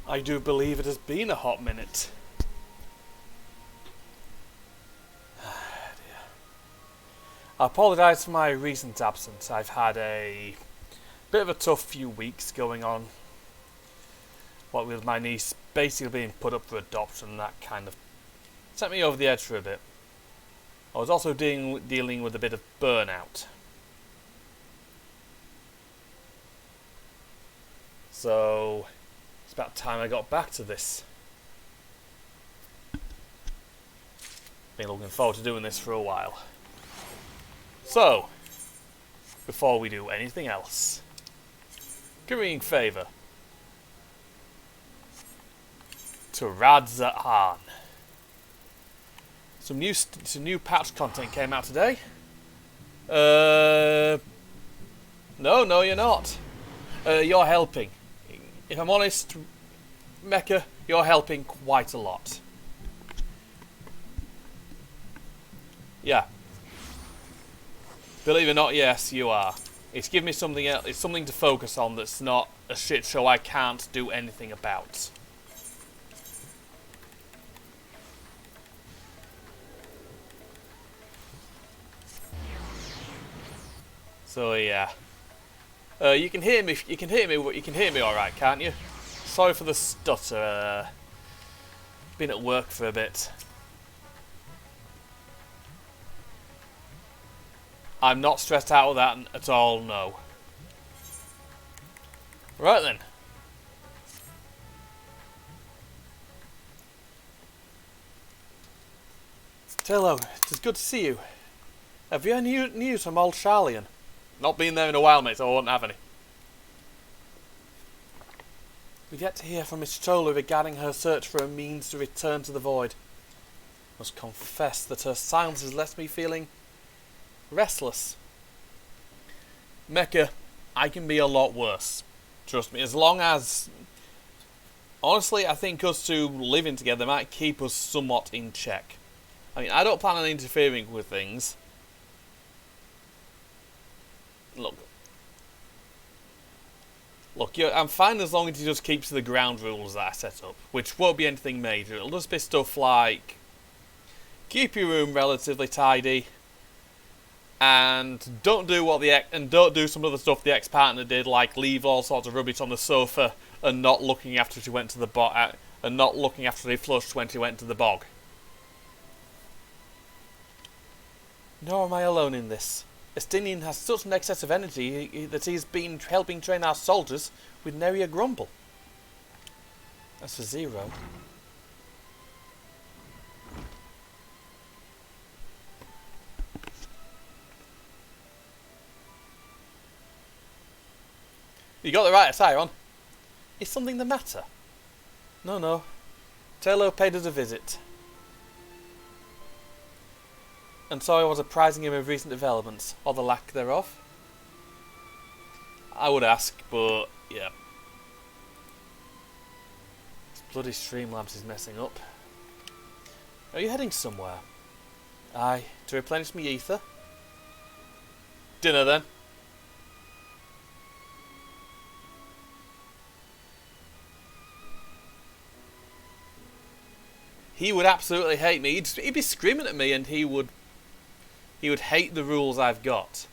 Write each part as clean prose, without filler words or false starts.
I do believe it has been a hot minute. I apologise for my recent absence. I've had a bit of a tough few weeks going on. What with my niece basically being put up for adoption, and that kind of sent me over the edge for a bit. I was also dealing with a bit of burnout. So it's about time I got back to this. Been looking forward to doing this for a while. So, before we do anything else, Korean favour to Radza-Han. Some new patch content came out today. No, you're not. You're helping. If I'm honest, Mecha, you're helping quite a lot. Yeah. Believe it or not, yes, you are. It's given me something else. It's something to focus on that's not a shit show I can't do anything about. So yeah. You can hear me. You can hear me all right, can't you? Sorry for the stutter. Been at work for a bit. I'm not stressed out with that at all, no. Right then. Hello, it's good to see you. Have you any news from old Charlian? Not been there in a while, mate, so I won't have any. We've yet to hear from Miss Chola regarding her search for a means to return to the void. Must confess that her silence has left me feeling restless. Mecha, I can be a lot worse. Trust me, as long as... Honestly, I think us two living together might keep us somewhat in check. I mean, I don't plan on interfering with things. Look, I'm fine as long as he just keeps to the ground rules that I set up, which won't be anything major. It'll just be stuff like keep your room relatively tidy, and don't do some of the stuff the ex-partner did, like leave all sorts of rubbish on the sofa and not looking after she went to the and not looking after he flushed when she went to the bog. Nor am I alone in this. Estinian has such an excess of energy that he's been helping train our soldiers with nary a grumble. As for Zero... You got the right attire on. Is something the matter? No. Taylor paid us a visit. And so I was apprising him of recent developments, or the lack thereof. I would ask, but yeah. This bloody Streamlabs is messing up. Are you heading somewhere? Aye, to replenish me ether. Dinner then. He would absolutely hate me. He'd be screaming at me, and he would hate the rules I've got.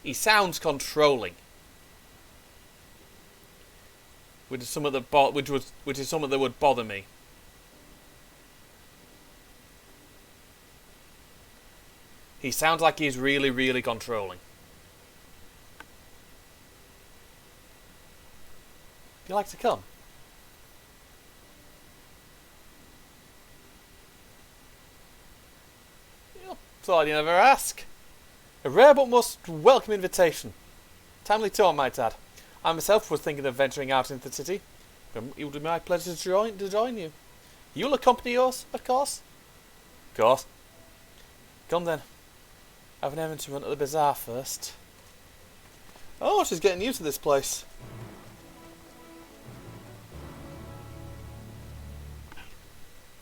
He sounds controlling, which is something that would bother me. He sounds like he's really, really controlling. Would you like to come? Thought I'd never ask. A rare but most welcome invitation. Timely too, I might add. I myself was thinking of venturing out into the city. It would be my pleasure to join you. You'll accompany us, of course? Of course. Come then. I have an errand to run to the bazaar first. Oh, she's getting used to this place.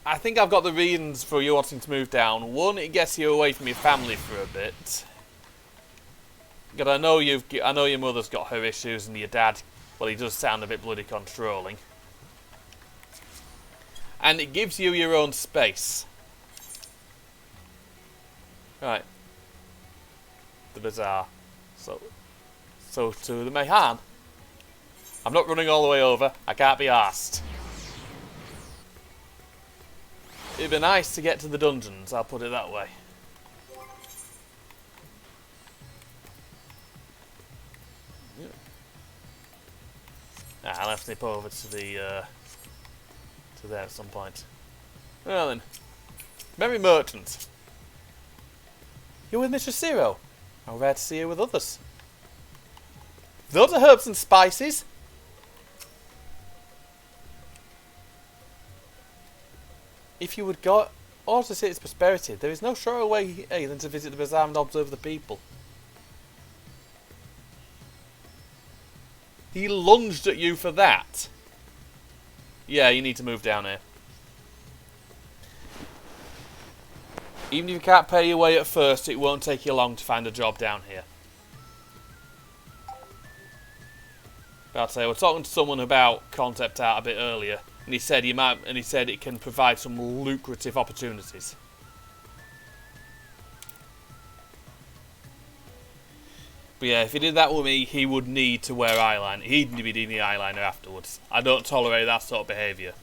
I think I've got the reasons for you wanting to move down. One, it gets you away from your family for a bit. But I know your mother's got her issues, and your dad, well, he does sound a bit bloody controlling. And it gives you your own space. Right. The bazaar. So to the Mayhan. I'm not running all the way over. I can't be arsed. It'd be nice to get to the dungeons, I'll put it that way. I'll have to nip over to the to there at some point. Well then, Merry Merchant. You're with Mr. Zero. How rare to see you with others. Those are herbs and spices. If you would go or to see its prosperity, there is no surer way than to visit the bazaar and observe the people. He lunged at you for that. Yeah, you need to move down here. Even if you can't pay your way at first, it won't take you long to find a job down here. But I'd say we're talking to someone about concept art a bit earlier, and he said it can provide some lucrative opportunities. But yeah, if he did that with me, he would need to wear eyeliner. He'd be doing the eyeliner afterwards. I don't tolerate that sort of behaviour.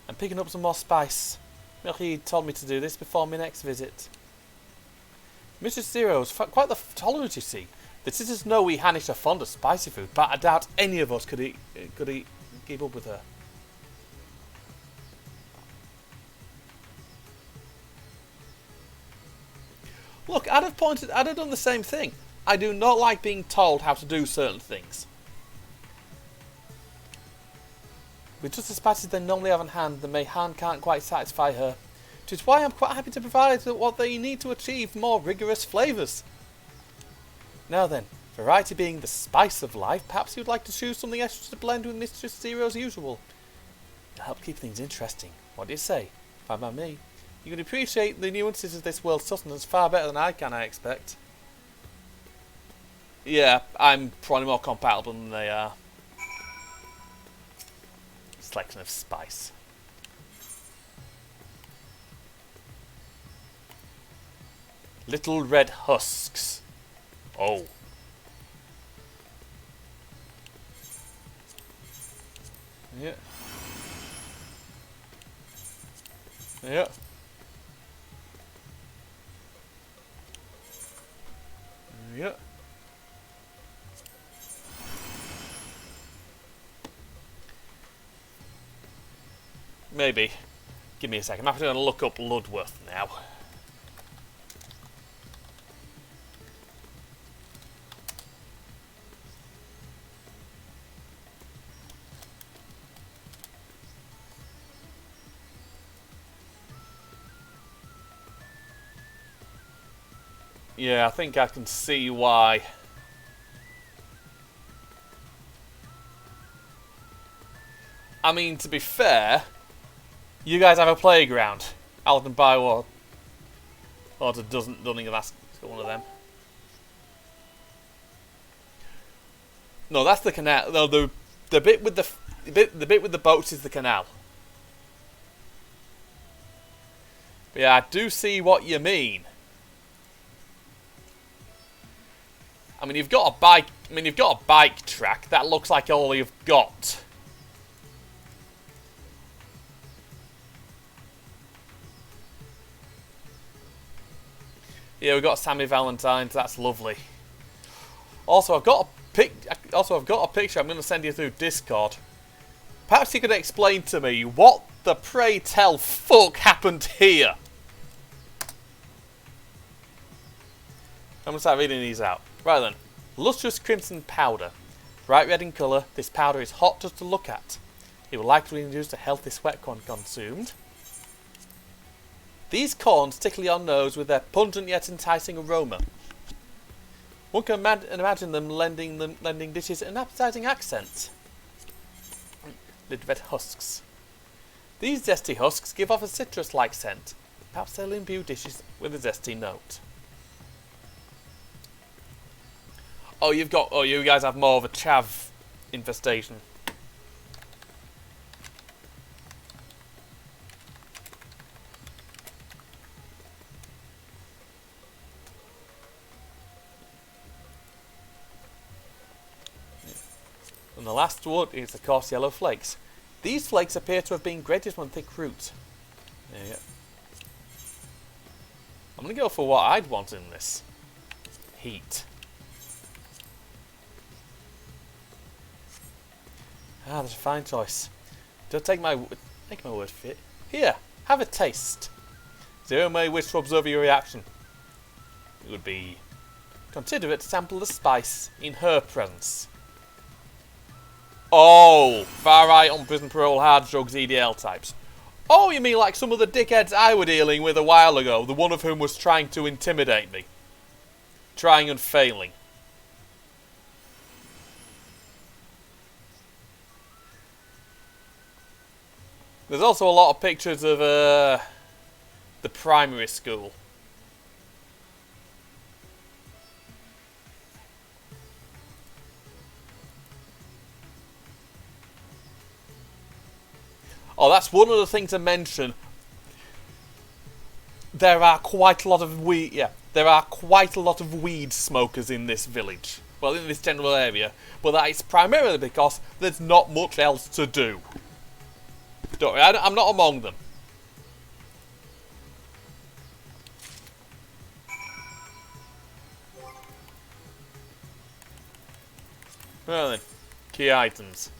I'm picking up some more spice. Milky told me to do this before my next visit. Mr. Zero's quite the tolerant, you see. The citizens know we Hannish are fond of spicy food, but I doubt any of us could keep up with her. Look, I'd have done the same thing. I do not like being told how to do certain things. With just the spices they normally have on hand, the Mayhan can't quite satisfy her. Which is why I'm quite happy to provide what they need to achieve more rigorous flavours. Now then, variety being the spice of life, perhaps you'd like to choose something extra to blend with Mistress Zero's usual. To help keep things interesting. What do you say? Fine by me. You can appreciate the nuances of this world's sustenance far better than I can, I expect. Yeah, I'm probably more compatible than they are. Selection of spice. Little red husks. Oh. Yeah. Yeah. Yeah. Maybe. Give me a second. I'm actually going to look up Ludworth now. Yeah, I think I can see why. I mean, to be fair, you guys have a playground. Alton Bywater. Or doesn't Dunning, that's one of them. No, that's the canal. No, the bit with the bit with the boats is the canal. But yeah, I do see what you mean. I mean, you've got a bike track. That looks like all you've got. Yeah, we've got Sammy Valentine's. That's lovely. Also, I've got a picture. I'm going to send you through Discord. Perhaps you could explain to me what the pray tell fuck happened here. I'm going to start reading these out. Right then. Lustrous crimson powder. Bright red in colour, this powder is hot just to look at. It will likely induce a healthy sweat when consumed. These corns tickle your nose with their pungent yet enticing aroma. One can imagine them lending dishes an appetizing accent. Little red husks. These zesty husks give off a citrus-like scent. Perhaps they'll imbue dishes with a zesty note. Oh, you've got. Oh, you guys have more of a chav infestation. And the last one is, of course, yellow flakes. These flakes appear to have been graded on thick roots. There you go. I'm going to go for what I'd want in this. Heat. Ah, that's a fine choice. Don't take my word for it. Here, have a taste. Zero may wish to observe your reaction. It would be considerate to sample the spice in her presence. Oh, far right on prison parole, hard drugs, EDL types. Oh, you mean like some of the dickheads I were dealing with a while ago, the one of whom was trying to intimidate me. Trying and failing. There's also a lot of pictures of the primary school. Oh, that's one of the things to mention. There are quite a lot of weed. Yeah, there are quite a lot of weed smokers in this village. Well, in this general area, but that is primarily because there's not much else to do. Don't worry, I'm not among them. Well then, key items.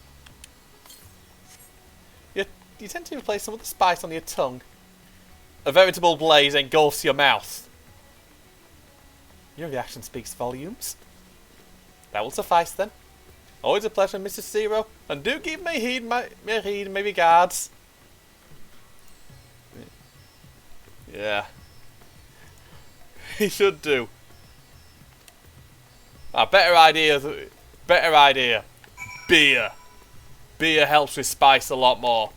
You tend to replace some of the spice on your tongue. A veritable blaze engulfs your mouth. Your reaction speaks volumes. That will suffice then. Always a pleasure, Mrs. Zero. And do give me heed, my regards. Yeah. He should do. Ah, better idea. Better idea. Beer. Beer helps with spice a lot more.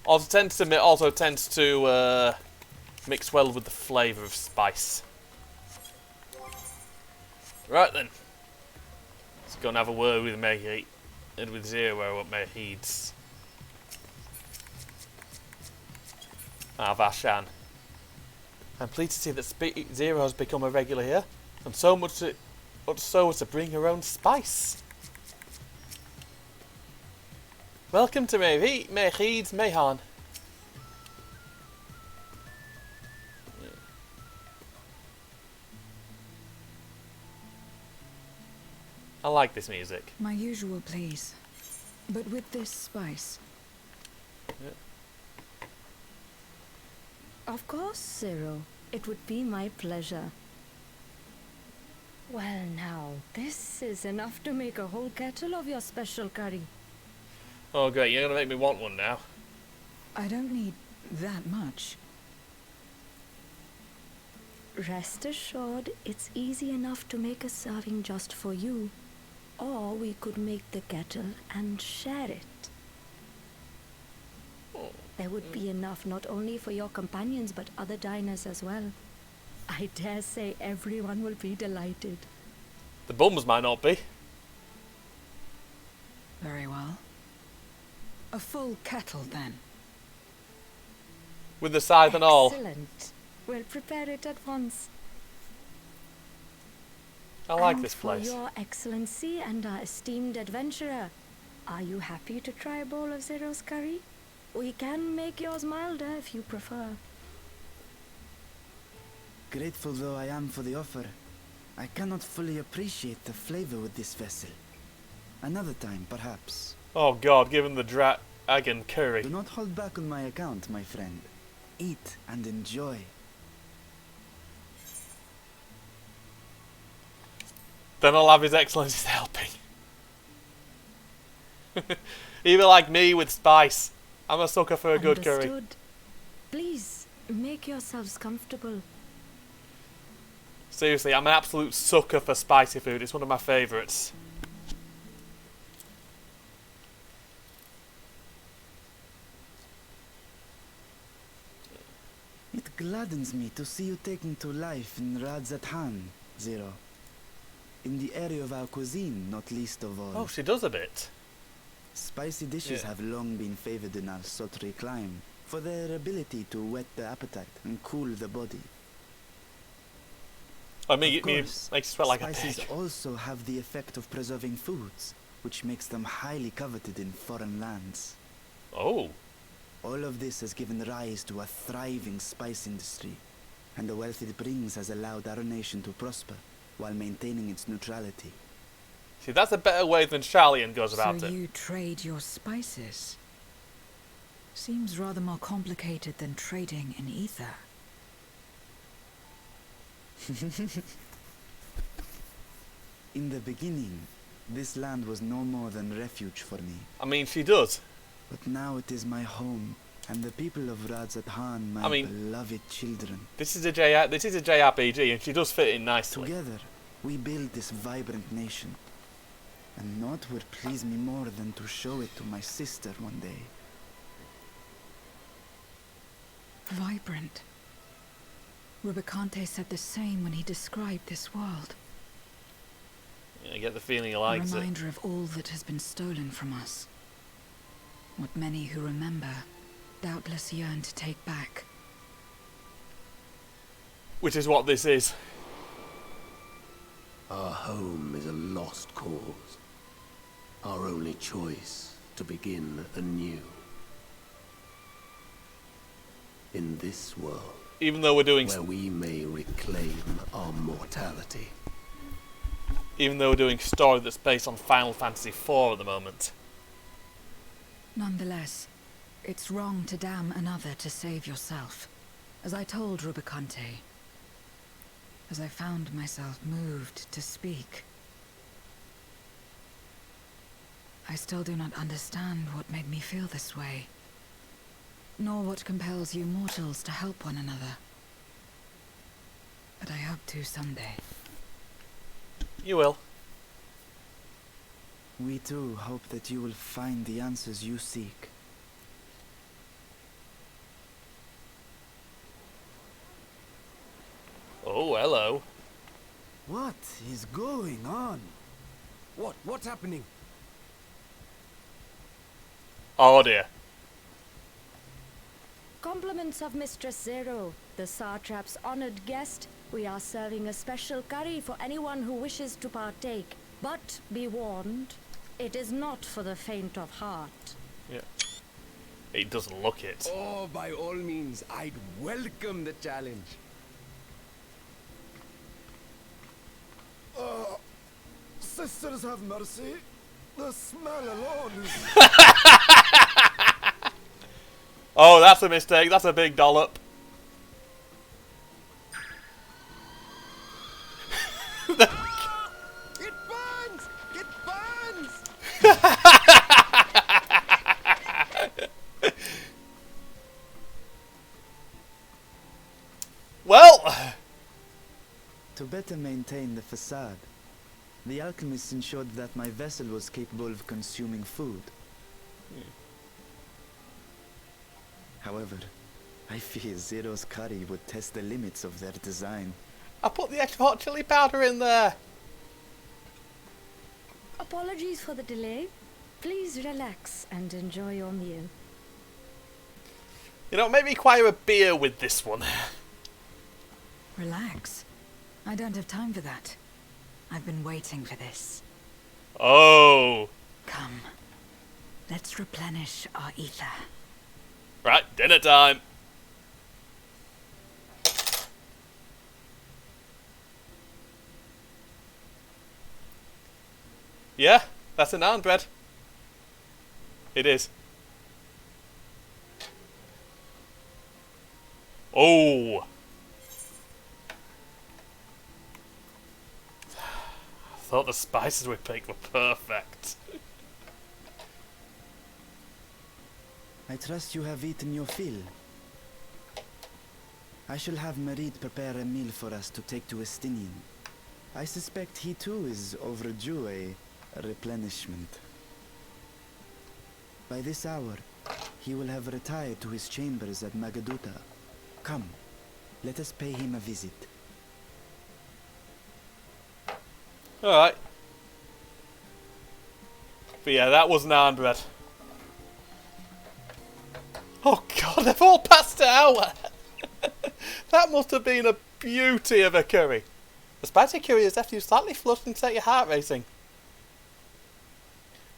Also tends to mix well with the flavour of spice. Right then. Let's go and have a word with Mayheed and with Zero at Mayheed's. Vashan. I'm pleased to see that Zero has become a regular here, and so much so as to bring her own spice. Welcome to Mayheed's Mayhan. I like this music. My usual, please. But with this spice. Yeah. Of course, Zero. It would be my pleasure. Well now, this is enough to make a whole kettle of your special curry. Oh great, you're going to make me want one now. I don't need that much. Rest assured, it's easy enough to make a serving just for you. Or we could make the kettle and share it. There would be enough not only for your companions but other diners as well. I dare say everyone will be delighted. The bums might not be. Very well. A full kettle, then. With the scythe and all. Excellent. We'll prepare it at once. I like this place. For your excellency and our esteemed adventurer, are you happy to try a bowl of Zero's curry? We can make yours milder if you prefer. Grateful though I am for the offer, I cannot fully appreciate the flavor with this vessel. Another time, perhaps. Oh god, give him the dragon curry. Do not hold back on my account, my friend. Eat and enjoy. Then I'll have his excellency's helping. Even like me with spice. I'm a sucker for a good curry. Understood. Please, make yourselves comfortable. Seriously, I'm an absolute sucker for spicy food. It's one of my favourites. It gladdens me to see you taking to life in Radzatan, Zero. in the area of our cuisine, not least of all. Oh, she does a bit. Spicy dishes have long been favored in our sultry clime for their ability to whet the appetite and cool the body. I mean, Of it course, makes you sweat like a spices pig. also have the effect of preserving foods, which makes them highly coveted in foreign lands. Oh. All of this has given rise to a thriving spice industry, and the wealth it brings has allowed our nation to prosper while maintaining its neutrality. See, that's a better way than Charlian goes about So it. you trade your spices? Seems rather more complicated than trading in ether. In the beginning, this land was no more than refuge for me. I mean, she does. But now it is my home, and the people of Radzat-Han, my I mean, beloved children. This is a JRPG, and she does fit in nicely. Together, we build this vibrant nation. And naught would please me more than to show it to my sister one day. Vibrant. Rubicante said the same when he described this world. I get the feeling he A likes it. reminder of all that has been stolen from us. What many who remember doubtless yearn to take back. Which is what this is. Our home is a lost cause. Our only choice to begin anew. In this world, Even though we're doing, where we may reclaim our mortality. even though we're doing story that's based on Final Fantasy IV at the moment. Nonetheless, it's wrong to damn another to save yourself. As I told Rubicante, as I found myself moved to speak. I still do not understand what made me feel this way, nor what compels you mortals to help one another. But I hope to someday. You will. We too hope that you will find the answers you seek. Oh, hello. What is going on? What's happening? Oh dear. Compliments of Mistress Zero, the Satrap's honored guest. We are serving a special curry for anyone who wishes to partake. But be warned, it is not for the faint of heart. Yeah. It doesn't look it. Oh, by all means, I'd welcome the challenge. Sisters have mercy. The smell alone is... Oh, that's a mistake. That's a big dollop. It burns! It burns! Well, To better maintain the facade, the alchemists ensured that my vessel was capable of consuming food. However, I fear Zero's curry would test the limits of their design. I put the extra hot chili powder in there. Apologies for the delay. Please relax and enjoy your meal. You know, maybe require a beer with this one. Relax. I don't have time for that. I've been waiting for this. Oh. Come. Let's replenish our ether. Right, dinner time. Yeah, that's a naan bread. It is. Oh. I thought the spices we picked were perfect. I trust you have eaten your fill. I shall have Merid prepare a meal for us to take to Estinian. I suspect he too is overdue a replenishment. By this hour, he will have retired to his chambers at Magaduta. Come, let us pay him a visit. Alright. But yeah, that was naan bread. Oh god, they've all passed out! That must have been a beauty of a curry. The spicy curry has left you slightly flushed and set your heart racing.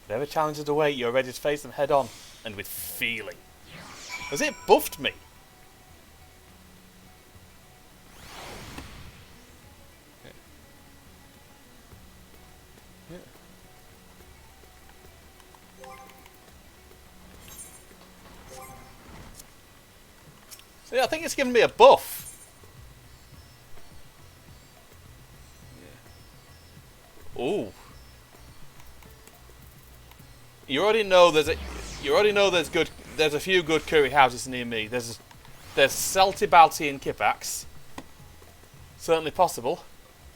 Whatever challenges await, you're ready to face them head on, and with feeling. Has it buffed me? So yeah, I think it's given me a buff. Ooh. You already know there's a few good curry houses near me. There's Salty Balti in Kipax. Certainly possible.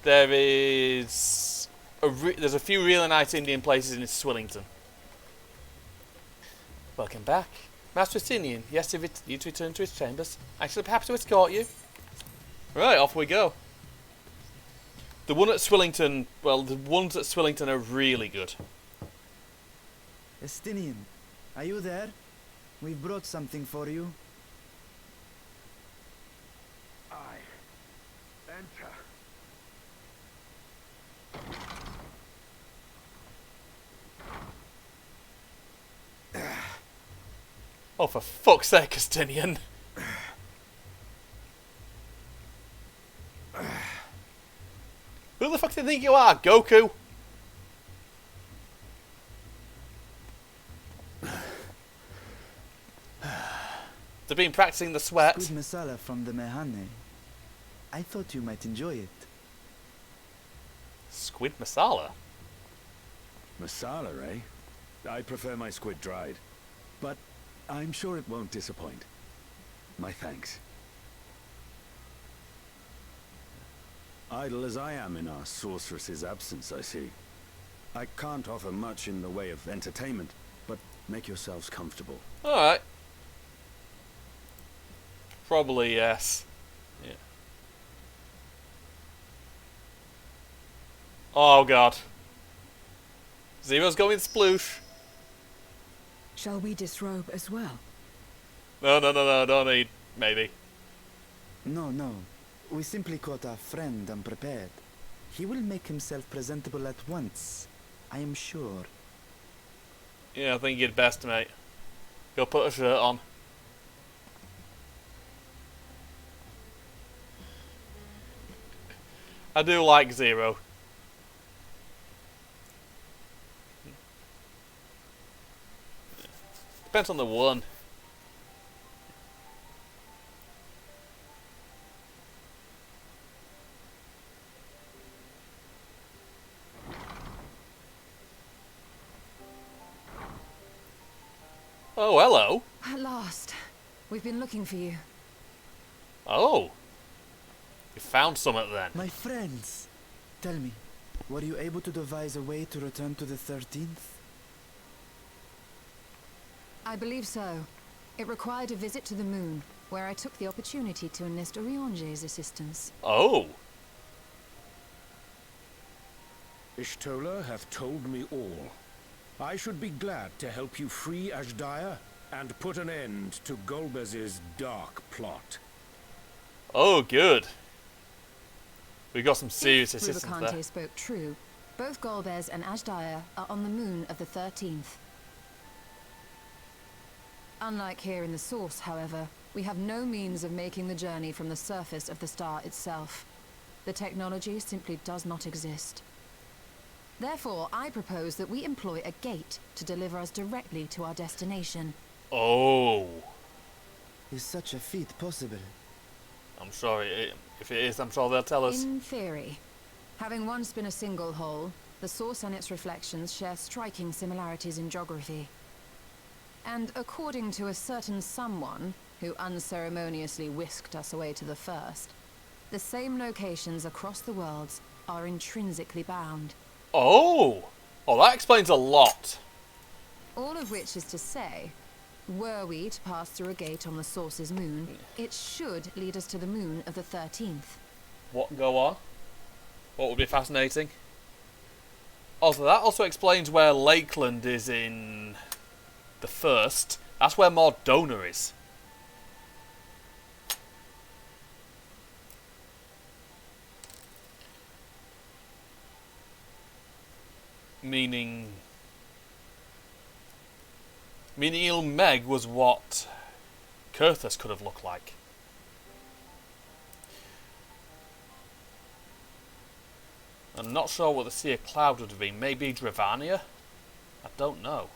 There's a few really nice Indian places in Swillington. Welcome back. Master Justinian, yes, you to return to his chambers. I shall be happy to escort you. Right, off we go. The one at Swillington, well, the ones at Swillington are really good. Estinian, are you there? We've brought something for you. I enter. Oh, for fuck's sake, Justinian. Who the fuck do you think you are, Goku? They've been practicing the sweat. Good masala from the Mehane. I thought you might enjoy it. Squid masala? Masala, eh? I prefer my squid dried. But I'm sure it won't disappoint. My thanks. Idle as I am in our sorceress's absence, I see. I can't offer much in the way of entertainment, but make yourselves comfortable. Alright. Probably yes. Yeah. Oh god. Zero's going sploosh. Shall we disrobe as well? No, don't need. Maybe. No. We simply caught our friend unprepared. He will make himself presentable at once, I am sure. Yeah, I think you'd best, mate. Go put a shirt on. I do like Zero. Depends on the one. Oh, hello. At last. We've been looking for you. Oh. You found something then. My friends, tell me, were you able to devise a way to return to the 13th? I believe so. It required a visit to the moon, where I took the opportunity to enlist Orionge's assistance. Oh. Ishtola hath told me all. I should be glad to help you free Ashdaya and put an end to Golbez's dark plot. Oh, good. We got some serious If assistance Rubicante there. spoke true, both Golbez and Ashdaya are on the moon of the 13th. Unlike here in the Source, however, we have no means of making the journey from the surface of the star itself. The technology simply does not exist. Therefore, I propose that we employ a gate to deliver us directly to our destination. Oh. Is such a feat possible? I'm sure if it is, I'm sure they'll tell us. In theory. Having once been a single hole, the Source and its reflections share striking similarities in geography. And according to a certain someone, who unceremoniously whisked us away to the first, the same locations across the worlds are intrinsically bound. Oh! Oh, that explains a lot. All of which is to say, were we to pass through a gate on the Source's moon, it should lead us to the moon of the 13th. What go on? What would be fascinating? Also, that also explains where Lakeland is in the first. That's where Mordona is. Meaning Il-Meg was what Kurthus could have looked like. I'm not sure what the Sea of Cloud would have been. Maybe Dravania? I don't know.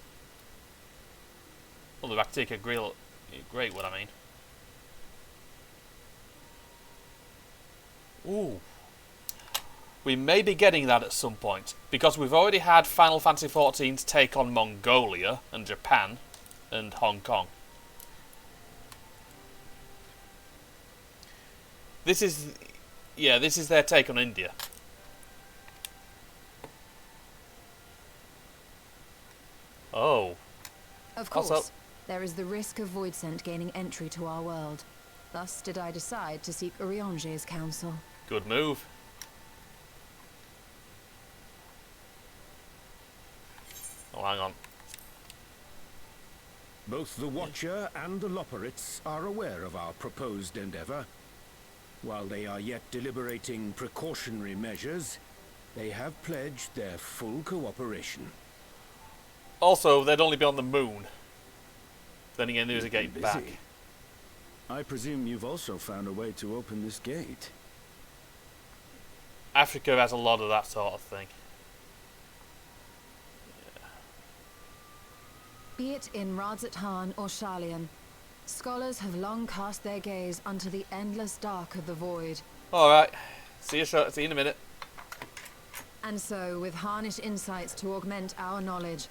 Well, the Raktika great what I mean. Ooh. We may be getting that at some point, because we've already had Final Fantasy XIV's take on Mongolia and Japan and Hong Kong. This is their take on India. Oh. Of course, Also, there is the risk of Voidsent gaining entry to our world. Thus did I decide to seek Urianger's counsel. good move. Oh, hang on. Both the Watcher and the Loporrits are aware of our proposed endeavor. While they are yet deliberating precautionary measures, they have pledged their full cooperation. Also, they'd only be on the moon. Then again, there's a gate Busy. back. I presume you've also found a way to open this gate. Africa has a lot of that sort of thing. Be it in Radzat-Han or Sharlayan, scholars have long cast their gaze unto the endless dark of the void. Alright, see you in a minute. And so, with harnish insights to augment our knowledge,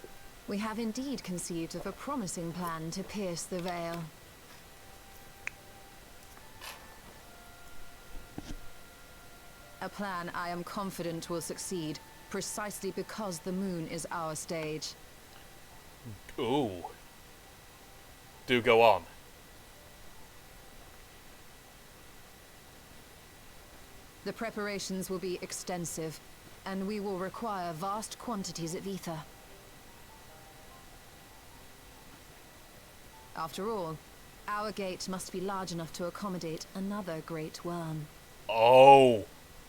we have indeed conceived of a promising plan to pierce the veil. A plan I am confident will succeed, precisely because the moon is our stage. Ooh. Do go on. The preparations will be extensive, and we will require vast quantities of ether. After all, our gate must be large enough to accommodate another great worm. Oh,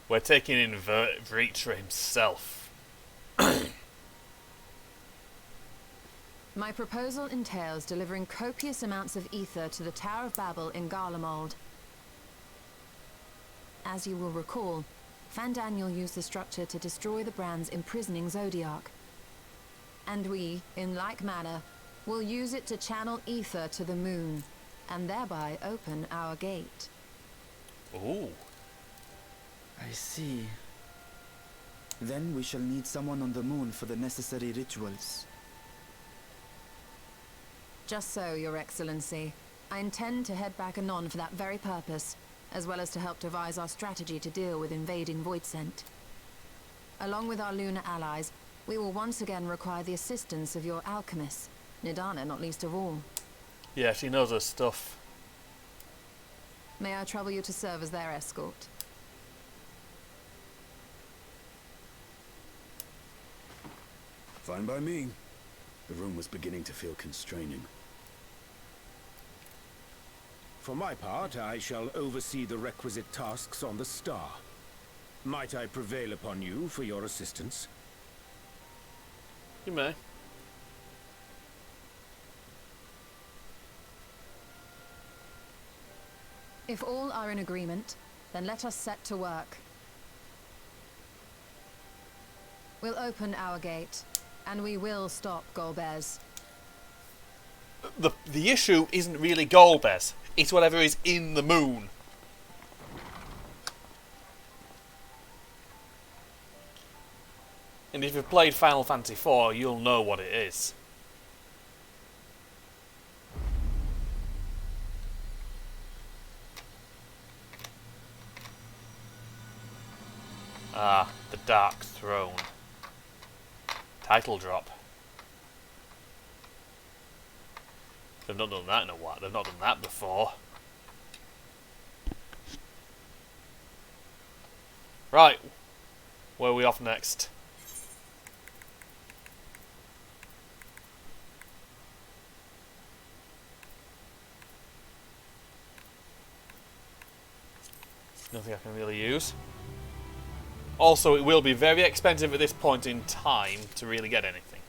we're taking in Vritra himself. My proposal entails delivering copious amounts of ether to the Tower of Babel in Garlemald. As you will recall, Fandaniel used the structure to destroy the Brand's imprisoning Zodiac. And we, in like manner, will use it to channel ether to the moon, and thereby open our gate. Ooh. I see. Then we shall need someone on the moon for the necessary rituals. Just so, Your Excellency. I intend to head back anon for that very purpose, as well as to help devise our strategy to deal with invading Voidsent. Along with our lunar allies, we will once again require the assistance of your alchemists, Nidana not least of all. Yeah, she knows her stuff. May I trouble you to serve as their escort? Fine by me. The room was beginning to feel constraining. For my part, I shall oversee the requisite tasks on the Star. Might I prevail upon you for your assistance? You may. If all are in agreement, then let us set to work. We'll open our gate, and we will stop Golbez. The issue isn't really Golbez. It's whatever is in the moon. And if you've played Final Fantasy IV, you'll know what it is. Ah, the Dark Throne. Title drop. They've not done that in a while. They've not done that before. Right. Where are we off next? Nothing I can really use. Also, it will be very expensive at this point in time to really get anything.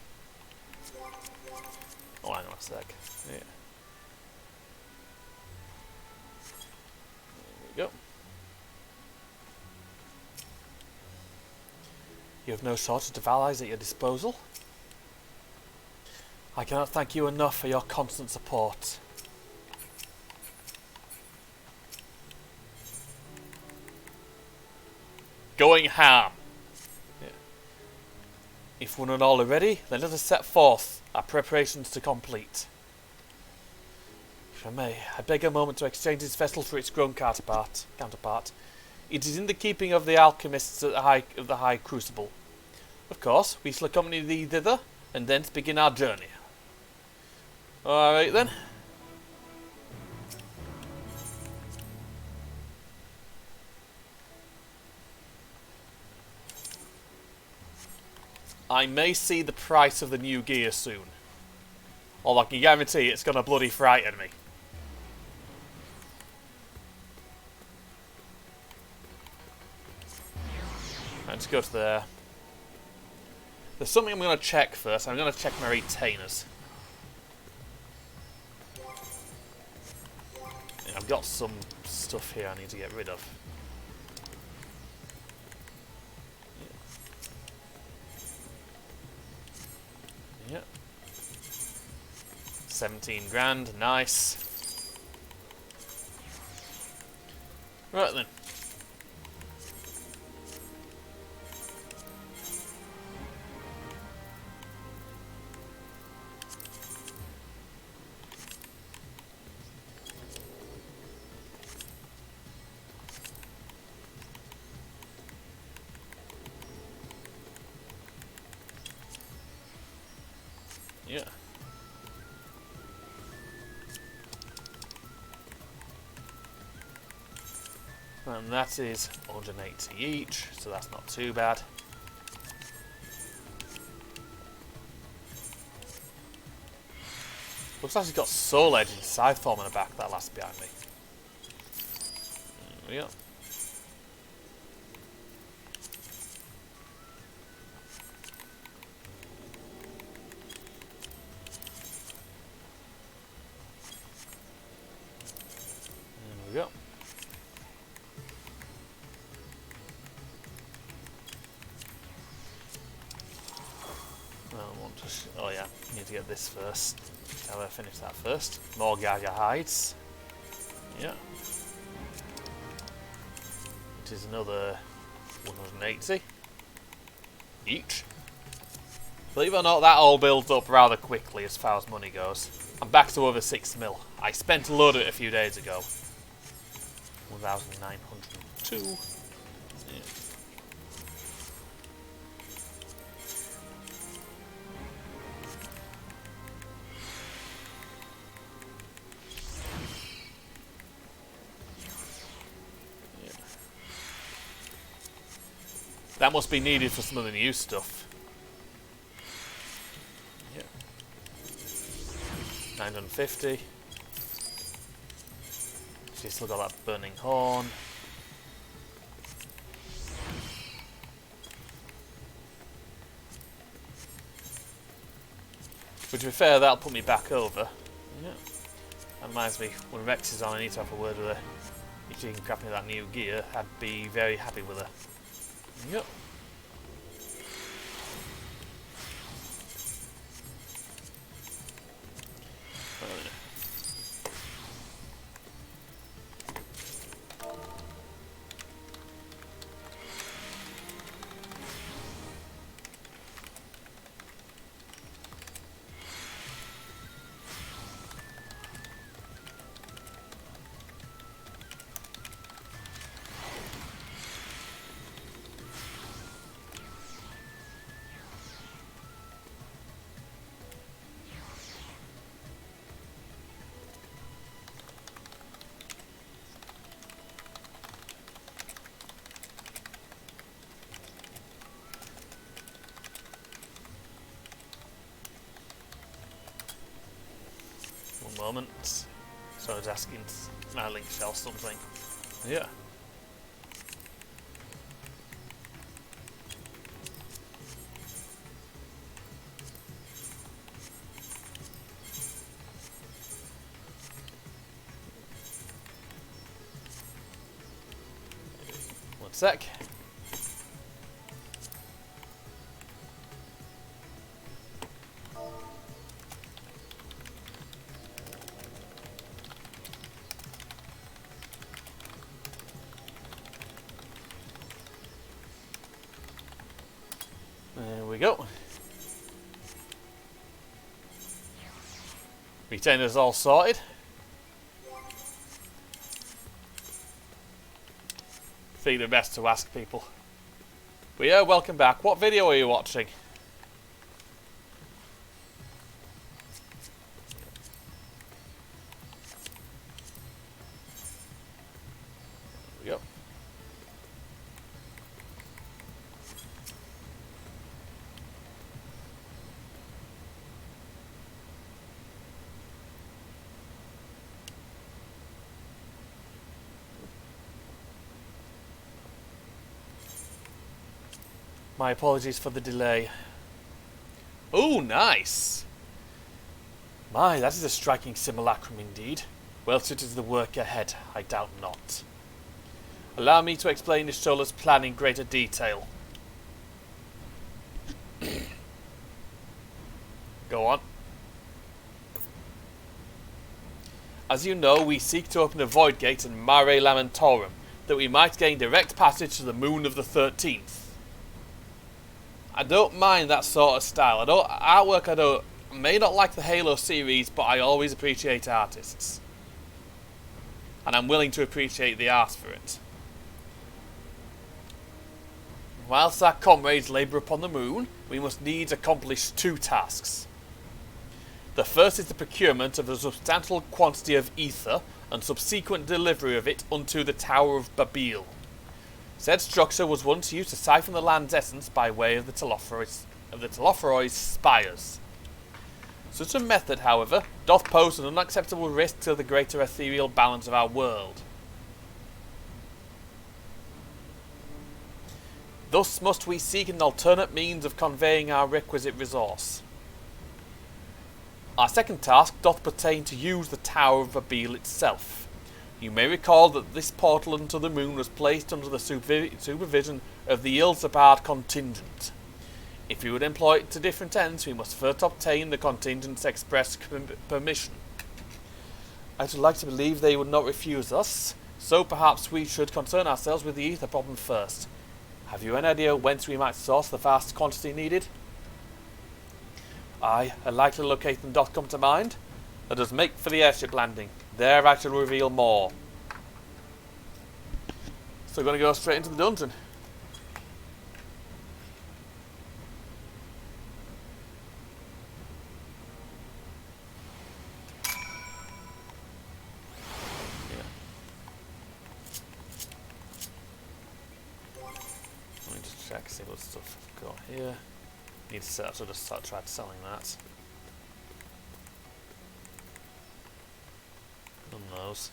Oh, hang on a sec. Yeah. There we go. You have no shortage of allies at your disposal. I cannot thank you enough for your constant support. Going ham. Yeah. If one and all are ready, then let us set forth, our preparations to complete. If I may, I beg a moment to exchange this vessel for its grown counterpart. It is in the keeping of the alchemists at the High Crucible. Of course, we shall accompany thee thither, and thence begin our journey. Alright then. I may see the price of the new gear soon. All I can guarantee, it's gonna bloody frighten me. Let's go to there. There's something I'm gonna check first. I'm gonna check my retainers. Yeah, I've got some stuff here I need to get rid of. Yeah. 17 grand, nice. Right then. Yeah. And that is 180 each, so that's not too bad. Looks like it's got Soul Edge and Scythe Form in the back, that last behind me. There we go. There we go. Oh yeah, need to get this first. How do I finish that first? More Gaga hides. Yeah. It is another 180 each. Believe it or not, that all builds up rather quickly as far as money goes. I'm back to over 6 mil. I spent a load of it a few days ago. 1,902. Yeah. That must be needed for some of the new stuff. Yeah. 950. She's still got that burning horn. But to be fair, that'll put me back over. Yeah. That reminds me, when Rex is on, I need to have a word with her. If she can craft me that new gear, I'd be very happy with her. Yep. Moment. So I was asking my link shell something. Yeah. sec. There we go. Retainers all sorted. Think the best to ask people. But yeah, welcome back. What video are you watching? There we go. My apologies for the delay. Oh, nice! My, that is a striking simulacrum indeed. Well suited to the work ahead, I doubt not. Allow me to explain Nishtola's plan in greater detail. Go on. As you know, we seek to open a void gate in Mare Lamentorum, that we might gain direct passage to the moon of the 13th. I don't mind that sort of style. I may not like the Halo series, but I always appreciate artists. And I'm willing to appreciate the art for it. Whilst our comrades labour upon the moon, we must needs accomplish two tasks. The first is the procurement of a substantial quantity of ether and subsequent delivery of it unto the Tower of Babil. Said structure was once used to siphon the land's essence by way of the Telophoroid's spires. Such a method, however, doth pose an unacceptable risk to the greater ethereal balance of our world. Thus must we seek an alternate means of conveying our requisite resource. Our second task doth pertain to use the Tower of Babil itself. You may recall that this portal unto the moon was placed under the supervision of the Ilzabard contingent. If we would employ it to different ends, we must first obtain the contingent's express permission. I would like to believe they would not refuse us, so perhaps we should concern ourselves with the ether problem first. Have you any idea whence we might source the vast quantity needed? Aye, a likely location doth come to mind. Let us make for the airship landing. There I shall reveal more. So we're going to go straight into the dungeon. Yeah. Let me just check, see what stuff I've got here. Need to set up, so just start trying selling that. On those.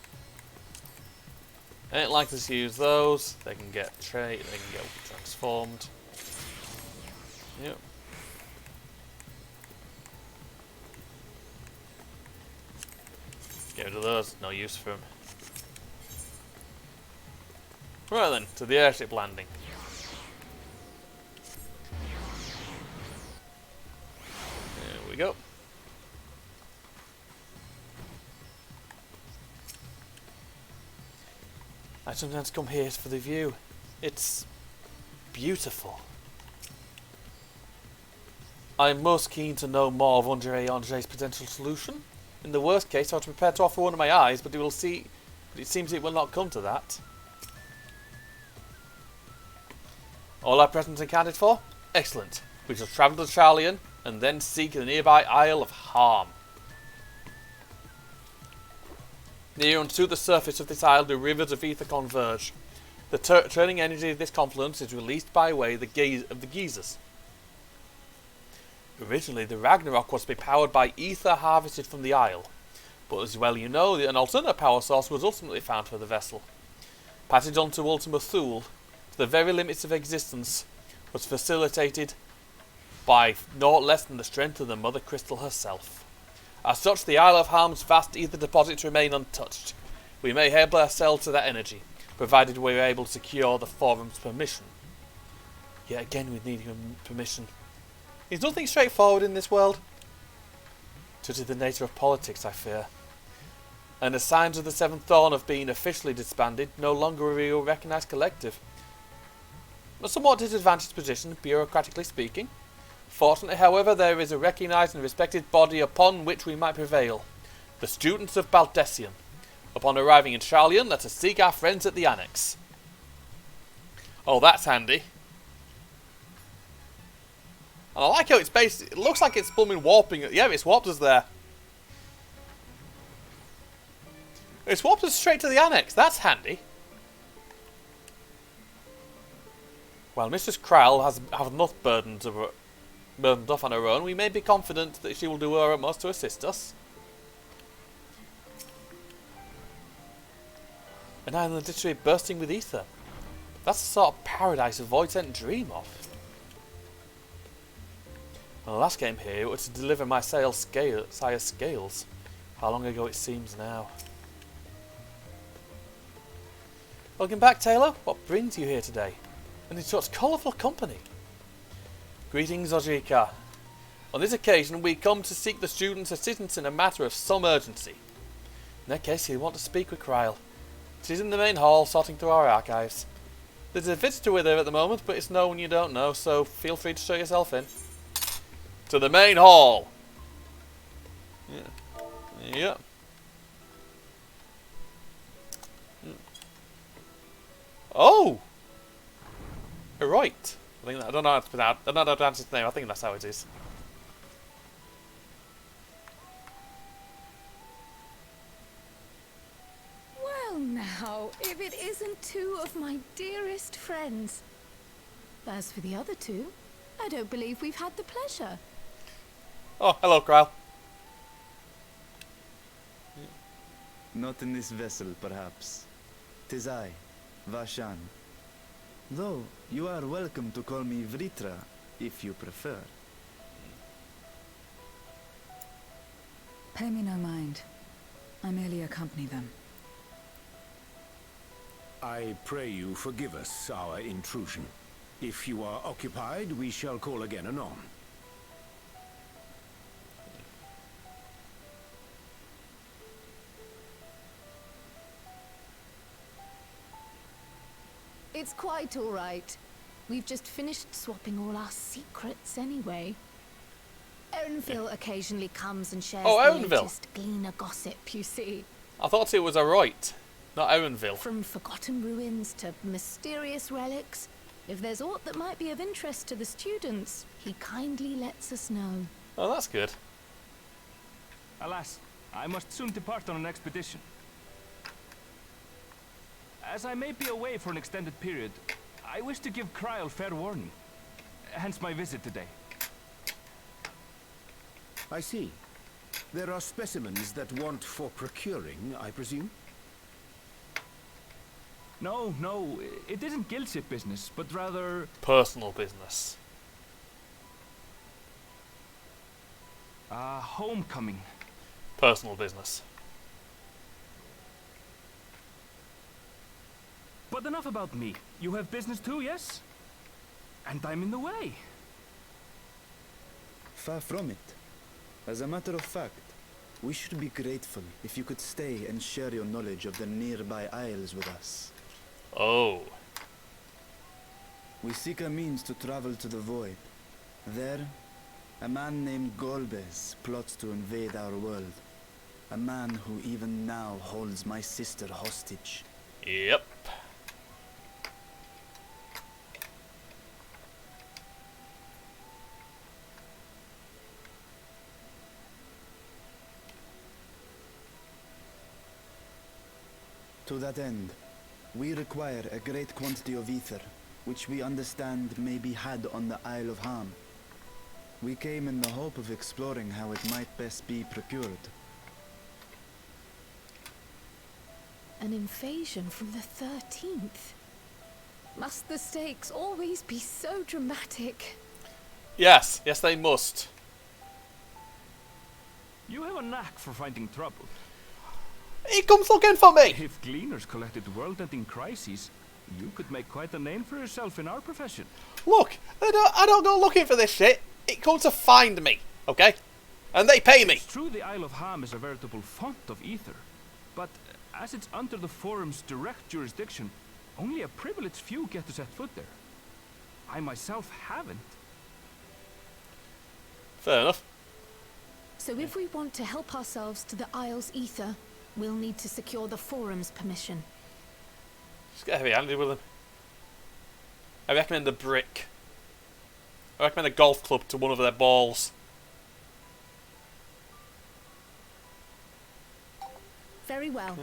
Ain't like to use those. They can get they can get transformed. Yep. Get rid of those. No use for them. Right then, to the airship landing. There we go. I sometimes come here for the view. It's beautiful. I'm most keen to know more of Andre's potential solution. In the worst case, I was prepared to offer one of my eyes, but it seems it will not come to that. All our presents accounted for? Excellent. We shall travel to Charlian, and then seek the nearby Isle of Harm. Near unto the surface of this isle the rivers of ether converge. The turning energy of this confluence is released by way of the geysers. Originally, the Ragnarok was to be powered by ether harvested from the isle, but as well you know, an alternate power source was ultimately found for the vessel. Passage on to Ultima Thule, to the very limits of existence, was facilitated by naught less than the strength of the Mother Crystal herself. As such, the Isle of Harm's vast ether deposits remain untouched. We may help ourselves to that energy. provided we're able to secure the forum's permission. Yet again we need permission. Is nothing straightforward in this world? Such is the nature of politics, I fear. And the signs of the Seventh Dawn have been officially disbanded, no longer a real recognised collective. A somewhat disadvantaged position, bureaucratically speaking. Fortunately, however, there is a recognised and respected body upon which we might prevail. The students of Baldessian. Upon arriving in Charlian, let us seek our friends at the Annex. Oh, that's handy. And I like how it's based. It looks like it's blooming warping. Yeah, it's warped us there. It's warped us straight to the Annex. That's handy. While Mistress Kryle has enough burdened off on her own, we may be confident that she will do her utmost to assist us. An island literally bursting with ether. That's the sort of paradise a void sent dream of. When I last came here, it was to deliver my sire's scales. How long ago it seems now. Welcome back, Taylor. What brings you here today? And in such colourful company. Greetings, Ojika. On this occasion, we come to seek the students' assistance in a matter of some urgency. In that case, you'll want to speak with Kryle. She's in the main hall, sorting through our archives. There's a visitor with her at the moment, but it's no one you don't know, so feel free to show yourself in. To the main hall! Yeah. Oh! Right. I don't know how to pronounce. I don't know how to answer his name. I think that's how it is. Well now, if it isn't two of my dearest friends. As for the other two, I don't believe we've had the pleasure. Oh, hello, Kryle. Not in this vessel, perhaps. 'Tis I, Vashan. Though, you are welcome to call me Vritra, if you prefer. Pay me no mind. I merely accompany them. I pray you forgive us our intrusion. If you are occupied, we shall call again anon. It's quite all right. We've just finished swapping all our secrets anyway. Erenville occasionally comes and shares Oh, the Erenville. latest gleaner gossip, you see. I thought it was a right, not Erenville. From forgotten ruins to mysterious relics, if there's aught that might be of interest to the students, he kindly lets us know. Oh, that's good. Alas, I must soon depart on an expedition. As I may be away for an extended period, I wish to give Kryle fair warning. Hence my visit today. I see. There are specimens that want for procuring, I presume? No, it isn't guildship business, but rather... Personal business. homecoming. Personal business. But enough about me. You have business too, yes? And I'm in the way. Far from it. As a matter of fact, we should be grateful if you could stay and share your knowledge of the nearby isles with us. Oh. We seek a means to travel to the Void. There, a man named Golbez plots to invade our world. A man who even now holds my sister hostage. Yep. To that end, we require a great quantity of ether, which we understand may be had on the Isle of Ham. We came in the hope of exploring how it might best be procured. An invasion from the 13th. Must the stakes always be so dramatic? Yes, they must. You have a knack for finding trouble. He comes looking for me! If gleaners collected world-ending crises, you could make quite a name for yourself in our profession. Look, I don't go looking for this shit. It comes to find me, okay? And they pay me. It's true the Isle of Ham is a veritable font of ether, but as it's under the Forum's direct jurisdiction, only a privileged few get to set foot there. I myself haven't. Fair enough. So if we want to help ourselves to the Isle's ether, we'll need to secure the Forum's permission. Just get heavy-handed with them. I recommend a brick. I recommend a golf club to one of their balls. Very well.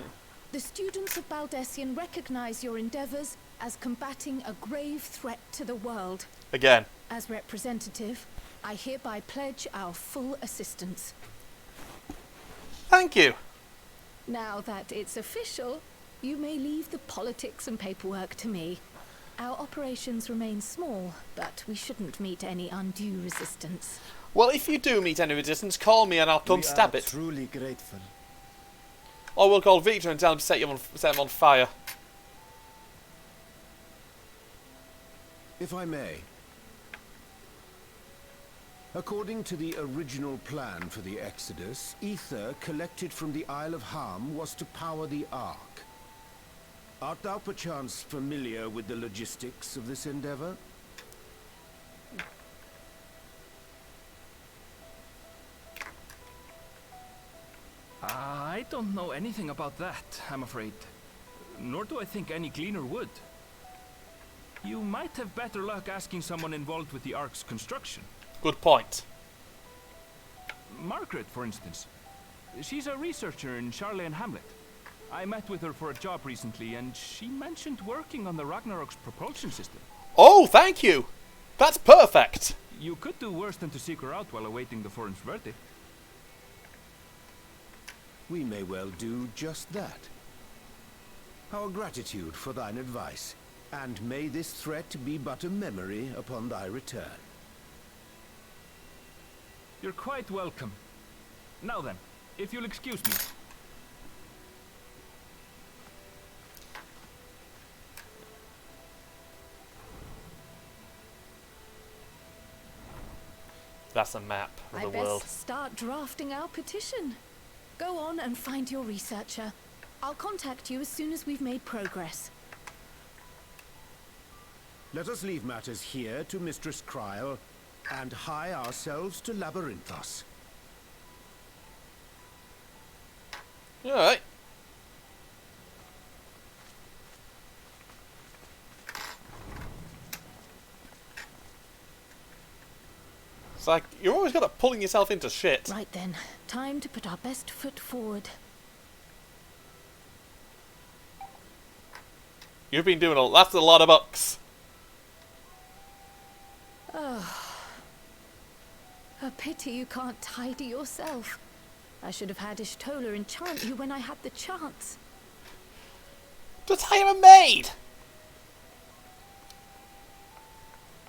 The students of Baldessian recognize your endeavors as combating a grave threat to the world. Again. As representative, I hereby pledge our full assistance. Thank you. Now that it's official, you may leave the politics and paperwork to me. Our operations remain small, but we shouldn't meet any undue resistance. Well, if you do meet any resistance, call me and I'll come stab it. Truly grateful. Or we'll call Victor and tell him to set him on fire. If I may. According to the original plan for the Exodus, ether collected from the Isle of Ham was to power the Ark. Art thou perchance familiar with the logistics of this endeavor? I don't know anything about that, I'm afraid. Nor do I think any gleaner would. You might have better luck asking someone involved with the Ark's construction. Good point. Margaret, for instance. She's a researcher in Charley and Hamlet. I met with her for a job recently, and she mentioned working on the Ragnarok's propulsion system. Oh, thank you! That's perfect! You could do worse than to seek her out while awaiting the Forum's verdict. We may well do just that. Our gratitude for thine advice, and may this threat be but a memory upon thy return. You're quite welcome. Now then, if you'll excuse me. That's a map of the I world. best start drafting our petition. Go on and find your researcher. I'll contact you as soon as we've made progress. Let us leave matters here to Mistress Kryl, and hie ourselves to Labyrinthos. Alright. It's like, you're always good at pulling yourself into shit. Right then, time to put our best foot forward. You've been doing that's a lot of bucks. Oh. A pity you can't tidy yourself. I should have had Ishtola enchant you when I had the chance. Just hire a maid!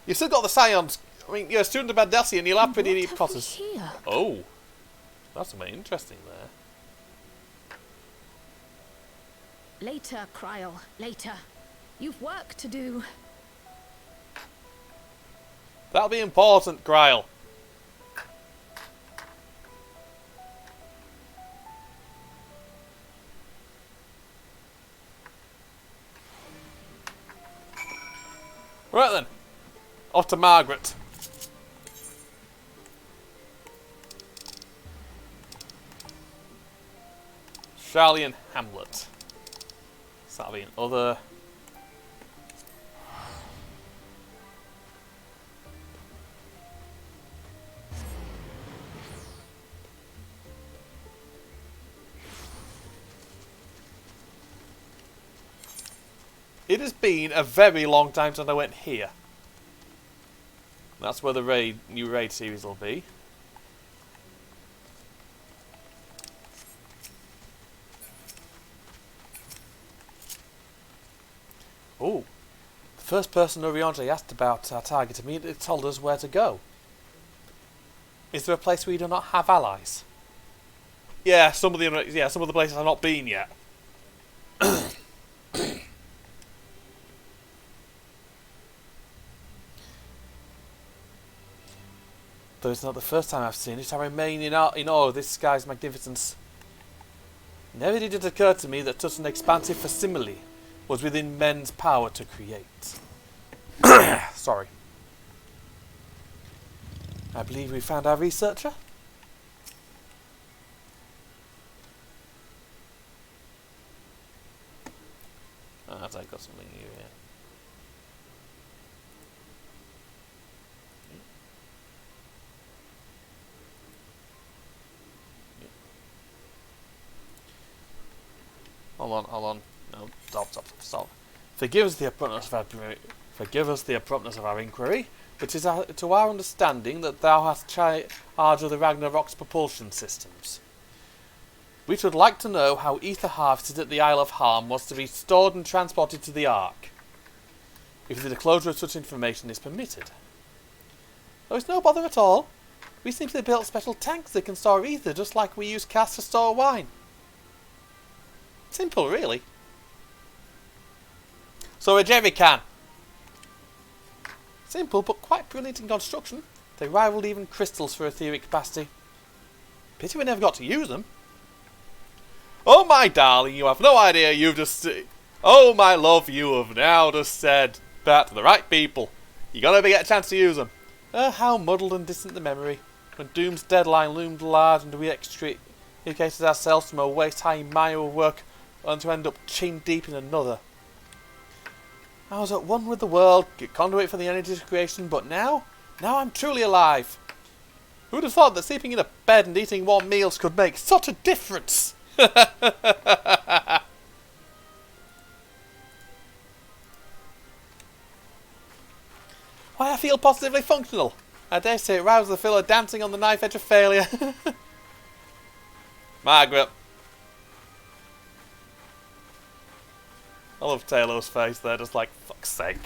You've still got the scions. I mean, you're a student of Baldessian and you'll have pretty neat cotters. Here? Oh. That's something interesting there. Later, Kryl, later. You've work to do. That'll be important, Gryle. Right then. Off to Margaret. Charlie and Hamlet. So that'll be another. It has been a very long time since I went here. That's where the new raid series will be. Oh, the first person Oriente asked about our target immediately told us where to go. Is there a place where you do not have allies? Yeah, some of the places I've not been yet. Though it's not the first time I've seen it, I remain in awe of this sky's magnificence. Never did it occur to me that such an expansive facsimile was within men's power to create. Sorry. I believe we found our researcher. I got something new here. Hold on. No, stop. Forgive us the abruptness of our inquiry, which is to our understanding that thou hast charge of the Ragnarok's propulsion systems. We should like to know how ether harvested at the Isle of Harm was to be stored and transported to the Ark, if the disclosure of such information is permitted. Oh, it's no bother at all. We simply built special tanks that can store ether just like we use casks to store wine. Simple, really. So a jerry can. Simple, but quite brilliant in construction. They rivaled even crystals for etheric capacity. Pity we never got to use them. Oh my darling, you have no idea you've just... Oh my love, you have now just said that to the right people. You're gonna get a chance to use them. How muddled and distant the memory. When Doom's deadline loomed large and we extricated ourselves from a waist-high mire of work and to end up chin deep in another. I was at one with the world, a conduit for the energy creation, but now I'm truly alive. Who'd have thought that sleeping in a bed and eating warm meals could make such a difference? Why, I feel positively functional. I dare say it rouses the filler dancing on the knife edge of failure. Margaret. I love Taylor's face there, just like, fuck's sake.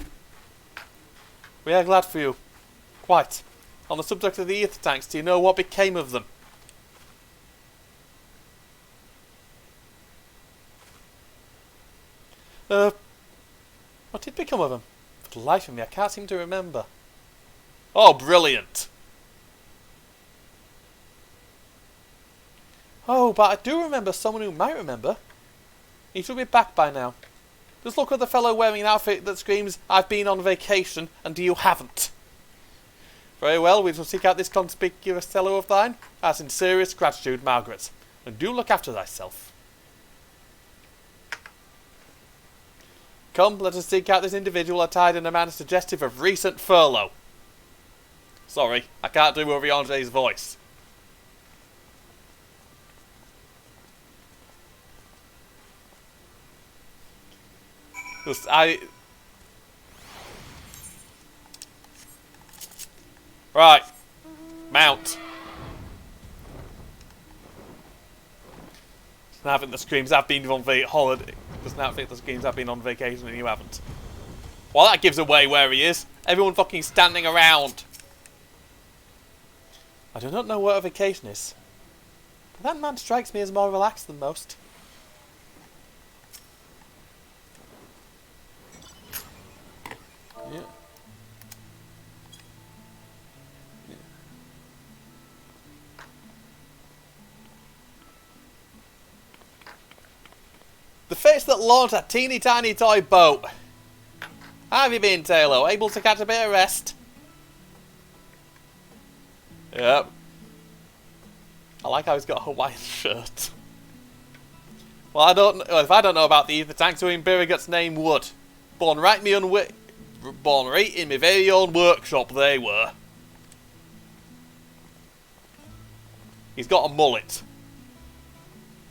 We are glad for you. Quite. On the subject of the ether tanks, do you know what became of them? What did become of them? For the life of me, I can't seem to remember. Oh, brilliant! Oh, but I do remember someone who might remember. He should be back by now. Just look at the fellow wearing an outfit that screams, I've been on vacation, and you haven't. Very well, we shall seek out this conspicuous fellow of thine. Our sincerest gratitude, Margaret. And do look after thyself. Come, let us seek out this individual attired in a manner suggestive of recent furlough. Sorry, I can't do Oriange's voice. Right. Mount. Now I think the screams have been on holiday. Because now I think the screams have been on vacation and you haven't. Well, that gives away where he is. Everyone fucking standing around. I do not know what a vacation is. But that man strikes me as more relaxed than most. Yeah. The fish that launched a teeny tiny toy boat. How have you been, Taylor? Able to catch a bit of rest? Yep. I like how he's got a Hawaiian shirt. Well, if I don't know about the ether tanks, who in Birregut's name would? Born right in my very own workshop, they were. He's got a mullet.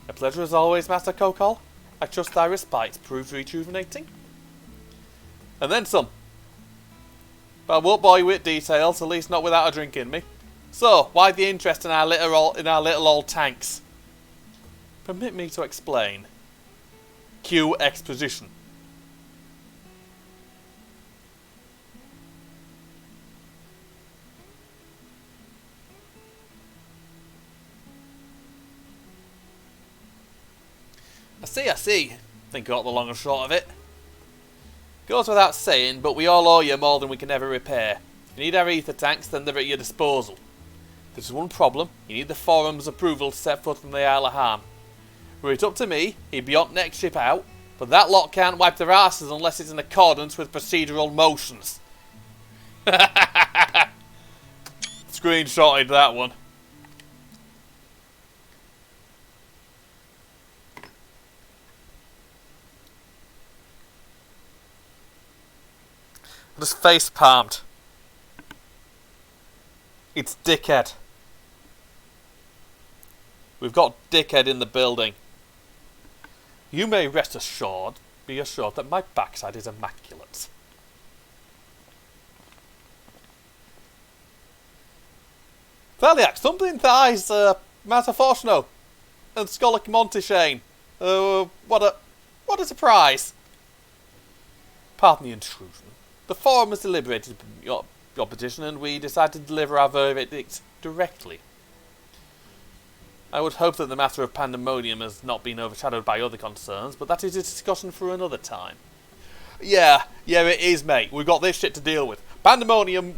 A pleasure as always, Master Kokol. I trust thy respite proves rejuvenating. And then some. But I won't bore you with details, at least not without a drink in me. So, why the interest in our little old tanks? Permit me to explain. Cue exposition. I see. Think I got the long and short of it. Goes without saying, but we all owe you more than we can ever repay. If you need our ether tanks, then they're at your disposal. There's one problem. You need the Forum's approval to set foot on the Isle of Harm. Were it up to me, he'd be on next ship out, but that lot can't wipe their asses unless it's in accordance with procedural motions. Screenshotted that one. I just face palmed. It's Dickhead. We've got Dickhead in the building. You may be assured that my backside is immaculate. Thaliac, something thighs, Master Forshno and Scholar Monteshane. What a surprise. Pardon the intrusion. The Forum has deliberated your petition and we decided to deliver our verdict directly. I would hope that the matter of pandemonium has not been overshadowed by other concerns, but that is a discussion for another time. Yeah, it is, mate. We've got this shit to deal with. Pandemonium,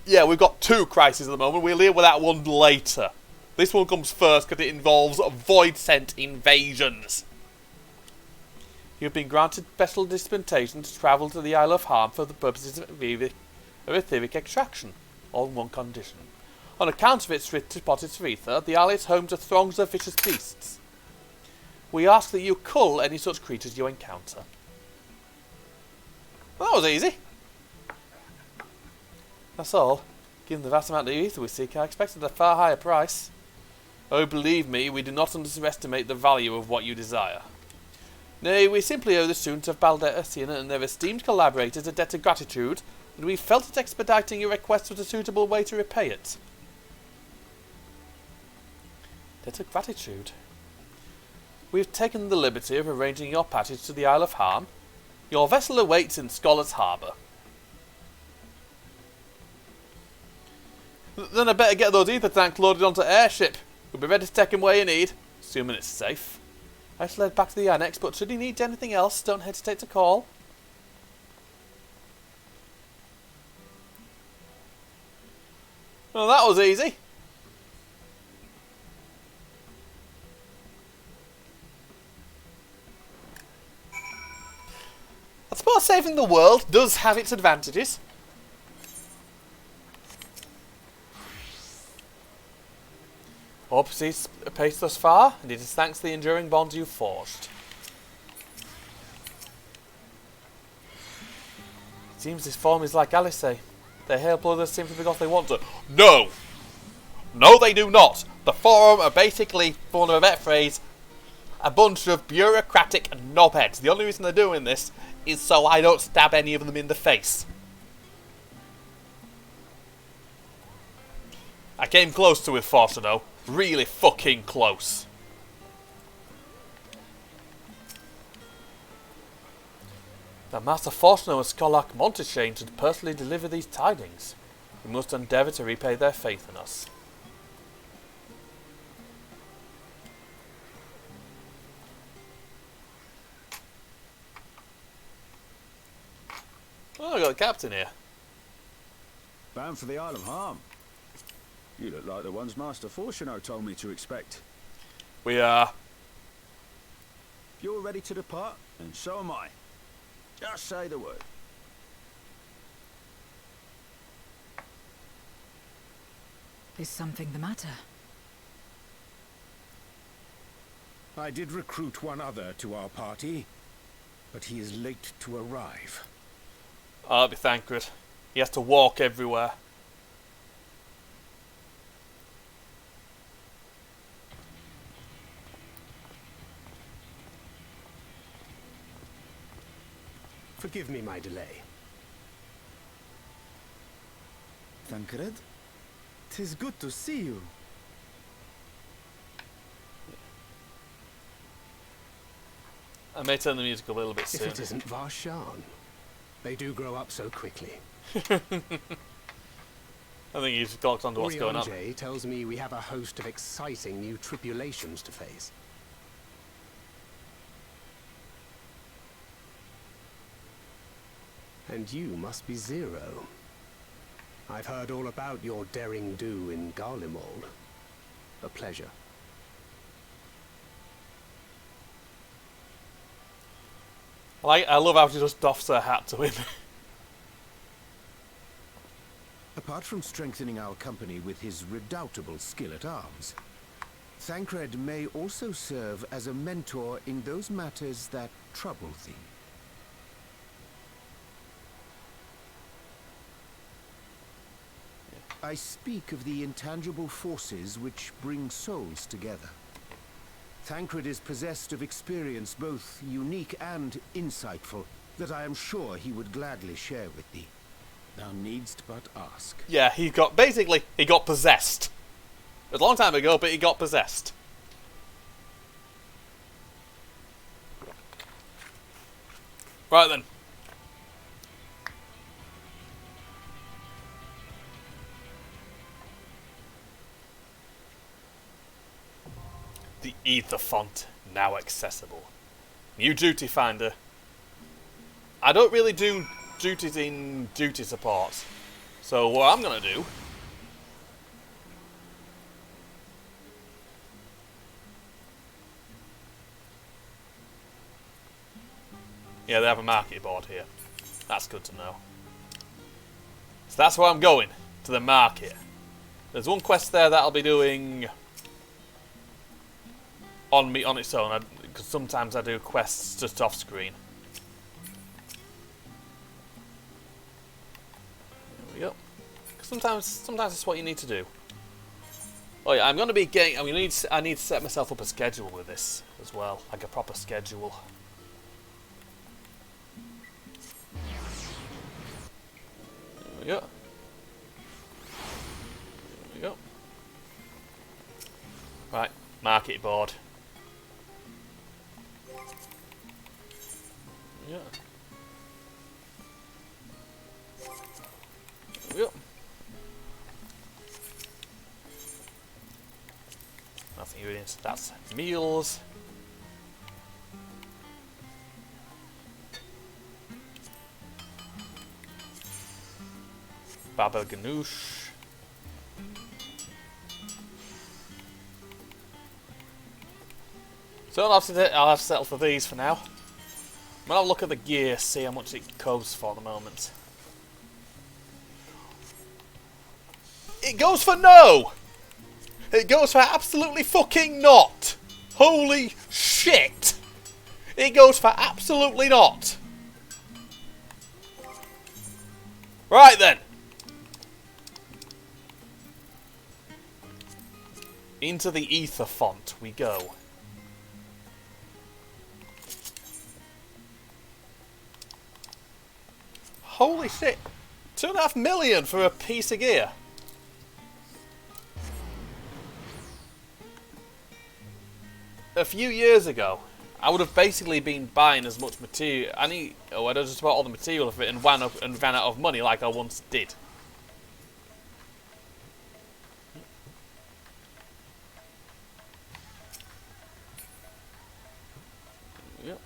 yeah, we've got two crises at the moment. We'll deal with that one later. This one comes first because it involves void-sent invasions. You've been granted special dispensation to travel to the Isle of Harm for the purposes of etheric extraction, on one condition. On account of its rich deposits of ether, the isle is home to throngs of vicious beasts. We ask that you cull any such creatures you encounter. Well, that was easy. That's all. Given the vast amount of ether we seek, I expected a far higher price. Oh, believe me, we do not underestimate the value of what you desire. Nay, we simply owe the students of Baldetta Siena and their esteemed collaborators a debt of gratitude, and we felt that expediting your request was a suitable way to repay it. Debt of gratitude? We've taken the liberty of arranging your passage to the Isle of Harm. Your vessel awaits in Scholar's Harbour. Then I better get those ether tanks loaded onto airship. We'll be ready to take him where you need, assuming it's safe. I shall head back to the annex, but should you need anything else, don't hesitate to call. Well, that was easy. I suppose saving the world does have its advantages. All proceeds apace thus far, and it is thanks to the enduring bonds you've forged. It seems this form is like Alice. They hail brothers simply because they want to. No! No, they do not! The Forum are basically, for want of a better phrase, a bunch of bureaucratic knobheads. The only reason they're doing this is so I don't stab any of them in the face. I came close to with Forcer though. Really fucking close. The Master Forshno and Scholar Monteshane should personally deliver these tidings. We must endeavour to repay their faith in us. Oh, I got the captain here. Bound for the Isle of Harm. You look like the ones Master Forshno told me to expect. We are. You're ready to depart, and so am I. Just say the word. Is something the matter? I did recruit one other to our party, but he is late to arrive. I'll be thankful. He has to walk everywhere. Forgive me my delay. Thancred, 'tis good to see you. I may turn the music a little bit soon. If it isn't Varshan. They do grow up so quickly. I think he's got onto what's going on. Orionje tells me we have a host of exciting new tribulations to face. And you must be Zero. I've heard all about your daring do in Garlemald. A pleasure. I love how she just doffs her hat to him. Apart from strengthening our company with his redoubtable skill at arms, Thancred may also serve as a mentor in those matters that trouble thee. I speak of the intangible forces which bring souls together. Thancred is possessed of experience both unique and insightful that I am sure he would gladly share with thee. Thou needst but ask. Yeah, he got possessed. It was a long time ago, but he got possessed. Right then. The Ether font now accessible. New duty finder. I don't really do duties in duty support. So what I'm gonna do yeah, they have a market board here. That's good to know. So that's where I'm going, to the market. There's one quest there that I'll be doing on its own, because sometimes I do quests just off screen. There we go. Sometimes that's what you need to do. Oh yeah, I need to set myself up a schedule with this as well, like a proper schedule. There we go. There we go. Right, market board. Yeah. There we go. Nothing ingredients. That's meals. Baba Ganoush. So I'll have to settle for these for now. I'm gonna look at the gear, see how much it goes for at the moment. It goes for no! It goes for absolutely fucking not! Holy shit! It goes for absolutely not! Right then! Into the Ether font we go. Holy shit! 2.5 million for a piece of gear. A few years ago, I would have basically been buying as much material. I just bought all the material of it and ran out of money like I once did. Yep.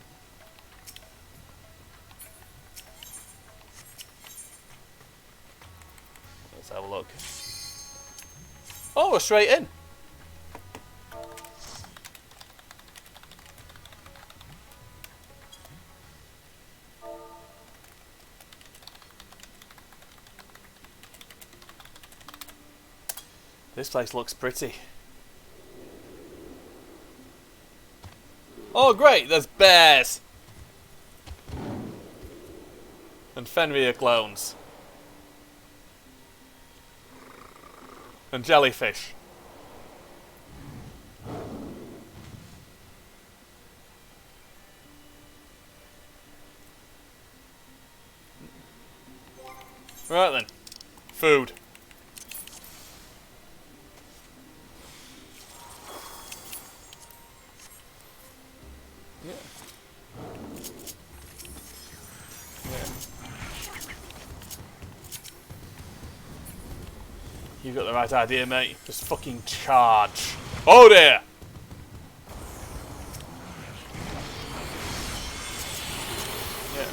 Let's have a look. Oh, we're straight in. This place looks pretty. Oh great, there's bears! And Fenrir clones. And jellyfish. Right then. Food. You got the right idea, mate. Just fucking charge. Oh dear! Yeah.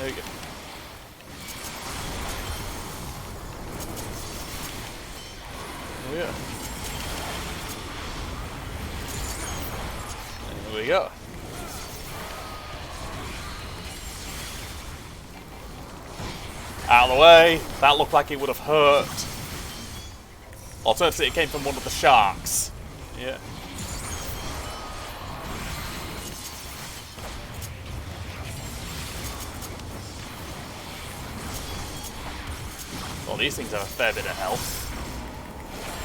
There we go. Yeah. There we go. Out of the way. That looked like it would have hurt. Alternatively, it came from one of the sharks. Yeah. Well, these things have a fair bit of health.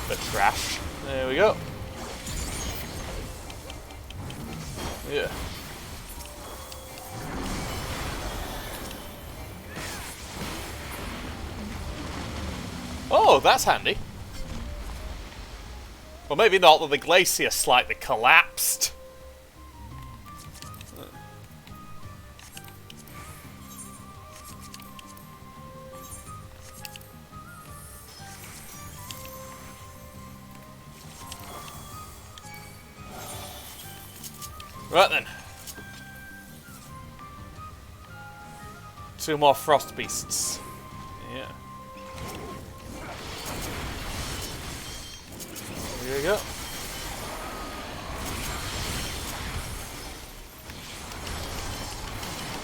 But trash. There we go. Yeah. Oh, that's handy. Well, maybe not, that the glacier slightly collapsed. Right then. 2 more frost beasts. Yeah. Here we go.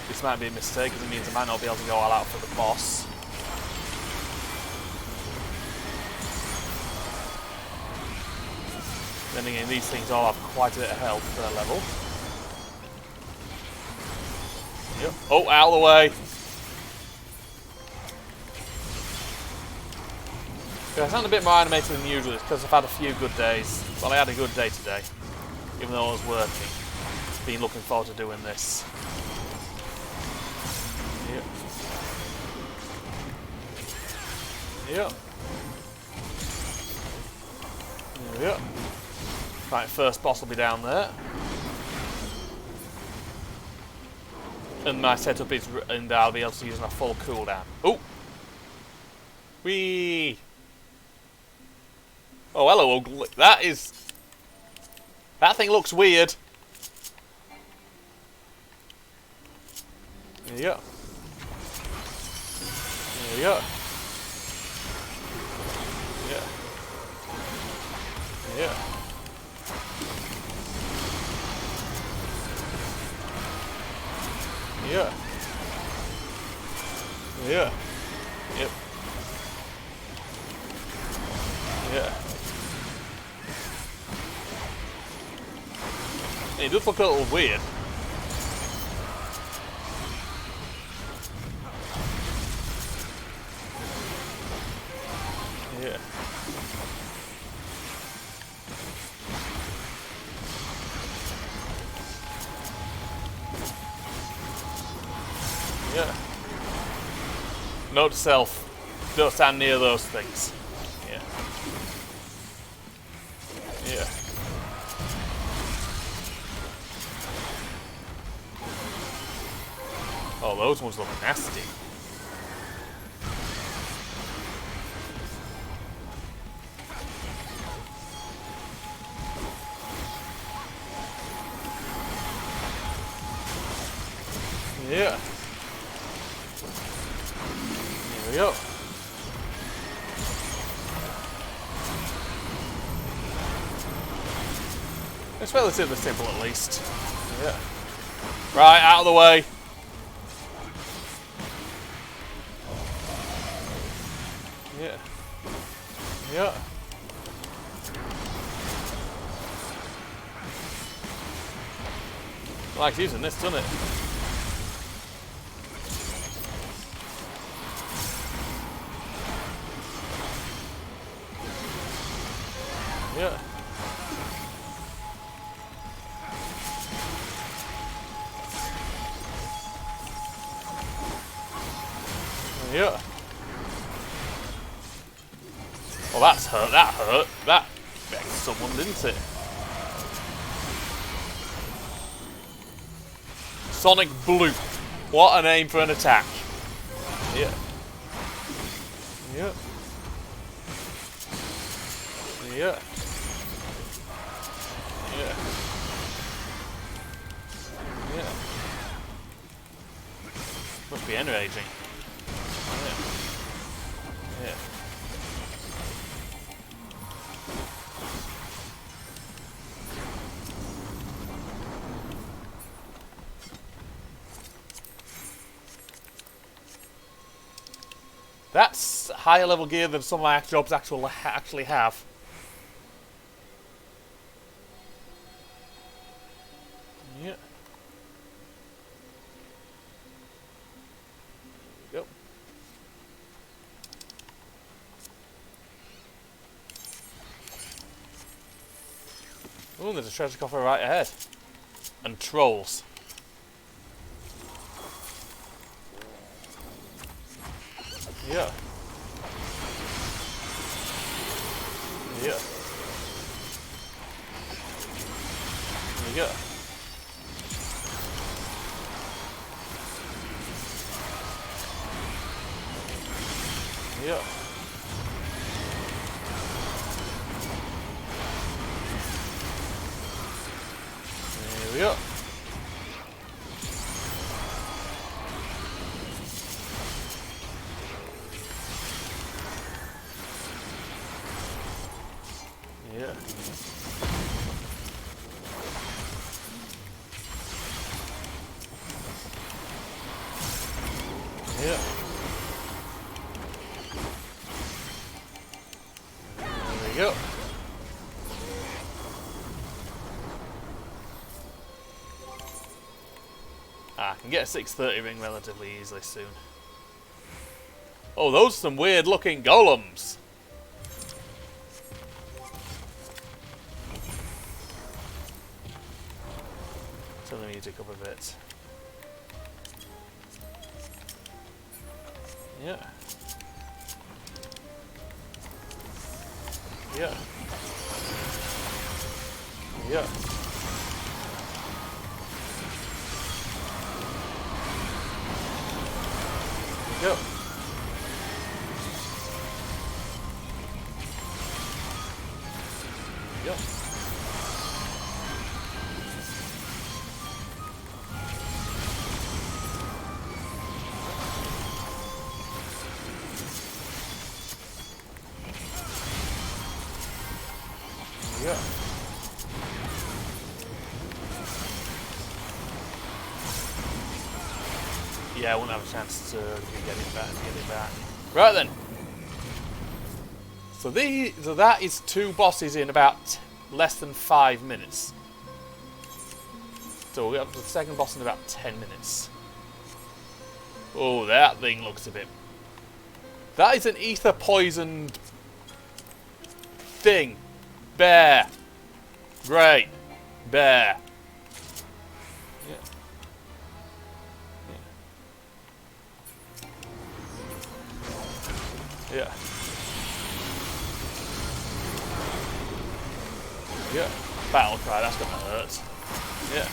This might be a mistake because it means I might not be able to go all out for the boss. Then again, these things all have quite a bit of health per level. Yep. Oh, out of the way. Yeah, I sound a bit more animated than usual. It's because I've had a few good days. Well, I had a good day today, even though I was working. Been looking forward to doing this. Yep. Yep. There we go. Right, first boss will be down there. And my setup is, and I'll be able to use my full cooldown. Oh! Whee! Oh, hello, ugly. That thing looks weird. There you go. There you go. Yeah. Yeah. Yeah. Yeah. Yep. Yeah. It does look a little weird. Yeah. Yeah. Note to self, don't stand near those things. Yeah. Yeah. Oh, those ones look nasty. Yeah. There we go. It's relatively simple at least. Yeah. Right, out of the way. Yeah. Yeah. I like using this, doesn't it? Yeah. Yeah. Well, that's hurt. That hurt. That affected someone, didn't it? Sonic Bloop. What a name for an attack. Yeah. Yeah. Yeah. Yeah. Yeah. Must be enraging. Yeah. Yeah. That's higher level gear than some of my jobs actually have. Yeah. Yep. Oh, there's a treasure coffer right ahead. And trolls. Yeah. Yeah. Yeah. Yeah. There we go. Yeah. Yeah. There we go. I can get a 630 ring relatively easily soon. Oh, those are some weird looking golems. Turn the music up a bit. Yeah. Yeah. Yeah. Go. Yep. Yeah. Yeah, I won't have a chance to get it back. Right then. So that is 2 bosses in about less than 5 minutes. So we have the second boss in about 10 minutes. Oh, that thing looks a bit... That is an ether poisoned thing. Bear. Great. Bear. Yeah. Yeah. Yeah. Battle cry, that's gonna hurt. Yeah.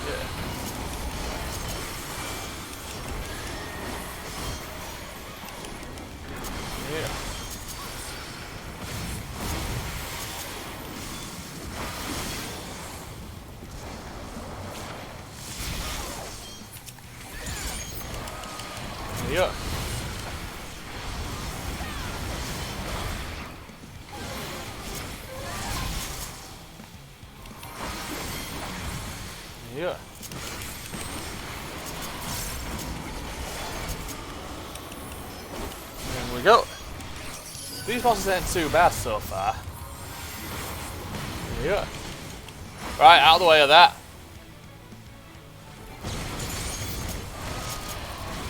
Yeah. Yeah. Yeah. Yeah. There we go. These bosses aren't too bad so far. Yeah. Right, out of the way of that.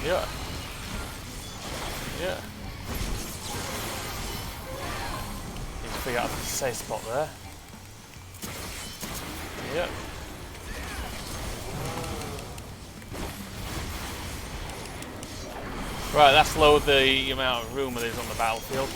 Yeah. Yeah. Need to figure out the safe spot there. Yeah. Right, that's lowered the amount of room there is on the battlefield.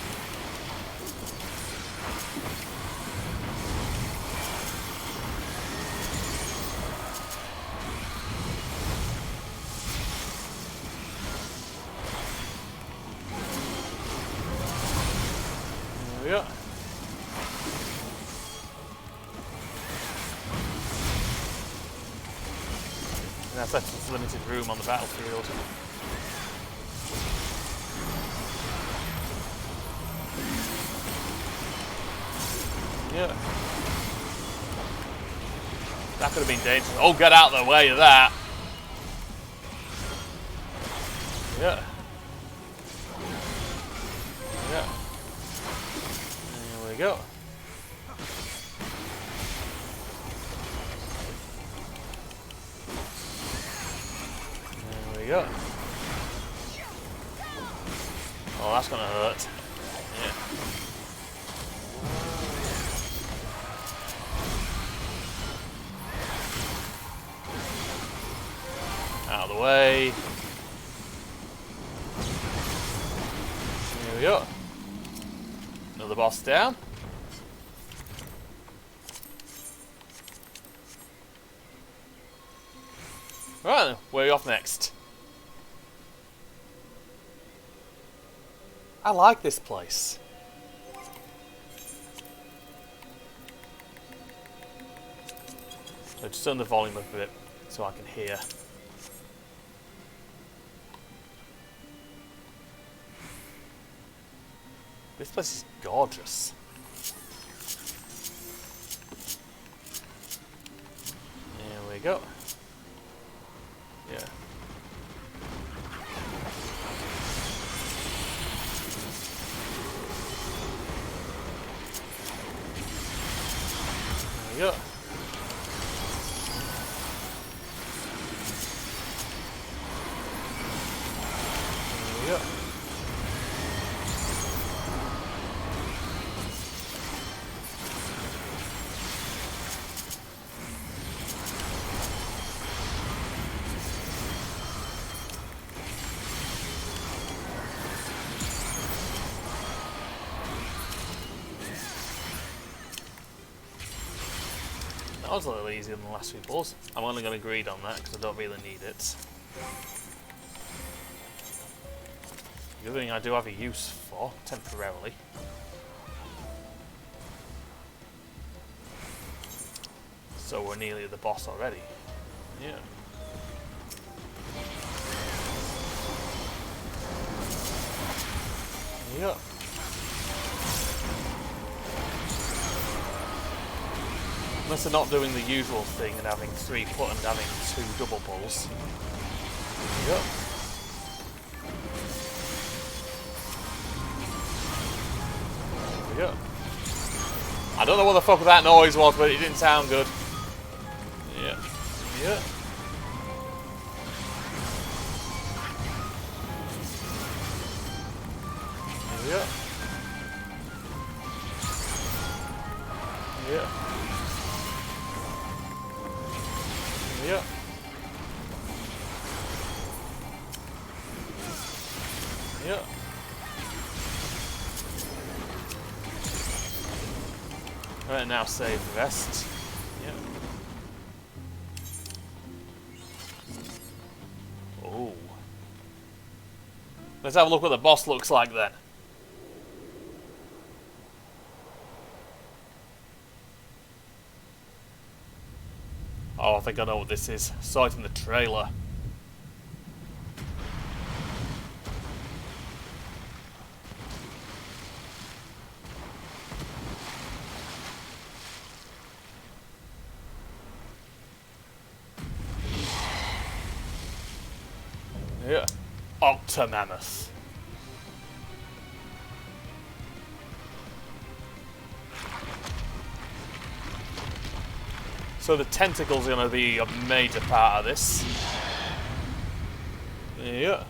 There we go. That's such limited room on the battlefield. Yeah. That could have been dangerous. Oh, get out of the way of that. Yeah. Yeah. There we go. There we go. Oh, that's gonna hurt. Yeah. Out of the way. Here we go. Another boss down. Right then, where are you off next? I like this place. So just turn the volume up a bit so I can hear. This place is gorgeous. There we go. Yeah. There we go. There we go. That was a little easier than the last few balls. I'm only going to greed on that because I don't really need it. The other thing I do have a use for, temporarily. So we're nearly at the boss already. Yeah. There you go. Unless they're not doing the usual thing and having 3 put and having 2 double bulls. There you go. There we go. I don't know what the fuck that noise was, but it didn't sound good. Yeah. Yeah. There we go. Yeah. Yeah. Yeah. Right, now save the rest. Yeah. Oh. Let's have a look what the boss looks like then. Oh, I think I know what this is. Saw it in the trailer. Yeah. Octomammoth. So the tentacles are going to be a major part of this. Yeah.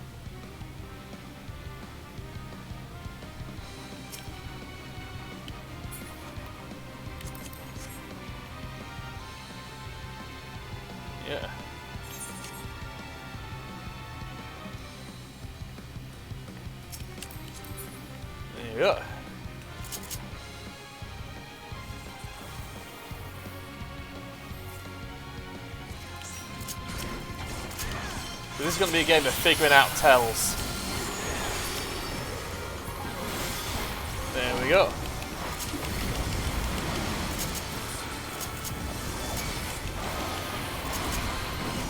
Yeah. There you go. So this is going to be a game of figuring out tells. There we go.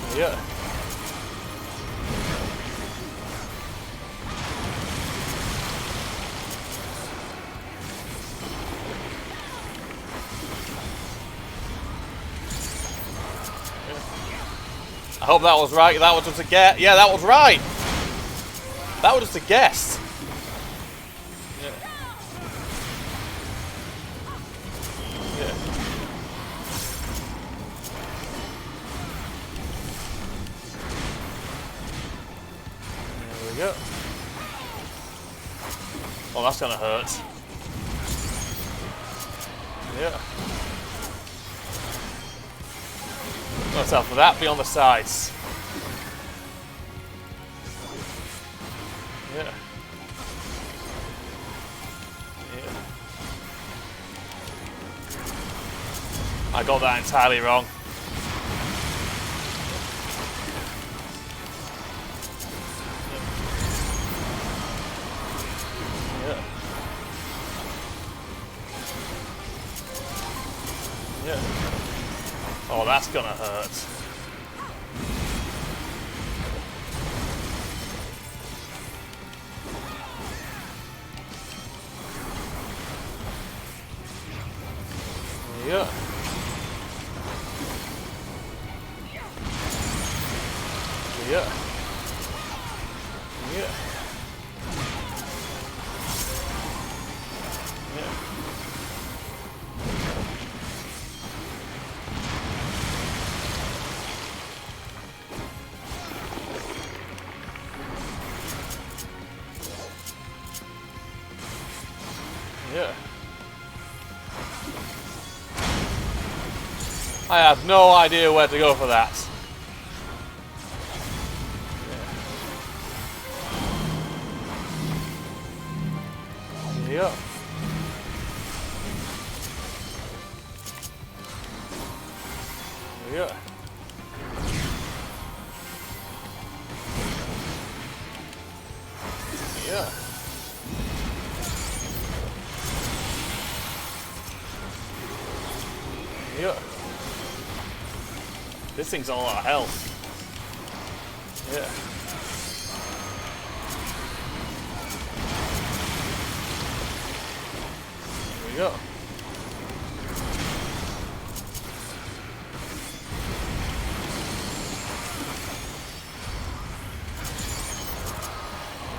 There we go. I hope that was right. That was just a guess. Yeah, that was right. That was just a guess. Yeah. Yeah. There we go. Oh, that's gonna hurt. Yeah. Watch out for that. Be on the sides. Yeah. Yeah. I got that entirely wrong. Yeah. Yeah. Oh, that's gonna hurt. Yeah. Yeah. Yeah. Yeah. Yeah. I have no idea where to go for that. Yeah. Yeah. Yeah. Yeah. This thing's all out of health. Yeah. Here we go.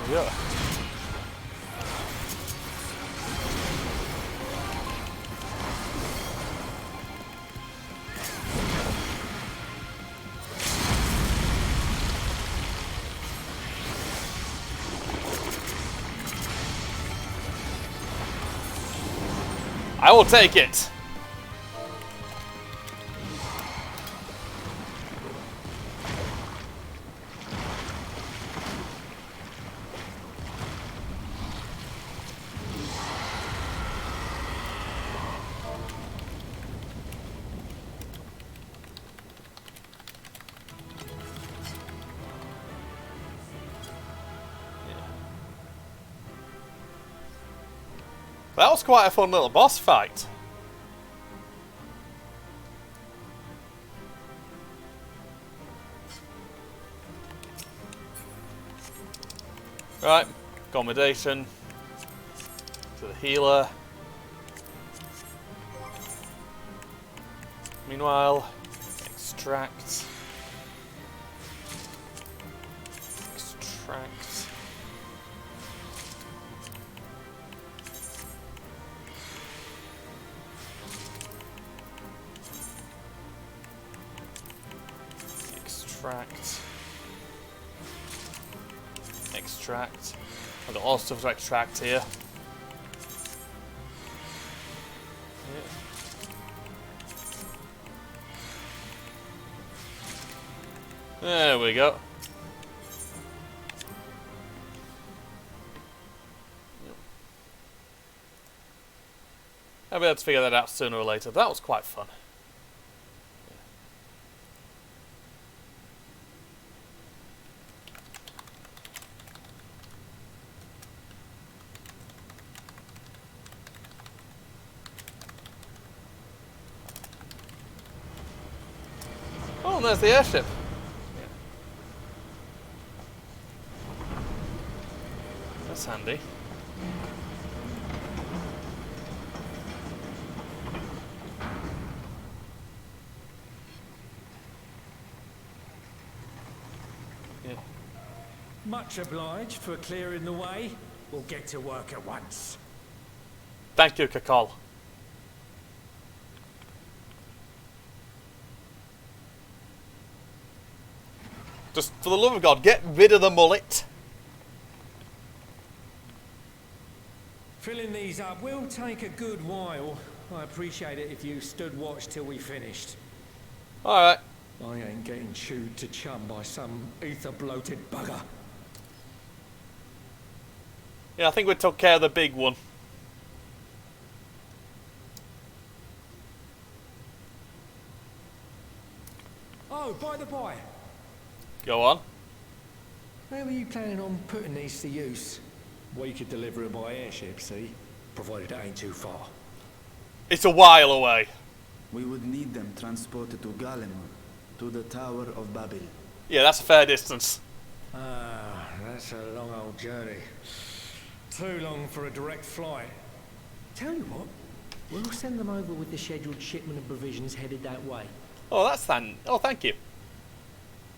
Here we go. I will take it. That was quite a fun little boss fight. Right, accommodation to the healer. Meanwhile, extract. Extract. Extract. Extract. I've got all stuff to extract here. Yeah. There we go. I'll be able to figure that out sooner or later. That was quite fun. Oh, and there's the airship. That's handy. Much obliged for clearing the way. We'll get to work at once. Thank you, Kakal. Just for the love of God, get rid of the mullet. Filling these up will take a good while. I appreciate it if you stood watch till we finished. Alright. I ain't getting chewed to chum by some ether-bloated bugger. Yeah, I think we took care of the big one. Oh, by the by, Go on. how are you planning on putting these to use? We could deliver it by airship, see? Provided it ain't too far. It's a while away. We would need them transported to Garlemald, to the Tower of Babel. Yeah, that's a fair distance. Ah, that's a long old journey. Too long for a direct flight. Tell you what, we'll send them over with the scheduled shipment of provisions headed that way. Oh, thank you.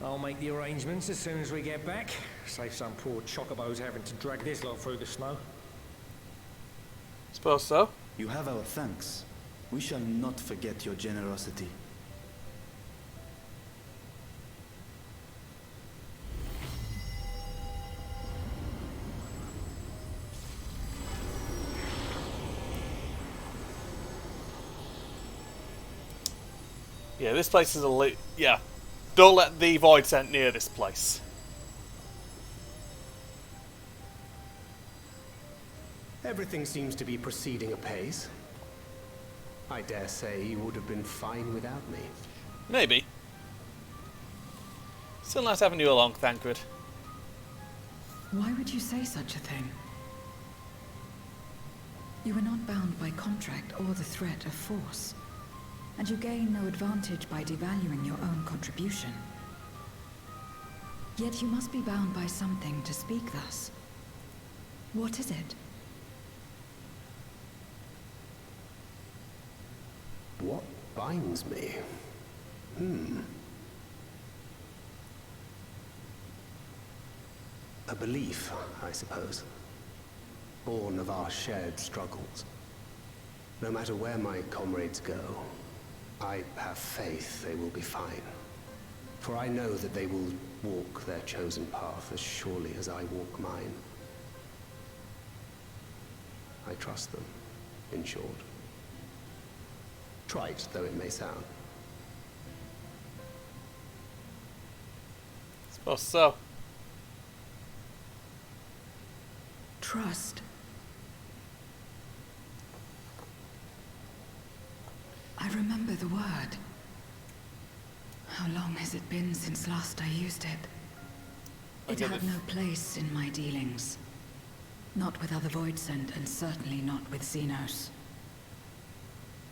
I'll make the arrangements as soon as we get back. Save some poor chocobos having to drag this lot through the snow. Suppose so. You have our thanks. We shall not forget your generosity. Yeah, this place is yeah. Don't let the Void Scent near this place. Everything seems to be proceeding apace. I dare say you would have been fine without me. Maybe. Still nice having you along, Thancred. Why would you say such a thing? You are not bound by contract or the threat of force, and you gain no advantage by devaluing your own contribution. Yet you must be bound by something to speak thus. What is it? What binds me? A belief, I suppose. Born of our shared struggles. No matter where my comrades go, I have faith they will be fine. For I know that they will walk their chosen path as surely as I walk mine. I trust them, in short. Trite though it may sound. Suppose so. Trust. I remember the word. How long has it been since last I used it? It had no place in my dealings. Not with other Voidsent, and certainly not with Xenos.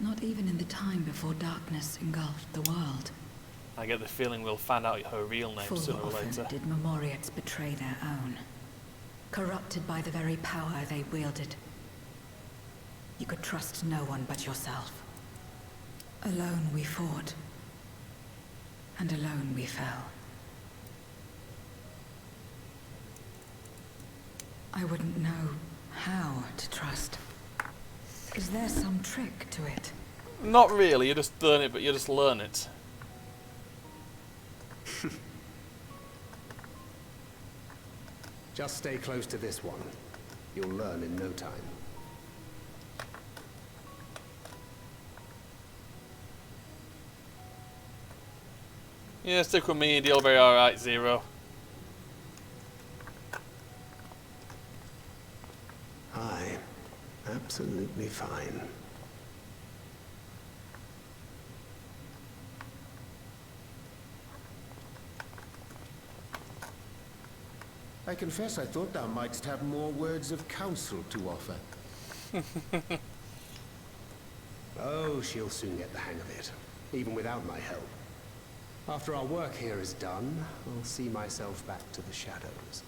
Not even in the time before darkness engulfed the world. I get the feeling we'll find out her real name Full sooner or often later. did Memoriates betray their own, corrupted by the very power they wielded. You could trust no one but yourself. Alone we fought, and alone we fell. I wouldn't know how to trust. Is there some trick to it? Not really, you just learn it, but you just learn it. Just stay close to this one. You'll learn in no time. Yeah, stick with me and you'll be alright, Zero. Aye, absolutely fine. I confess I thought thou mightst have more words of counsel to offer. Oh, she'll soon get the hang of it, even without my help. After our work here is done, I'll see myself back to the shadows.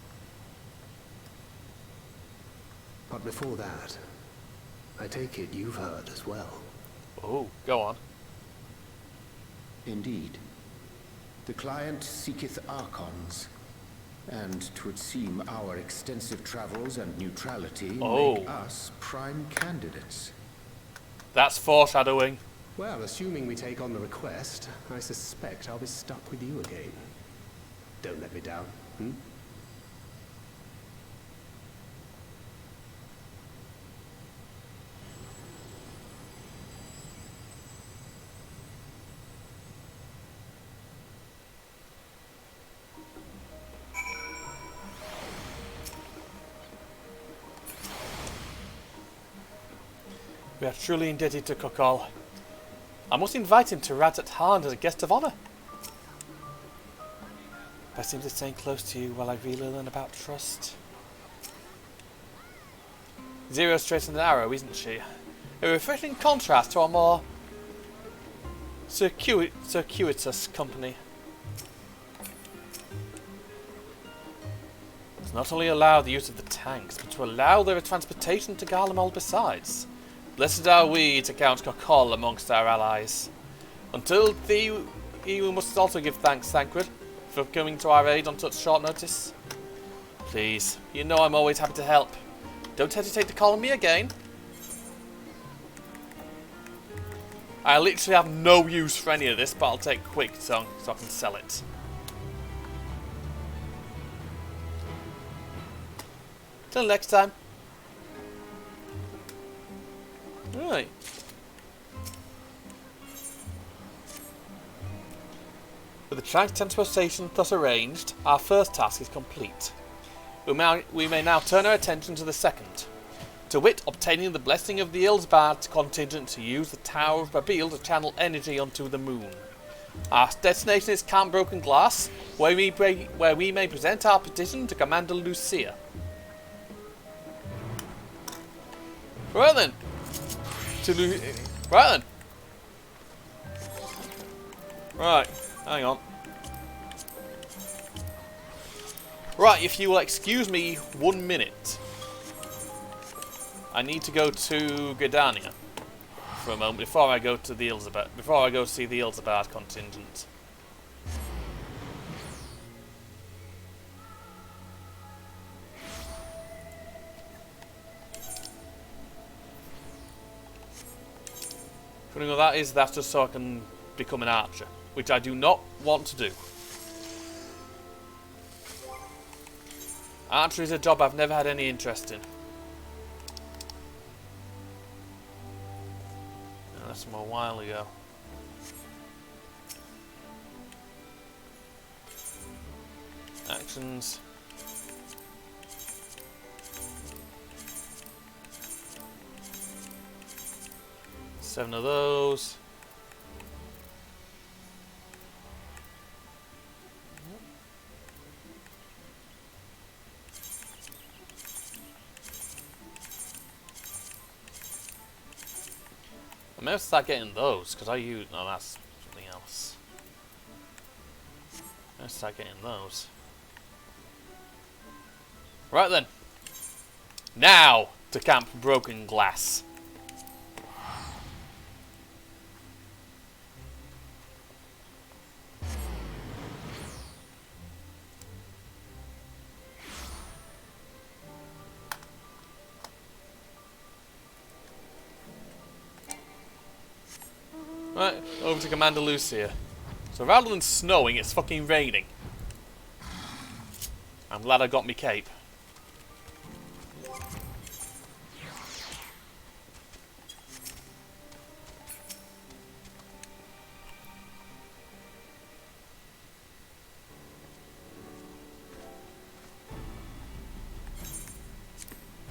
But before that, I take it you've heard as well. Oh, go on. Indeed. The client seeketh Archons. And 'twould seem our extensive travels and neutrality Oh. make us prime candidates. That's foreshadowing. Well, assuming we take on the request, I suspect I'll be stuck with you again. Don't let me down, hmm? We are truly indebted to Kokol. I must invite him to Radzat Han as a guest of honour. Best seems to stay close to you while I really learn about trust. Zero straight and narrow, isn't she? A refreshing contrast to our more circuitous company. To not only allow the use of the tanks, but to allow their transportation to Garlemald besides. Blessed are we to count Kokol amongst our allies. Until thee, we must also give thanks, Thancred, for coming to our aid on such short notice. Please, you know I'm always happy to help. Don't hesitate to call on me again. I literally have no use for any of this, but I'll take quick so I can sell it. Till next time. Right. With the transportation thus arranged, our first task is complete. We may now turn our attention to the second. To wit, obtaining the blessing of the Ilsbad contingent to use the Tower of Babil to channel energy onto the moon. Our destination is Camp Broken Glass, where we may present our petition to Commander Lucia. Right then. Right then. Right, hang on. Right, if you will excuse me 1 minute. I need to go to Gridania for a moment before I go to the before I go see the Ilsabard contingent. Funny what that is, that's just so I can become an archer, which I do not want to do. Archery is a job I've never had any interest in. No, that's from a while ago. Actions. Seven of those. I may have to start getting those because I use. No, that's something else. I may start getting those. Right then. Now to Camp Broken Glass. Right, over to Commander Lucia. So rather than snowing, it's fucking raining. I'm glad I got me cape.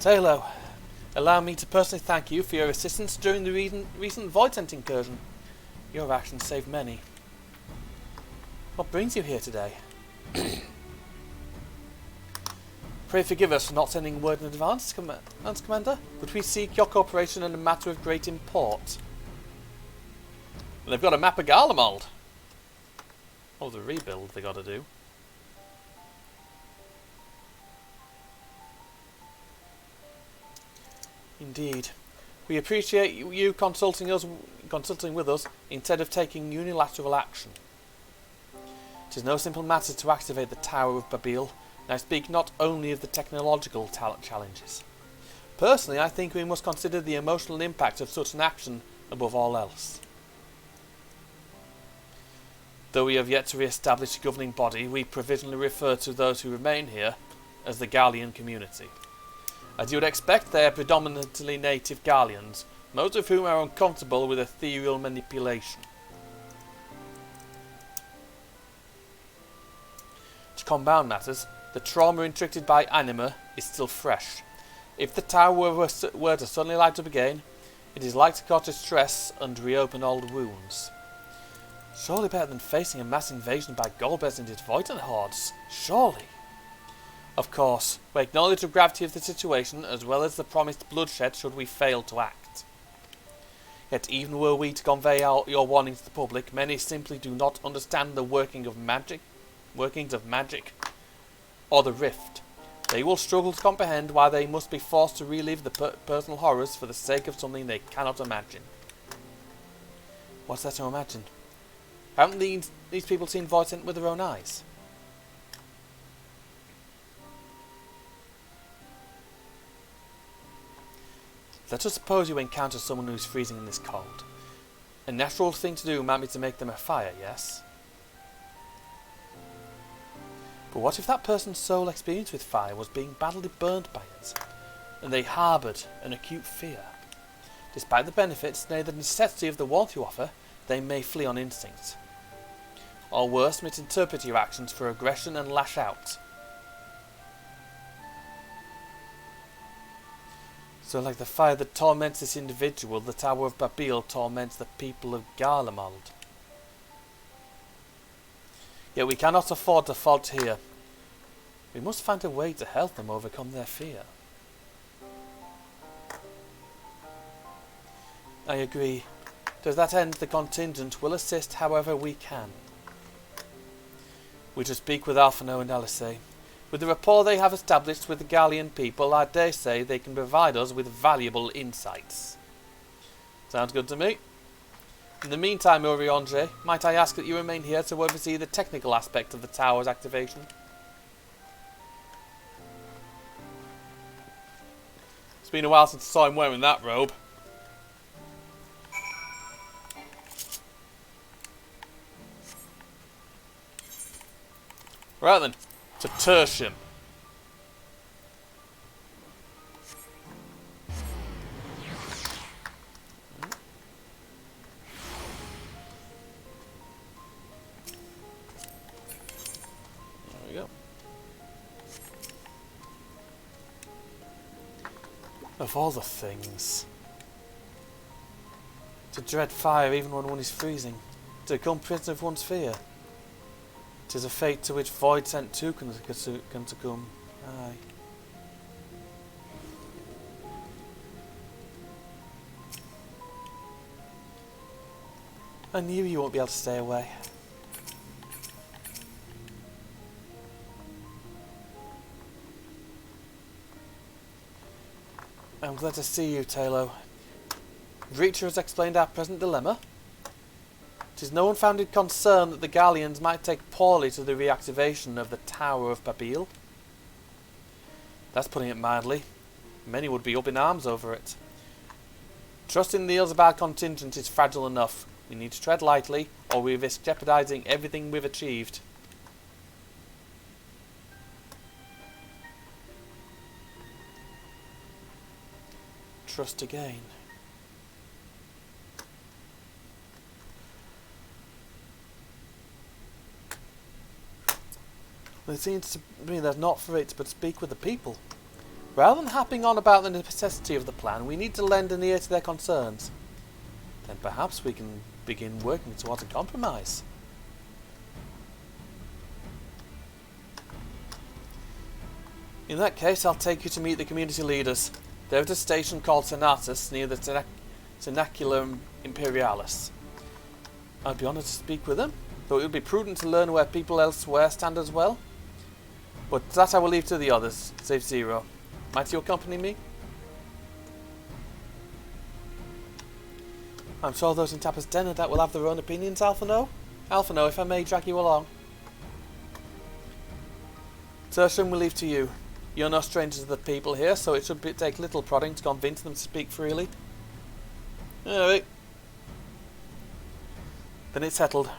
Taylor, allow me to personally thank you for your assistance during the recent Void Tent incursion. Your actions saved many. What brings you here today? Pray forgive us for not sending word in advance, Commander, but we seek your cooperation in a matter of great import. Well, they've got a map of Garlemald. Oh, the rebuild they got to do. Indeed. We appreciate you consulting with us instead of taking unilateral action. It is no simple matter to activate the Tower of Babil, And I speak not only of the technological challenges. Personally, I think we must consider the emotional impact of such an action above all else. Though we have yet to re-establish a governing body, we provisionally refer to those who remain here as the Gallian community. As you would expect, they are predominantly native Gallians, most of whom are uncomfortable with ethereal manipulation. To compound matters, the trauma inflicted by anima is still fresh. If the tower were to suddenly light up again, it is like to cause stress and reopen old wounds. Surely better than facing a mass invasion by Golbez and his Voidan hordes. Surely. Of course, we acknowledge the gravity of the situation as well as the promised bloodshed should we fail to act. Yet even were we to convey your warning to the public, many simply do not understand the workings of magic or the rift. They will struggle to comprehend why they must be forced to relive the personal horrors for the sake of something they cannot imagine. What's there to imagine? Haven't these people seen Voidan with their own eyes? Let us suppose you encounter someone who is freezing in this cold. A natural thing to do might be to make them a fire, yes? But what if that person's sole experience with fire was being badly burned by it, and they harboured an acute fear? Despite the benefits, nay the necessity of the warmth you offer, they may flee on instinct. Or worse, misinterpret your actions for aggression and lash out. So like the fire that torments this individual, the Tower of Babil torments the people of Garlemald. Yet we cannot afford to falter here. We must find a way to help them overcome their fear. I agree. To that end, the contingent will assist however we can. We shall speak with Alphino and Alisei. With the rapport they have established with the Gallian people, I dare say they can provide us with valuable insights. Sounds good to me. In the meantime, Oriandre, might I ask that you remain here to oversee the technical aspect of the tower's activation? It's been a while since I saw him wearing that robe. Right then, to Tertium. There we go. Of all the things. To dread fire even when one is freezing. To become prisoner of one's fear. 'Tis a fate to which Void sent too can succumb. Aye. I knew you won't be able to stay away. I'm glad to see you, Talo. Reacher has explained our present dilemma. It is no unfounded concern that the Gallians might take poorly to the reactivation of the Tower of Babil. That's putting it mildly. Many would be up in arms over it. Trusting the Ilsabad contingent is fragile enough. We need to tread lightly, or we risk jeopardizing everything we've achieved. Trust again. Well, it seems to me there's not for it but speak with the people. Rather than happing on about the necessity of the plan, we need to lend an ear to their concerns. Then perhaps we can begin working towards a compromise. In that case, I'll take you to meet the community leaders. They're at a station called Senatus near the Cenaculum Imperialis. I'd be honoured to speak with them, though it would be prudent to learn where people elsewhere stand as well. But that I will leave to the others, save Zero. Might you accompany me? I'm sure those in Tapas Denedat will have their own opinions, Alphino. Alphino, if I may drag you along. Tertium, we leave to you. You're no stranger to the people here, so it should take little prodding to convince them to speak freely. Alright. Then it's settled.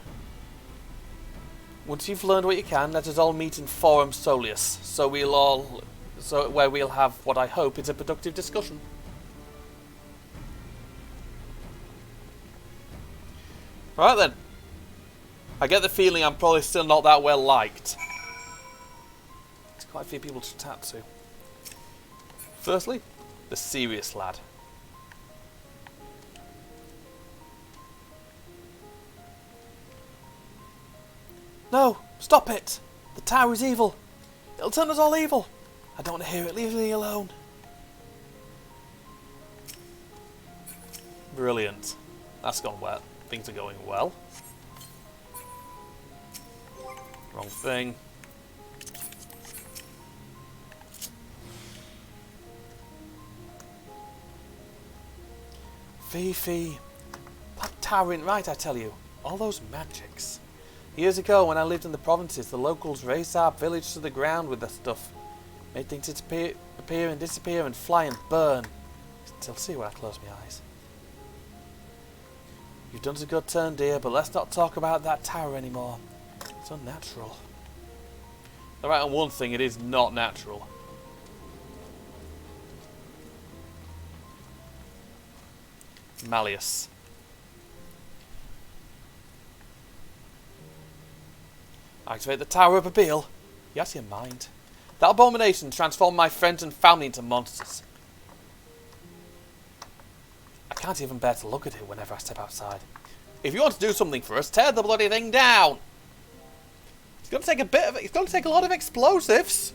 Once you've learned what you can, let us all meet in Forum Solius, where we'll have what I hope is a productive discussion. Right then. I get the feeling I'm probably still not that well liked. There's quite a few people to chat to. Firstly, the serious lad. No! Stop it! The tower is evil! It'll turn us all evil! I don't want to hear it. Leave me alone. Brilliant. That's gone well. Things are going well. Wrong thing. Fifi. That tower ain't right, I tell you. All those magics. Years ago, when I lived in the provinces, the locals razed our village to the ground with their stuff. Made things appear and disappear and fly and burn. Still see when I close my eyes. You've done us a good turn, dear, but let's not talk about that tower anymore. It's unnatural. Alright, on one thing, it is not natural. Malleus. Activate the Tower of Abiel. You out of your mind? That abomination transformed my friends and family into monsters. I can't even bear to look at it whenever I step outside. If you want to do something for us, tear the bloody thing down. It's going to take it's going to take a lot of explosives.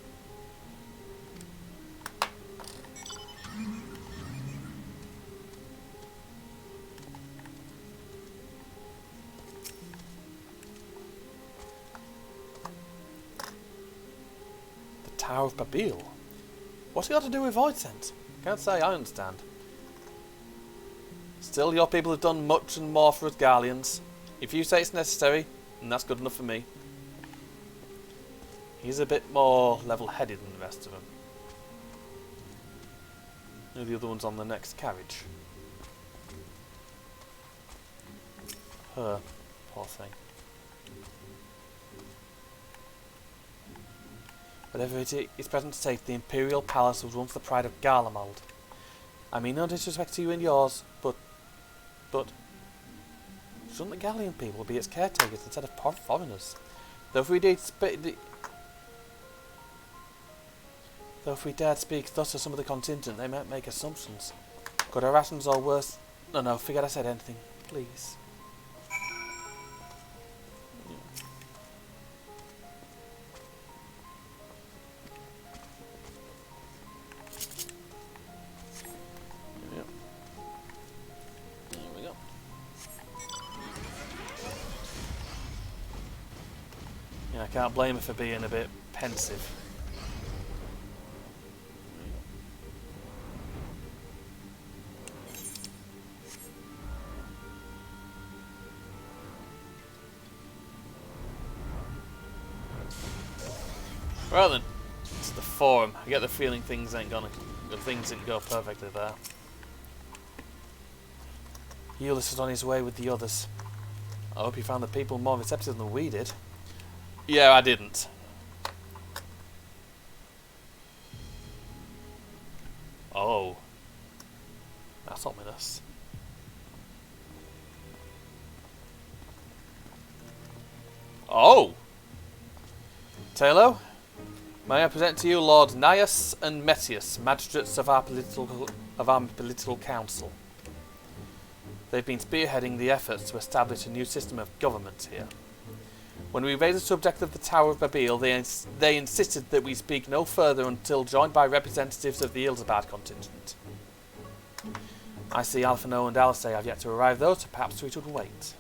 The Tower of Babil. What's it got to do with Void Sense? Can't say I understand. Still, your people have done much and more for us Garleans. If you say it's necessary, then that's good enough for me. He's a bit more level-headed than the rest of them. The other one's on the next carriage. Her. Poor thing. Whatever it is, its present state, the Imperial Palace was once the pride of Garlemald. I mean no disrespect to you and yours, but shouldn't the Gallian people be its caretakers instead of foreigners? Though if we dared speak thus to some of the contingent, they might make assumptions. Could our rations or worse... No, forget I said anything. Please. I can't blame her for being a bit pensive. Well then, it's the forum. I get the feeling things didn't go perfectly there. Ulysses is on his way with the others. I hope he found the people more receptive than we did. Yeah, I didn't. Oh. That's ominous. Oh! Taylor, may I present to you Lord Nias and Metius, magistrates of our political council. They've been spearheading the efforts to establish a new system of government here. When we raised the subject of the Tower of Babil, they insisted that we speak no further until joined by representatives of the Ildabad contingent. I see Alphino and Alcé have yet to arrive though, so perhaps we should wait.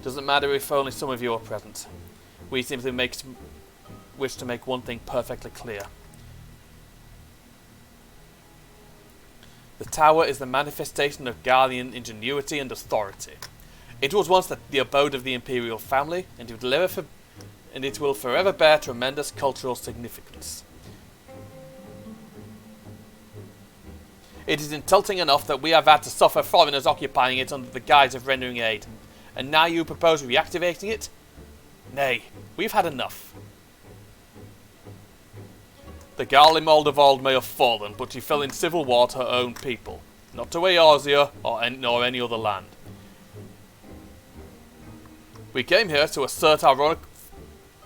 Doesn't matter if only some of you are present. We simply wish to make one thing perfectly clear. The Tower is the manifestation of Garlean ingenuity and authority. It was once the abode of the imperial family, and to deliver and it will forever bear tremendous cultural significance. It is insulting enough that we have had to suffer foreigners occupying it under the guise of rendering aid, and now you propose reactivating it? Nay, we've had enough. The Garlemald of old may have fallen, but she fell in civil war to her own people, not to Eorzea nor any other land. We came here to assert our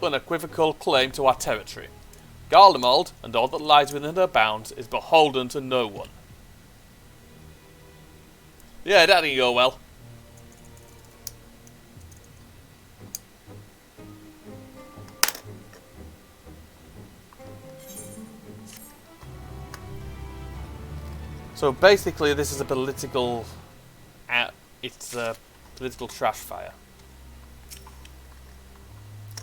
unequivocal claim to our territory. Garlemald, and all that lies within her bounds, is beholden to no one. Yeah, that didn't go well. So basically, this is a political. It's a political trash fire.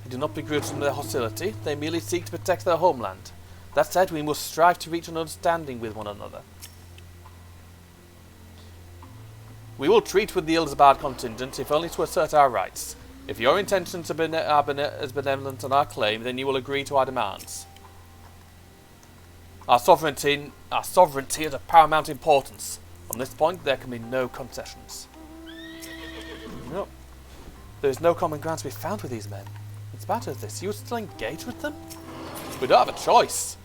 They do not begrudge them their hostility. They merely seek to protect their homeland. That said, we must strive to reach an understanding with one another. We will treat with the Ilsabard contingent, if only to assert our rights. If your intentions are as benevolent on our claim, then you will agree to our demands. Our sovereignty is of paramount importance. On this point, there can be no concessions. No. There is no common ground to be found with these men. In spite of this, you would still engage with them? We don't have a choice.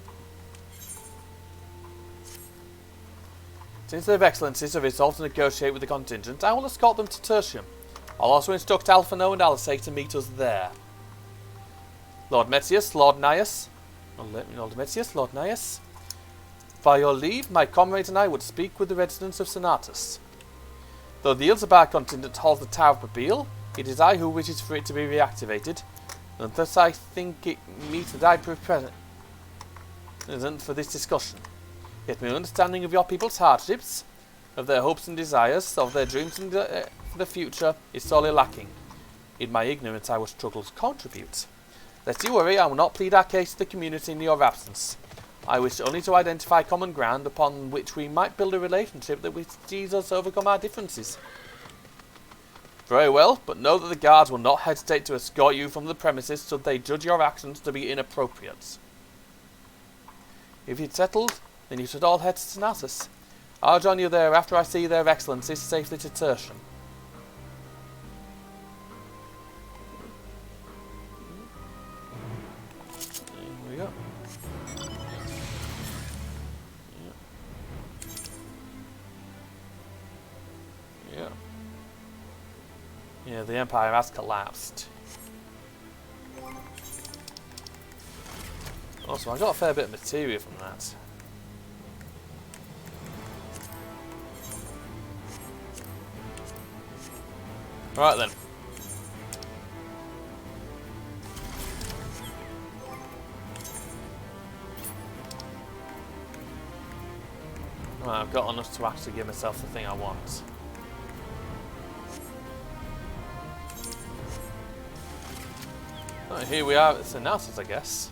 Since their excellencies have resolved to negotiate with the contingent, I will escort them to Tertium. I'll also instruct Alphino and Alisei to meet us there. Lord Metzius, Lord Nias. By your leave, my comrades and I would speak with the residents of Senatus. Though the Ilsabard contingent holds the Tower of Babel, it is I who wishes for it to be reactivated, and thus I think it meet that I be present for this discussion. Yet my understanding of your people's hardships, of their hopes and desires, of their dreams for the future, is sorely lacking. In my ignorance, I will struggle to contribute. Lest you worry, I will not plead our case to the community in your absence. I wish only to identify common ground upon which we might build a relationship that sees us overcome our differences. Very well, but know that the guards will not hesitate to escort you from the premises should they judge your actions to be inappropriate. If you'd settled, then you should all head to Senatus. I'll join you there after I see their excellencies safely to Tertium. Here we go. Yeah. Yeah, the Empire has collapsed. Also, I got a fair bit of materia from that. Right then. Right, I've got enough to actually give myself the thing I want. Right, here we are at Senatus, I guess.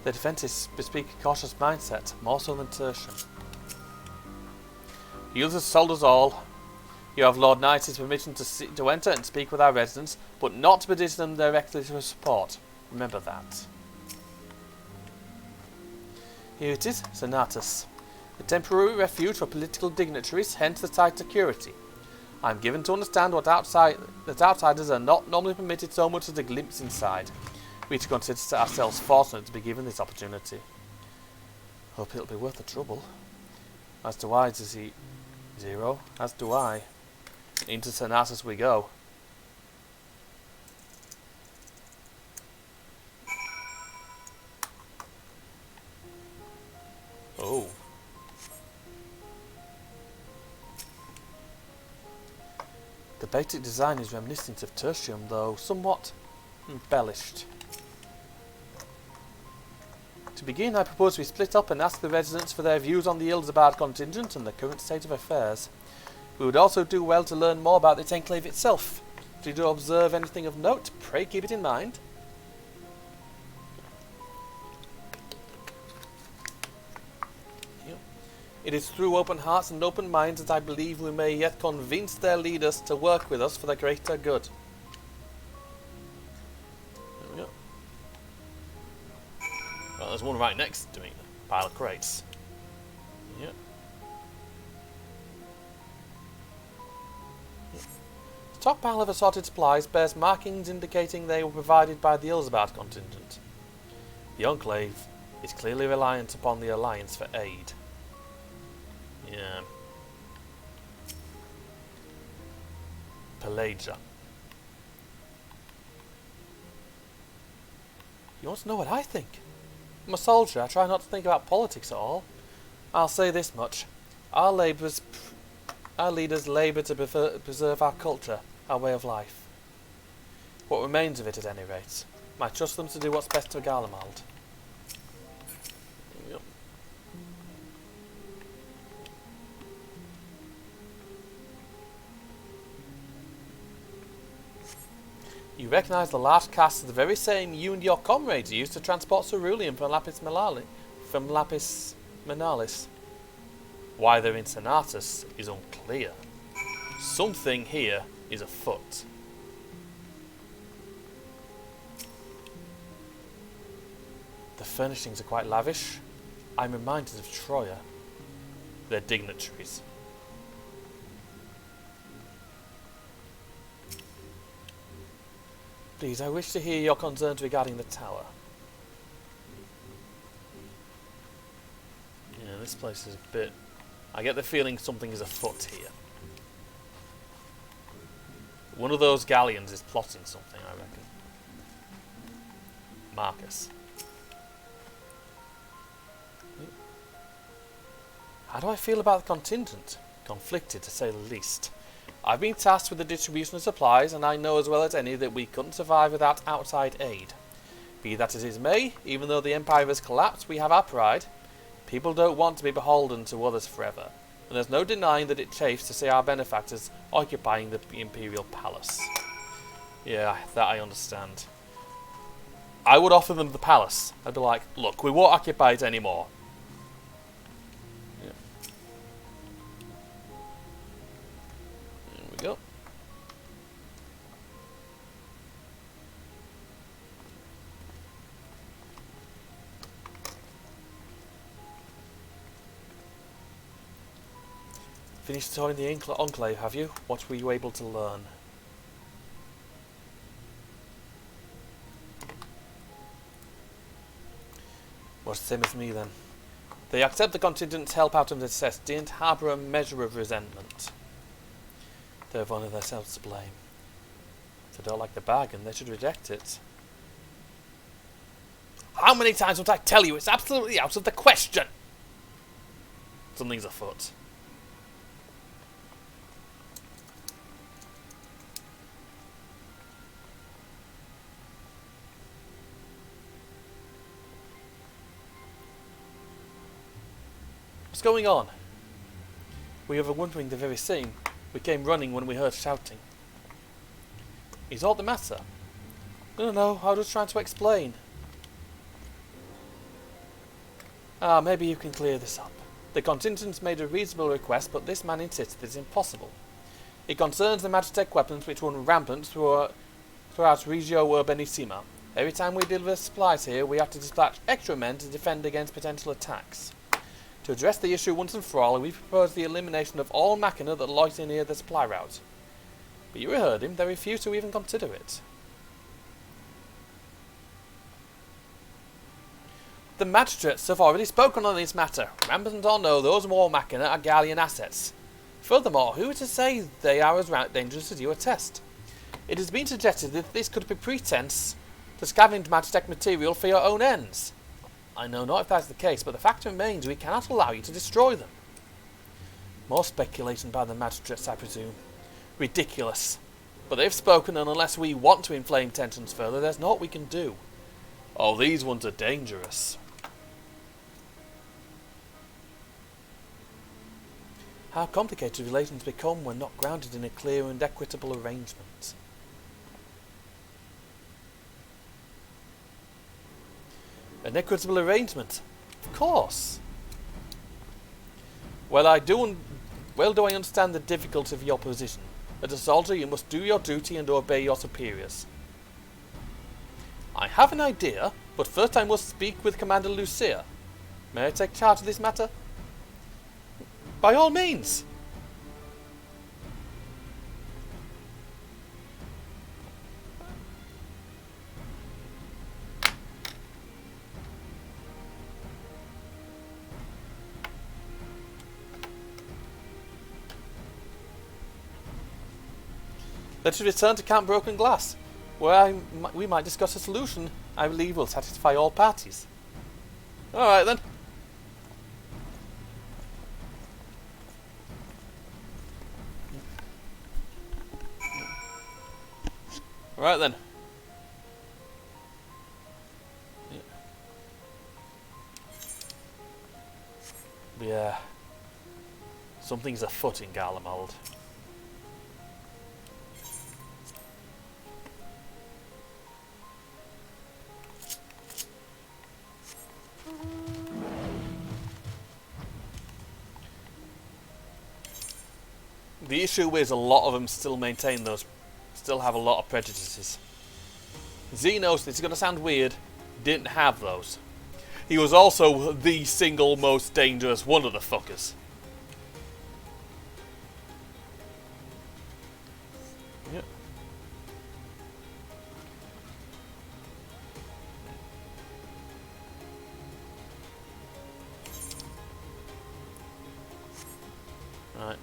The defences bespeak a cautious mindset, more so than Tertium. You have sold us all. You have Lord Knight's permission to enter and speak with our residents, but not to petition them directly for support. Remember that. Here it is, Senatus. A temporary refuge for political dignitaries, hence the tight security. I am given to understand that outsiders are not normally permitted so much as a glimpse inside. We should consider ourselves fortunate to be given this opportunity. Hope it'll be worth the trouble. As to why does he... Zero, as do I. Into Senatus we go. Oh. The basic design is reminiscent of Tertium, though somewhat embellished. To begin, I propose we split up and ask the residents for their views on the Ilsabard contingent and the current state of affairs. We would also do well to learn more about this enclave itself. If you do observe anything of note, pray keep it in mind. It is through open hearts and open minds that I believe we may yet convince their leaders to work with us for the greater good. There we go. Well, there's one right next to me. A pile of crates. Yep. The top pile of assorted supplies bears markings indicating they were provided by the Ilsabard contingent. The Enclave is clearly reliant upon the Alliance for aid. Yeah. Pelagia. You want to know what I think? I'm a soldier. I try not to think about politics at all. I'll say this much. Our leaders labour to preserve our culture, our way of life. What remains of it, at any rate. I trust them to do what's best for Garlemald. Yep. You recognise the large cast of the very same you and your comrades used to transport ceruleum from Lapis Manalis. Why they're in Senatus is unclear. Something here is afoot. The furnishings are quite lavish. I'm reminded of Troya. They're dignitaries. Please, I wish to hear your concerns regarding the tower. Yeah, this place is a bit... I get the feeling something is afoot here. One of those galleons is plotting something, I reckon. Marcus. How do I feel about the contingent? Conflicted, to say the least. I've been tasked with the distribution of supplies, and I know as well as any that we couldn't survive without outside aid. Be that as it may, even though the Empire has collapsed, we have our pride. People don't want to be beholden to others forever, and there's no denying that it chafes to see our benefactors occupying the Imperial Palace. Yeah, that I understand. I would offer them the palace. I'd be like, look, we won't occupy it anymore. Yeah. There we go. Finished touring the Enclave, have you? What were you able to learn? Well, same as me then. They accept the contingent's help out of necessity and harbour a measure of resentment. They have only themselves to blame. If they don't like the bargain, they should reject it. How many times must I tell you it's absolutely out of the question? Something's afoot. What's going on? We were wondering the very same. We came running when we heard shouting. Is all the matter? No, I was just trying to explain. Maybe you can clear this up. The contingent's made a reasonable request, but this man insists that it's impossible. It concerns the Magitech weapons which run rampant throughout Regio Urbanissima. Every time we deliver supplies here, we have to dispatch extra men to defend against potential attacks. To address the issue once and for all, we propose the elimination of all machina that loiter near the supply route. But you heard him, they refuse to even consider it. The magistrates have already spoken on this matter. Rampant or no, those war machina are Gallian assets. Furthermore, who is to say they are as dangerous as you attest? It has been suggested that this could be pretense to scavenge Magitech material for your own ends. I know not if that's the case, but the fact remains we cannot allow you to destroy them. More speculation by the magistrates, I presume. Ridiculous. But they've spoken, and unless we want to inflame tensions further, there's naught we can do. Oh, these ones are dangerous. How complicated relations become when not grounded in a clear and equitable arrangement. An equitable arrangement? Of course. Well do I understand the difficulty of your position. As a soldier, you must do your duty and obey your superiors. I have an idea, but first I must speak with Commander Lucia. May I take charge of this matter? By all means! Let us return to Camp Broken Glass, where we might discuss a solution I believe will satisfy all parties. Alright then. Right then. Yeah. Something's afoot in Garlemald. The issue is a lot of them still have a lot of prejudices. Xenos, this is going to sound weird, didn't have those. He was also the single most dangerous one of the fuckers. Yep. Right.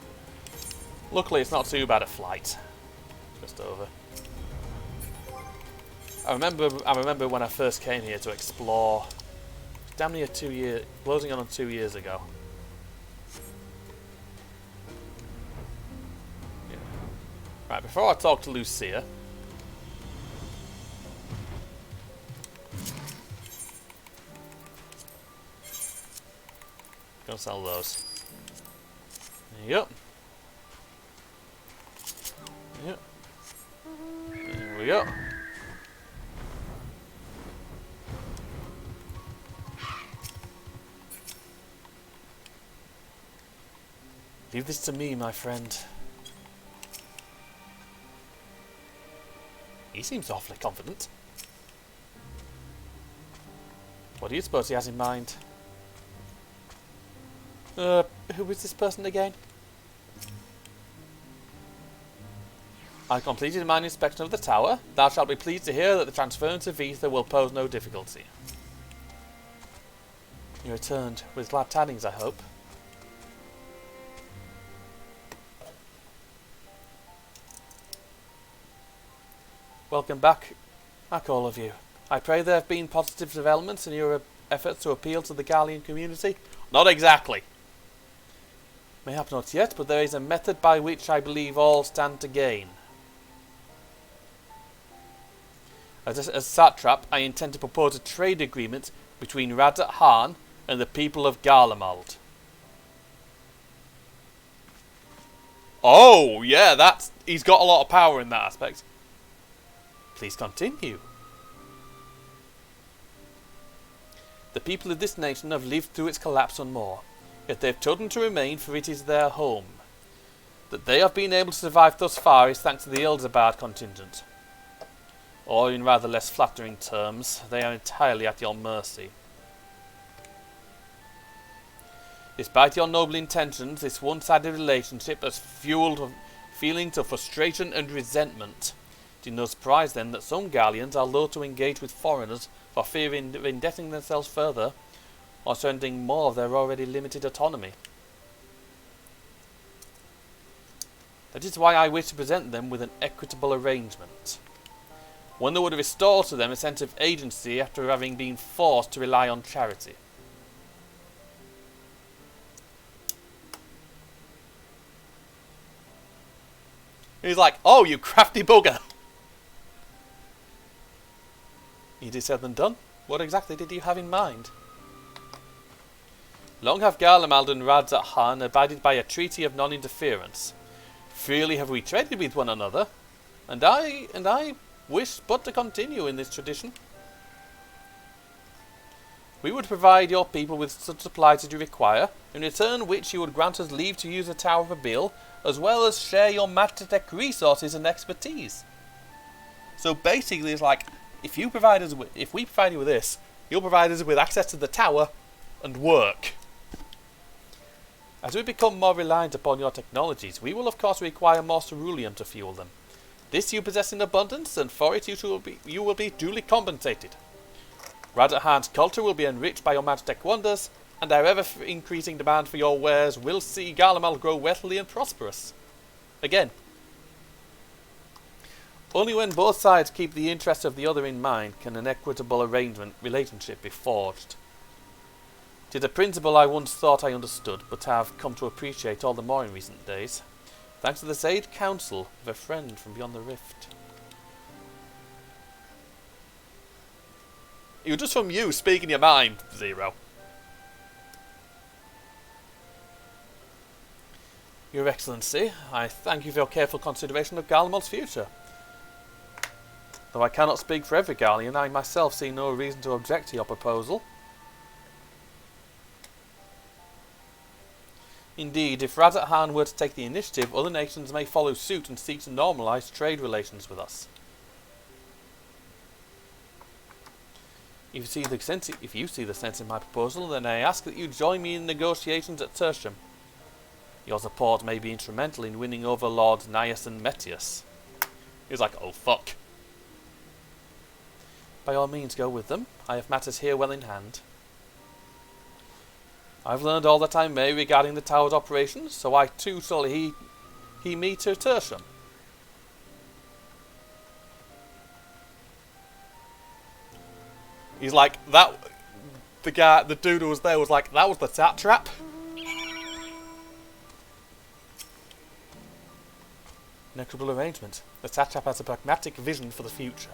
Luckily, it's not too bad a flight. Just over. I remember when I first came here to explore. Damn near 2 years, closing on 2 years ago. Yeah. Right, before I talk to Lucia. Gonna sell those. Yep. Yep. There we go. Leave this to me, my friend. He seems awfully confident. What do you suppose he has in mind? Who is this person again? I completed my inspection of the tower. Thou shalt be pleased to hear that the transference of ether will pose no difficulty. You returned with glad tidings, I hope. Welcome back, all of you. I pray there have been positive developments in your efforts to appeal to the Gallian community. Not exactly. Mayhap not yet, but there is a method by which I believe all stand to gain. As satrap, I intend to propose a trade agreement between Radat Han and the people of Garlemald. Oh, yeah, he's got a lot of power in that aspect. Please continue. The people of this nation have lived through its collapse and more, yet they have chosen to remain, for it is their home. That they have been able to survive thus far is thanks to the Eldebard contingent. Or, in rather less flattering terms, they are entirely at your mercy. Despite your noble intentions, this one-sided relationship has fueled feelings of frustration and resentment. It is no surprise then that some Gallians are loath to engage with foreigners for fear of indebting themselves further or surrendering more of their already limited autonomy. That is why I wish to present them with an equitable arrangement. One that would restore to them a sense of agency after having been forced to rely on charity. He's like, oh, you crafty bugger! Easier said than done. What exactly did you have in mind? Long have Garlemald and Radat Han abided by a treaty of non-interference. Freely have we traded with one another, and I wish but to continue in this tradition. We would provide your people with such supplies as you require, in return which you would grant us leave to use the Tower of Abil, as well as share your Magitech resources and expertise. So basically it's like, if we provide you with this, you'll provide us with access to the tower and work. As we become more reliant upon your technologies, we will of course require more ceruleum to fuel them. This you possess in abundance, and for it you will be duly compensated. Radahan's culture will be enriched by your Magitech wonders, and our ever-increasing demand for your wares will see Garlemald grow wealthy and prosperous. Again, only when both sides keep the interests of the other in mind can an equitable relationship be forged. It is a principle I once thought I understood, but have come to appreciate all the more in recent days, thanks to the sage counsel of a friend from beyond the rift. It was just from you speaking your mind, Zero. Your Excellency, I thank you for your careful consideration of Garlemald's future. Though I cannot speak for every Garlean, I myself see no reason to object to your proposal. Indeed, if Radahan were to take the initiative, other nations may follow suit and seek to normalise trade relations with us. If you see the sense in my proposal, then I ask that you join me in negotiations at Tertium. Your support may be instrumental in winning over Lords Nias and Metius. He was like, oh fuck. By all means go with them. I have matters here well in hand. I've learned all that I may regarding the tower's operations, so I too shall he me to Tertium. He's like, that, the dude who was there was like, that was the satrap? An equitable arrangement. The satrap has a pragmatic vision for the future.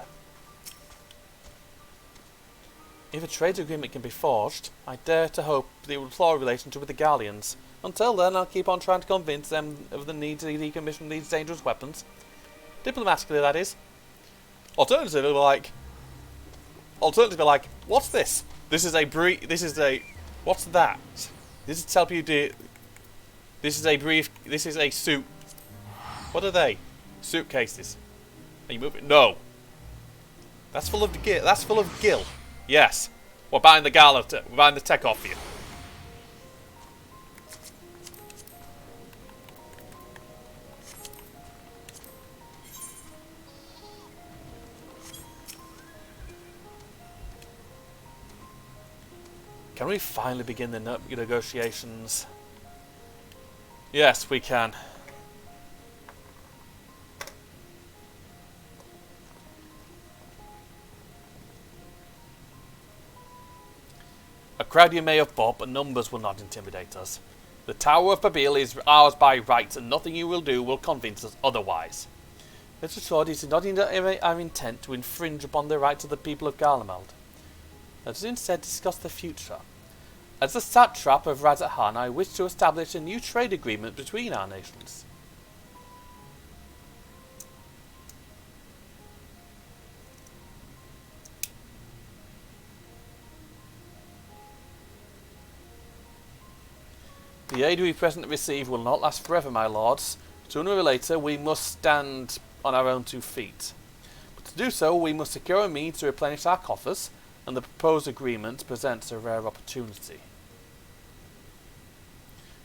If a trade agreement can be forged, I dare to hope that it will restore relations with the Gallians. Until then, I'll keep on trying to convince them of the need to decommission these dangerous weapons. Diplomatically, that is. Alternatively, what's this? This is a what's that? This is a suit. What are they? Suitcases. Are you moving? No. That's full of gil. That's full of gil. Yes. We're buying the we're buying the tech off you. Can we finally begin the negotiations? Yes, we can. A crowd you may have bought, but numbers will not intimidate us. The Tower of Babil is ours by right, and nothing you will do will convince us otherwise. Let us assure it is not our intent to infringe upon the rights of the people of Garlemald. Let us instead discuss the future. As the satrap of Radahan, I wish to establish a new trade agreement between our nations. The aid we presently receive will not last forever, my lords. Sooner or later, we must stand on our own 2 feet. But to do so, we must secure a means to replenish our coffers, and the proposed agreement presents a rare opportunity.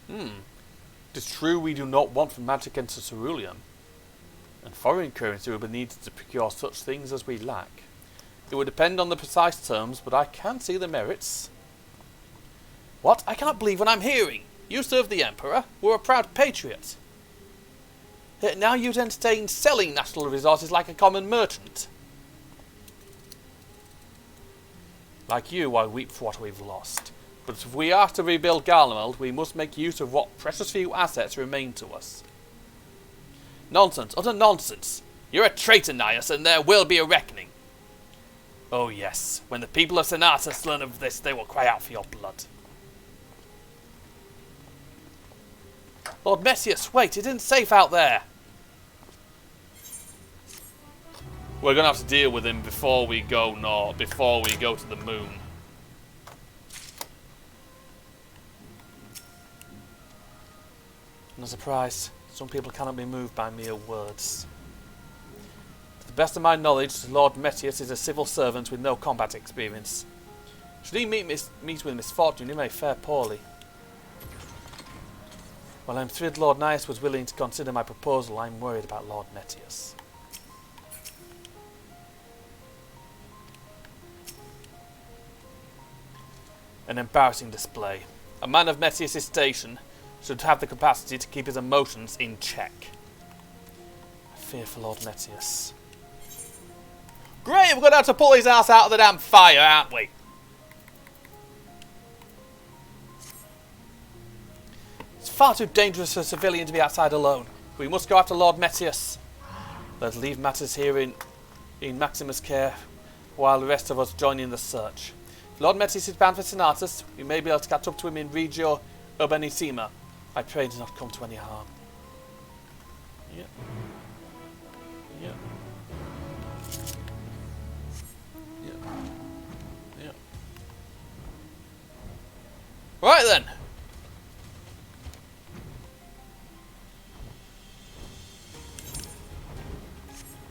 It is true we do not want from magic into ceruleum, and foreign currency will be needed to procure such things as we lack. It would depend on the precise terms, but I can see the merits. What? I cannot believe what I'm hearing! You served the Emperor, were a proud patriot. Yet now you entertain selling national resources like a common merchant. Like you, I weep for what we've lost. But if we are to rebuild Garlemald, we must make use of what precious few assets remain to us. Nonsense, utter nonsense! You're a traitor, Nias, and there will be a reckoning. Oh yes, when the people of Senatus learn of this, they will cry out for your blood. Lord Messius, wait, it isn't safe out there! We're gonna have to deal with him before we go to the moon. No surprise, some people cannot be moved by mere words. To the best of my knowledge, Lord Metius is a civil servant with no combat experience. Should he meet with misfortune, he may fare poorly. While I'm thrilled Lord Nias was willing to consider my proposal, I'm worried about Lord Metius. An embarrassing display. A man of Metius' station should have the capacity to keep his emotions in check. I fear for Lord Metius. Great, we're going to have to pull his ass out of the damn fire, aren't we? It's far too dangerous for a civilian to be outside alone. We must go after Lord Metius. Let's leave matters here in Maximus' care, while the rest of us join in the search. If Lord Metius is bound for Senatus, we may be able to catch up to him in Regio Urbanissima. I pray it does not come to any harm. Yeah. Yeah. Yeah. Yeah. Right then.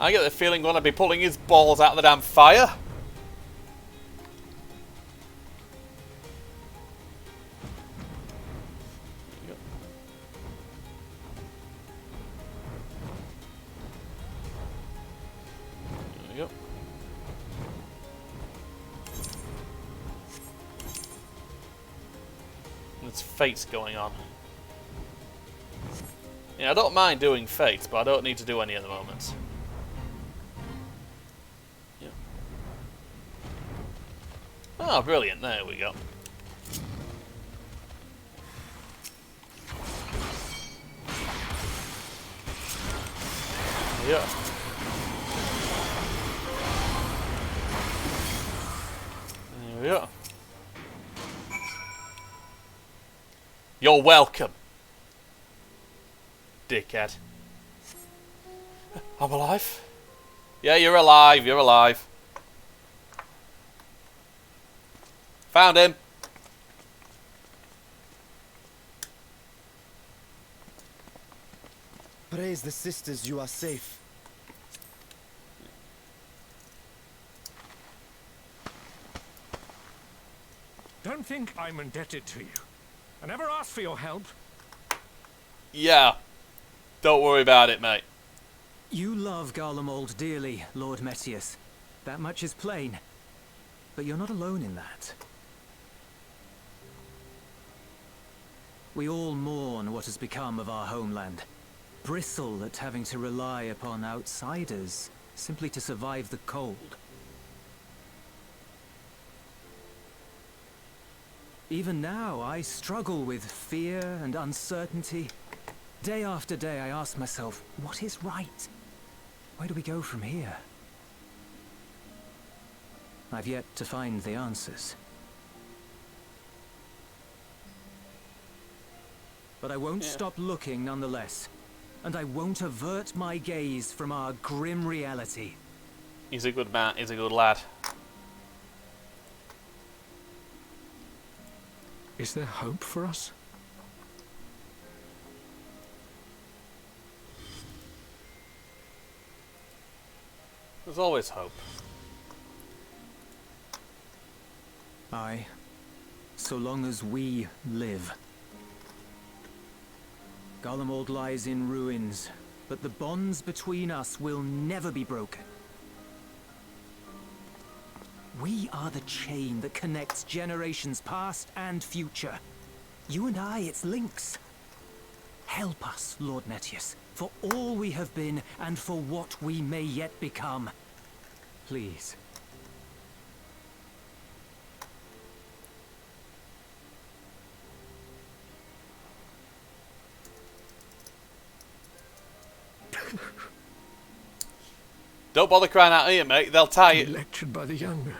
I get the feeling we're going to be pulling his balls out of the damn fire. Yep. There's fates going on. Yeah, I don't mind doing fates, but I don't need to do any at the moment. Yeah. Oh, brilliant. There we go. Yeah. There we go. You're welcome, dickhead. I'm alive? Yeah, you're alive, you're alive. Found him. Praise the sisters, you are safe. Don't think I'm indebted to you. I never asked for your help. Yeah. Don't worry about it, mate. You love Garlemald dearly, Lord Metius. That much is plain. But you're not alone in that. We all mourn what has become of our homeland. Bristle at having to rely upon outsiders simply to survive the cold. Even now, I struggle with fear and uncertainty. Day after day, I ask myself, what is right? Where do we go from here? I've yet to find the answers. But I won't stop looking nonetheless. And I won't avert my gaze from our grim reality. He's a good man, he's a good lad. Is there hope for us? There's always hope. Aye. So long as we live. Garlemald lies in ruins, but the bonds between us will never be broken. We are the chain that connects generations past and future. You and I, it's links. Help us, Lord Metius, for all we have been and for what we may yet become. Please. Don't bother crying out here, mate. They'll tie you. Lectured by the younger.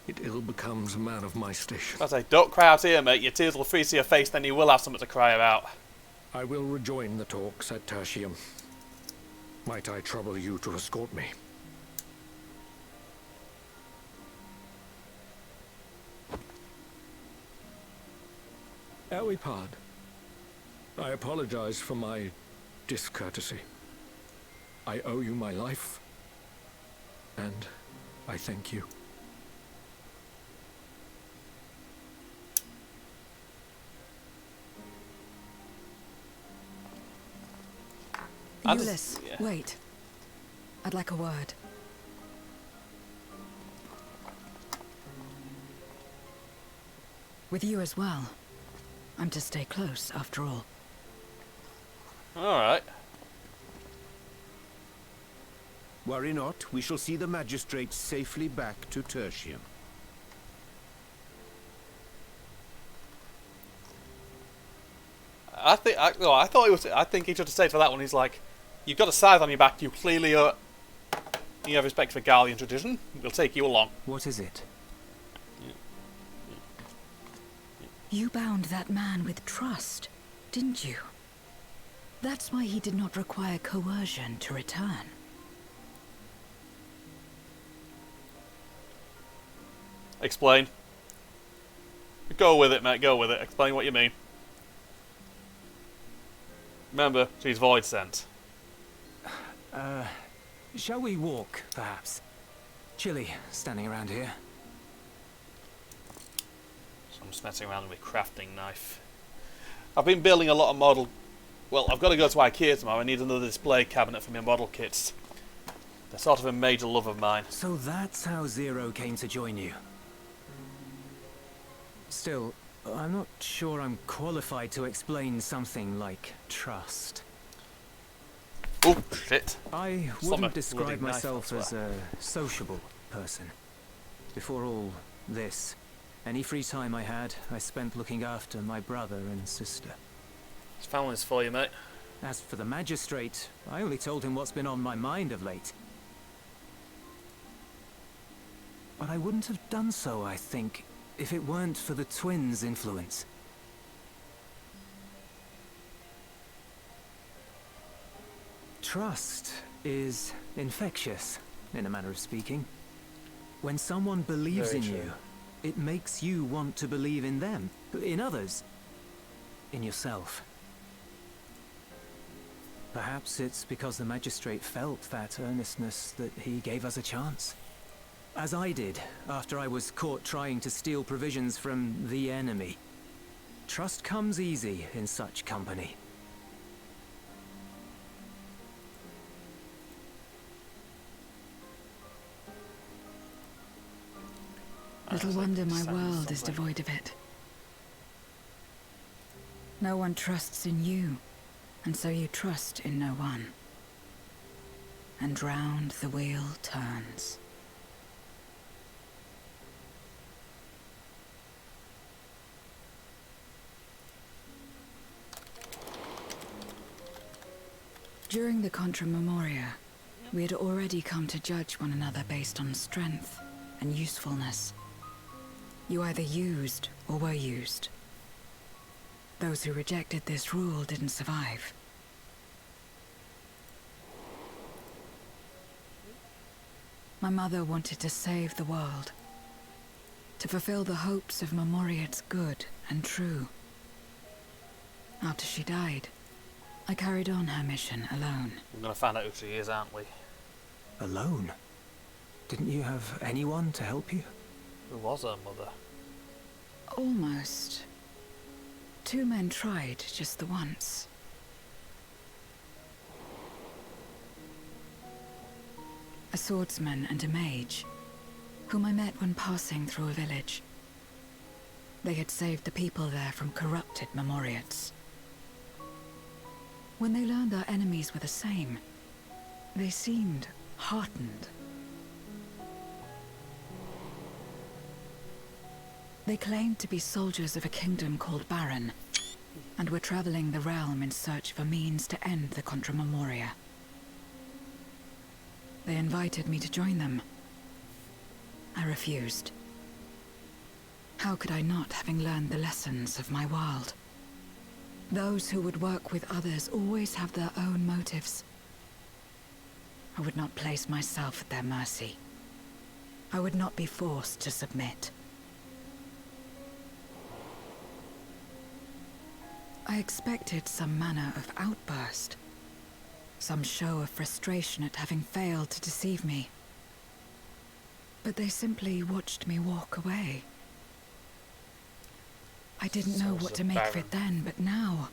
It ill becomes a man of my station. I say, don't cry out here, mate. Your tears will freeze to your face, then you will have something to cry about. I will rejoin the talks at Tertium. Might I trouble you to escort me? Ere we part, I apologize for my discourtesy. I owe you my life, and I thank you. Euless, wait. I'd like a word. With you as well. I'm to stay close, after all. Alright. Worry not, we shall see the magistrate safely back to Tertium. I think he should have stayed for that one. He's like, you've got a scythe on your back, you clearly you have respect for Garlean tradition, we'll take you along. What is it? You bound that man with trust, didn't you? That's why he did not require coercion to return. Explain. Go with it, mate, go with it. Explain what you mean. Remember, she's void sent. Shall we walk, perhaps? Chilly, standing around here. So I'm just messing around with a crafting knife. I've been building a lot of model... Well, I've got to go to IKEA tomorrow. I need another display cabinet for my model kits. They're sort of a major love of mine. So that's how Zero came to join you. Still, I'm not sure I'm qualified to explain something like trust. Oh, shit. I wouldn't describe myself as a sociable person. Before all this, any free time I had, I spent looking after my brother and sister. His family's for you, mate. As for the magistrate, I only told him what's been on my mind of late. But I wouldn't have done so, I think, if it weren't for the twins' influence. Trust is infectious, in a manner of speaking. When someone believes in you, it makes you want to believe in them, in others, in yourself. Perhaps it's because the magistrate felt that earnestness that he gave us a chance. As I did, after I was caught trying to steal provisions from the enemy. Trust comes easy in such company. Little wonder my world is devoid of it. No one trusts in you, and so you trust in no one. And round the wheel turns. During the Contra Memoria, we had already come to judge one another based on strength and usefulness. You either used or were used. Those who rejected this rule didn't survive. My mother wanted to save the world, to fulfill the hopes of Memoria's good and true. After she died, I carried on her mission alone. We're going to find out who she is, aren't we? Alone? Didn't you have anyone to help you? Who was her mother? Almost. 2 men tried just the once. A swordsman and a mage, whom I met when passing through a village. They had saved the people there from corrupted Memoriates. When they learned our enemies were the same, they seemed heartened. They claimed to be soldiers of a kingdom called Baron, and were traveling the realm in search of a means to end the Contra Memoria. They invited me to join them. I refused. How could I not, having learned the lessons of my world? Those who would work with others always have their own motives. I would not place myself at their mercy. I would not be forced to submit. I expected some manner of outburst. Some show of frustration at having failed to deceive me. But they simply watched me walk away. I didn't know what to make of it then, but now...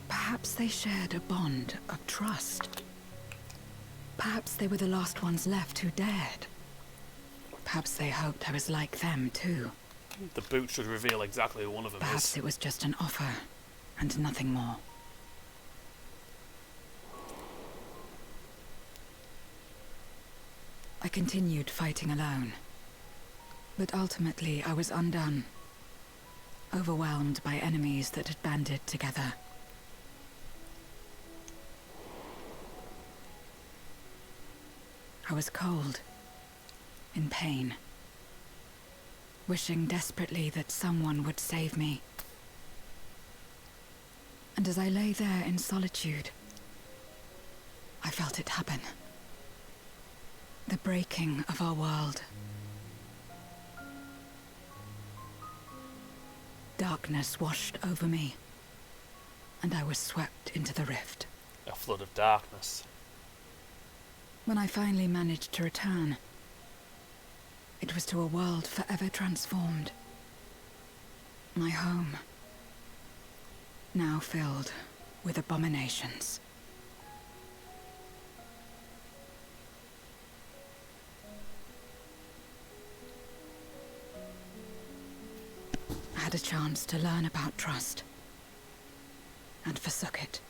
Perhaps they shared a bond of trust. Perhaps they were the last ones left who dared. Perhaps they hoped I was like them, too. The boot should reveal exactly who one of them is. Perhaps it was just an offer, and nothing more. I continued fighting alone. But ultimately, I was undone. Overwhelmed by enemies that had banded together. I was cold, in pain, wishing desperately that someone would save me. And as I lay there in solitude, I felt it happen. The breaking of our world. Darkness washed over me, and I was swept into the rift. A flood of darkness. When I finally managed to return, it was to a world forever transformed. My home, now filled with abominations. I had a chance to learn about trust, and forsook it.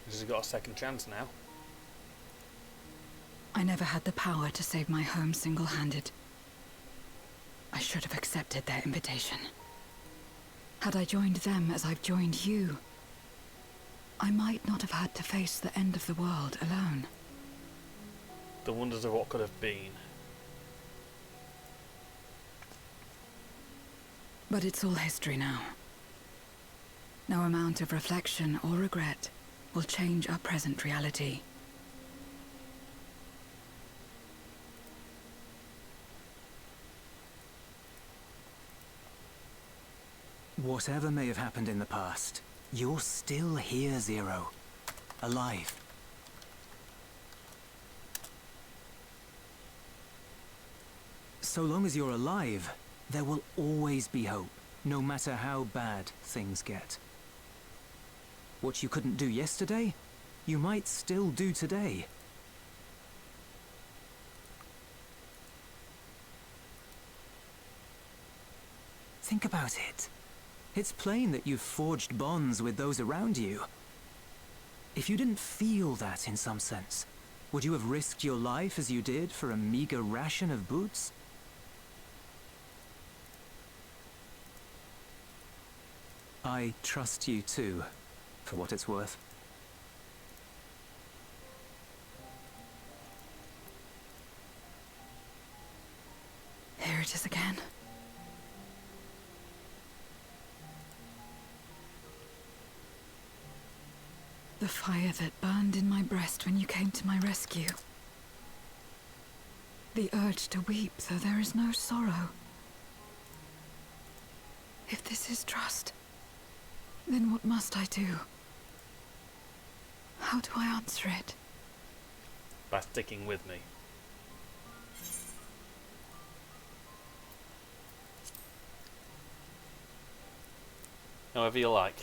He's got a second chance now. I never had the power to save my home single-handed. I should have accepted their invitation. Had I joined them as I've joined you, I might not have had to face the end of the world alone. The wonders of what could have been. But it's all history now. No amount of reflection or regret will change our present reality. Whatever may have happened in the past, you're still here, Zero. Alive. So long as you're alive, there will always be hope, no matter how bad things get. What you couldn't do yesterday, you might still do today. Think about it. It's plain that you've forged bonds with those around you. If you didn't feel that in some sense, would you have risked your life as you did for a meager ration of boots? I trust you too, for what it's worth. Here it is again. The fire that burned in my breast when you came to my rescue. The urge to weep, though there is no sorrow. If this is trust, then what must I do? How do I answer it? By sticking with me. However you like.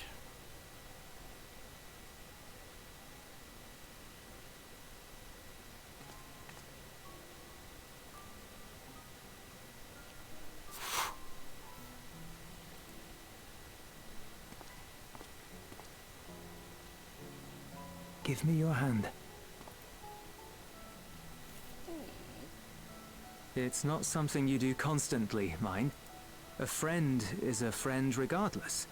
Give me your hand. It's not something you do constantly, mind. A friend is a friend regardless.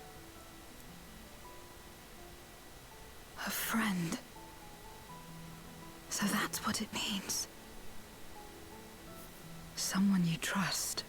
A friend. So that's what it means. Someone you trust.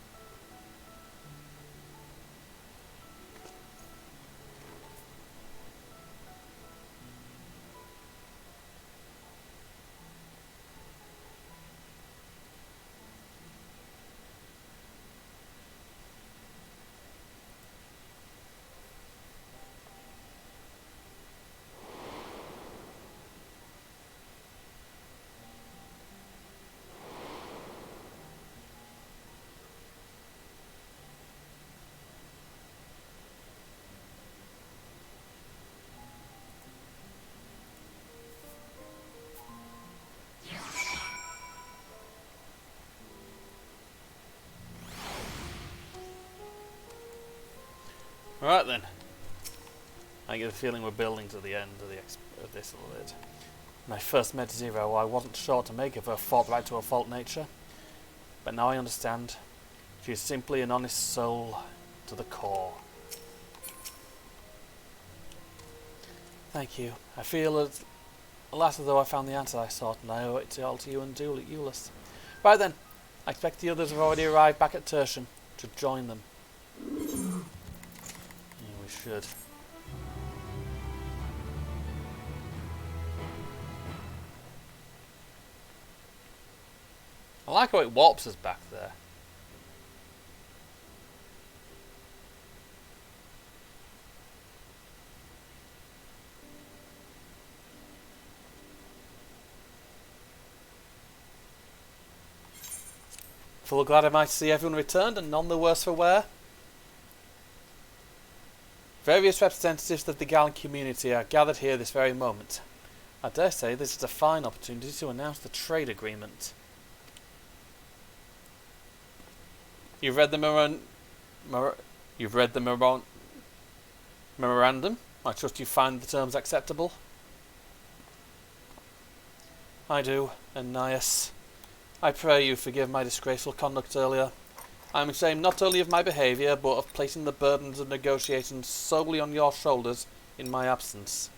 Alright then. I get the feeling we're building to the end of this a little bit. When I first met Zero, I wasn't sure to make of her forthright to her fault nature. But now I understand. She is simply an honest soul to the core. Thank you. I feel as though I found the answer I sought, and I owe it all to you and Euless. Right then. I expect the others have already arrived back at Tertium. To join them. Yeah, we should. I like how it warps us back there. Full glad I might see everyone returned and none the worse for wear. Various representatives of the Galan community are gathered here this very moment. I dare say this is a fine opportunity to announce the trade agreement. You've read the memorandum. I trust you find the terms acceptable. I do, Ananias. I pray you forgive my disgraceful conduct earlier. I am ashamed not only of my behaviour, but of placing the burdens of negotiations solely on your shoulders in my absence.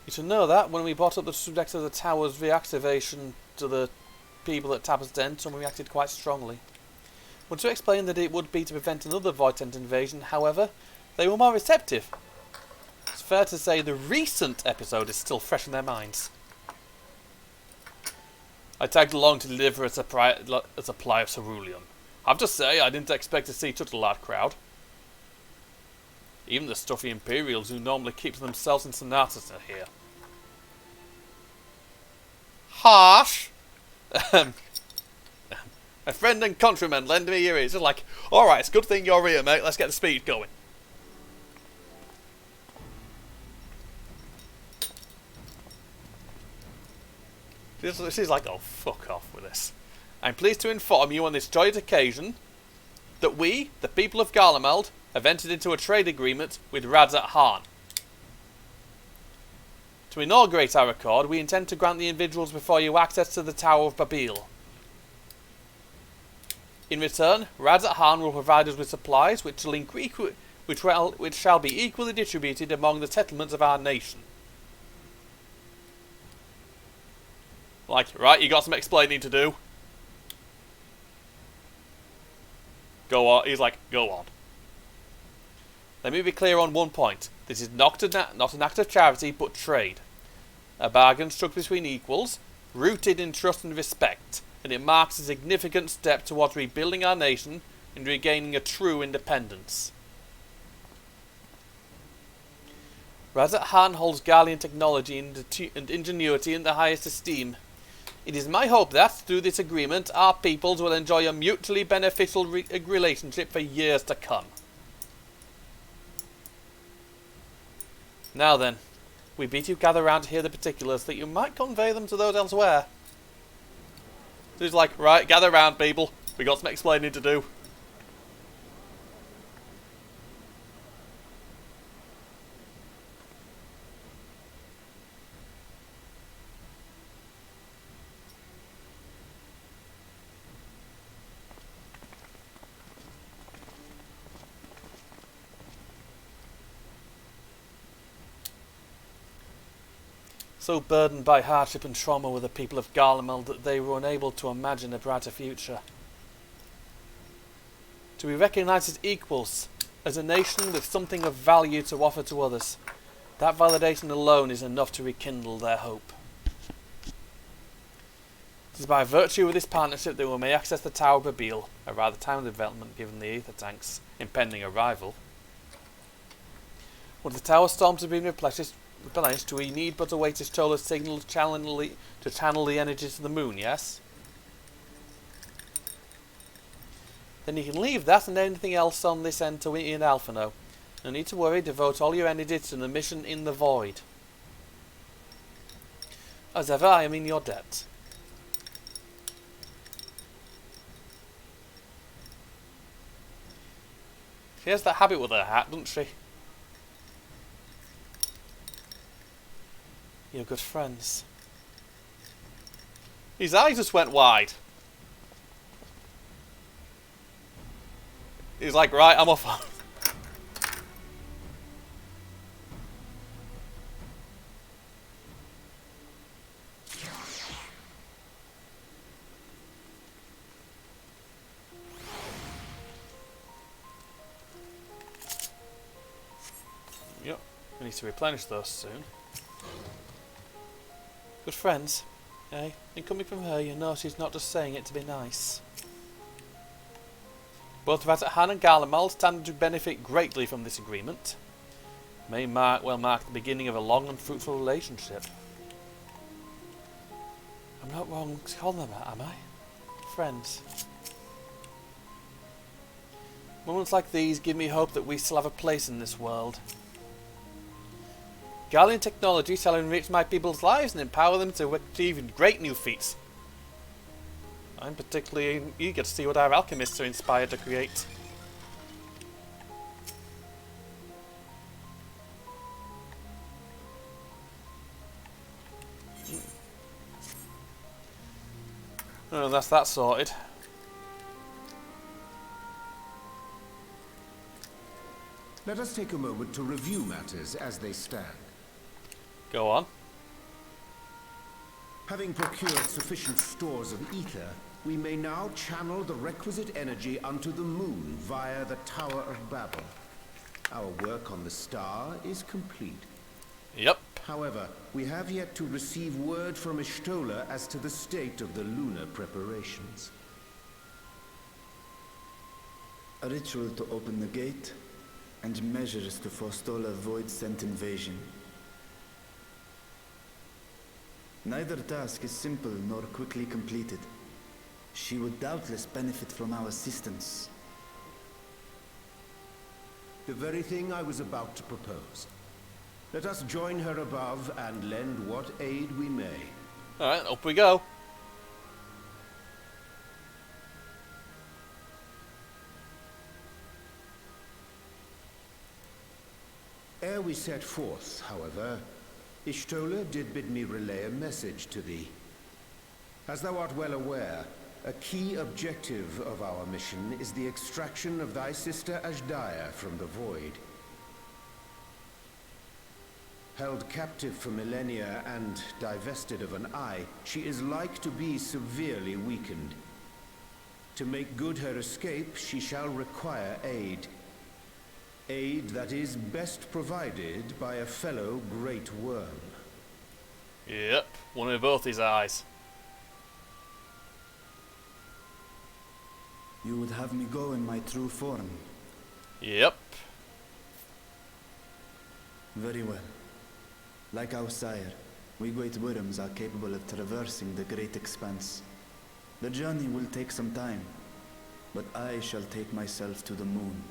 You should know that when we brought up the subject of the tower's reactivation to the people at Tabba's Den, some reacted quite strongly. Once we explained that it would be to prevent another Voitent invasion, however, they were more receptive. It's fair to say the recent episode is still fresh in their minds. I tagged along to deliver a supply of ceruleum. I have to say, I didn't expect to see such a large crowd. Even the stuffy Imperials who normally keep to themselves in sonatas are here. Harsh! A friend and countryman lend me your ears. It's like, alright, it's a good thing you're here, mate. Let's get the speed going. This is like, oh, fuck off with this. I'm pleased to inform you on this joyous occasion that we, the people of Garlemald, have entered into a trade agreement with Radzat Han. To inaugurate our accord, we intend to grant the individuals before you access to the Tower of Babil. In return, Radzat Han will provide us with supplies which shall be equally distributed among the settlements of our nation. Like, right, you got some explaining to do. Go on. He's like, go on. Let me be clear on one point. This is not an act of charity, but trade. A bargain struck between equals, rooted in trust and respect, and it marks a significant step towards rebuilding our nation and regaining a true independence. Radzat Han holds Garlean technology and ingenuity in the highest esteem. It is my hope that, through this agreement, our peoples will enjoy a mutually beneficial relationship for years to come. Now then, we bid you gather round to hear the particulars, that you might convey them to those elsewhere. So he's like, right, gather round, people. We got some explaining to do. So burdened by hardship and trauma were the people of Garlemald that they were unable to imagine a brighter future. To be recognised as equals, as a nation with something of value to offer to others, that validation alone is enough to rekindle their hope. It is by virtue of this partnership that we may access the Tower of Babil, a rather timely development given the ether tank's impending arrival. Once the tower storms have been replenished, we need but await his Chola's signal to channel the energies of the moon, yes? Then you can leave that and anything else on this end to Ian Alphino. No need to worry, devote all your energies to the mission in the void. As ever, I am in your debt. She has that habit with her hat, doesn't she? You're good friends. His eyes just went wide. He's like, right, I'm off. Yep, we need to replenish those soon. Good friends, eh? And coming from her, you know she's not just saying it to be nice. Both Razathan and Garlemald stand to benefit greatly from this agreement. May well mark the beginning of a long and fruitful relationship. I'm not wrong to call them that, am I? Friends. Moments like these give me hope that we still have a place in this world. Garlean technology shall enrich my people's lives and empower them to achieve great new feats. I'm particularly eager to see what our alchemists are inspired to create. Oh, that's that sorted. Let us take a moment to review matters as they stand. Go on. Having procured sufficient stores of ether, we may now channel the requisite energy unto the moon via the Tower of Babel. Our work on the star is complete. Yep. However, we have yet to receive word from Y'shtola as to the state of the lunar preparations. A ritual to open the gate, and measures to forestall a void-sent invasion. Neither task is simple nor quickly completed. She would doubtless benefit from our assistance. The very thing I was about to propose. Let us join her above and lend what aid we may. Alright, up we go. Ere we set forth, however, Y'shtola did bid me relay a message to thee. As thou art well aware, a key objective of our mission is the extraction of thy sister Ajdaya from the Void. Held captive for millennia and divested of an eye, she is like to be severely weakened. To make good her escape, she shall require aid. Aid that is best provided by a fellow Great Worm. Yep, one of both his eyes. You would have me go in my true form? Yep. Very well. Like our sire, we Great Worms are capable of traversing the great expanse. The journey will take some time, but I shall take myself to the moon.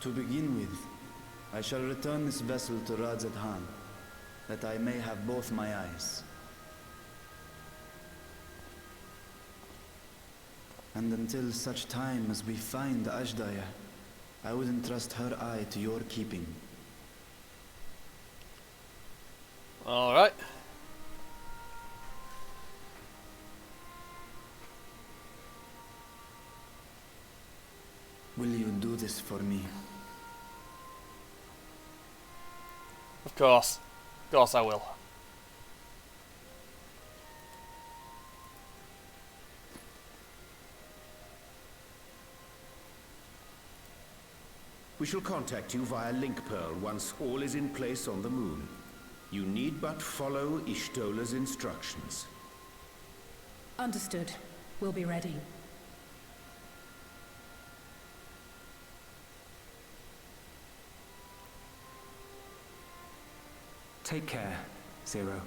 To begin with, I shall return this vessel to Razathan, that I may have both my eyes. And until such time as we find Ajdaya, I would entrust her eye to your keeping. Alright. Will you do this for me? Of course. Of course I will. We shall contact you via Link Pearl once all is in place on the moon. You need but follow Y'shtola's instructions. Understood. We'll be ready. Take care, Zero.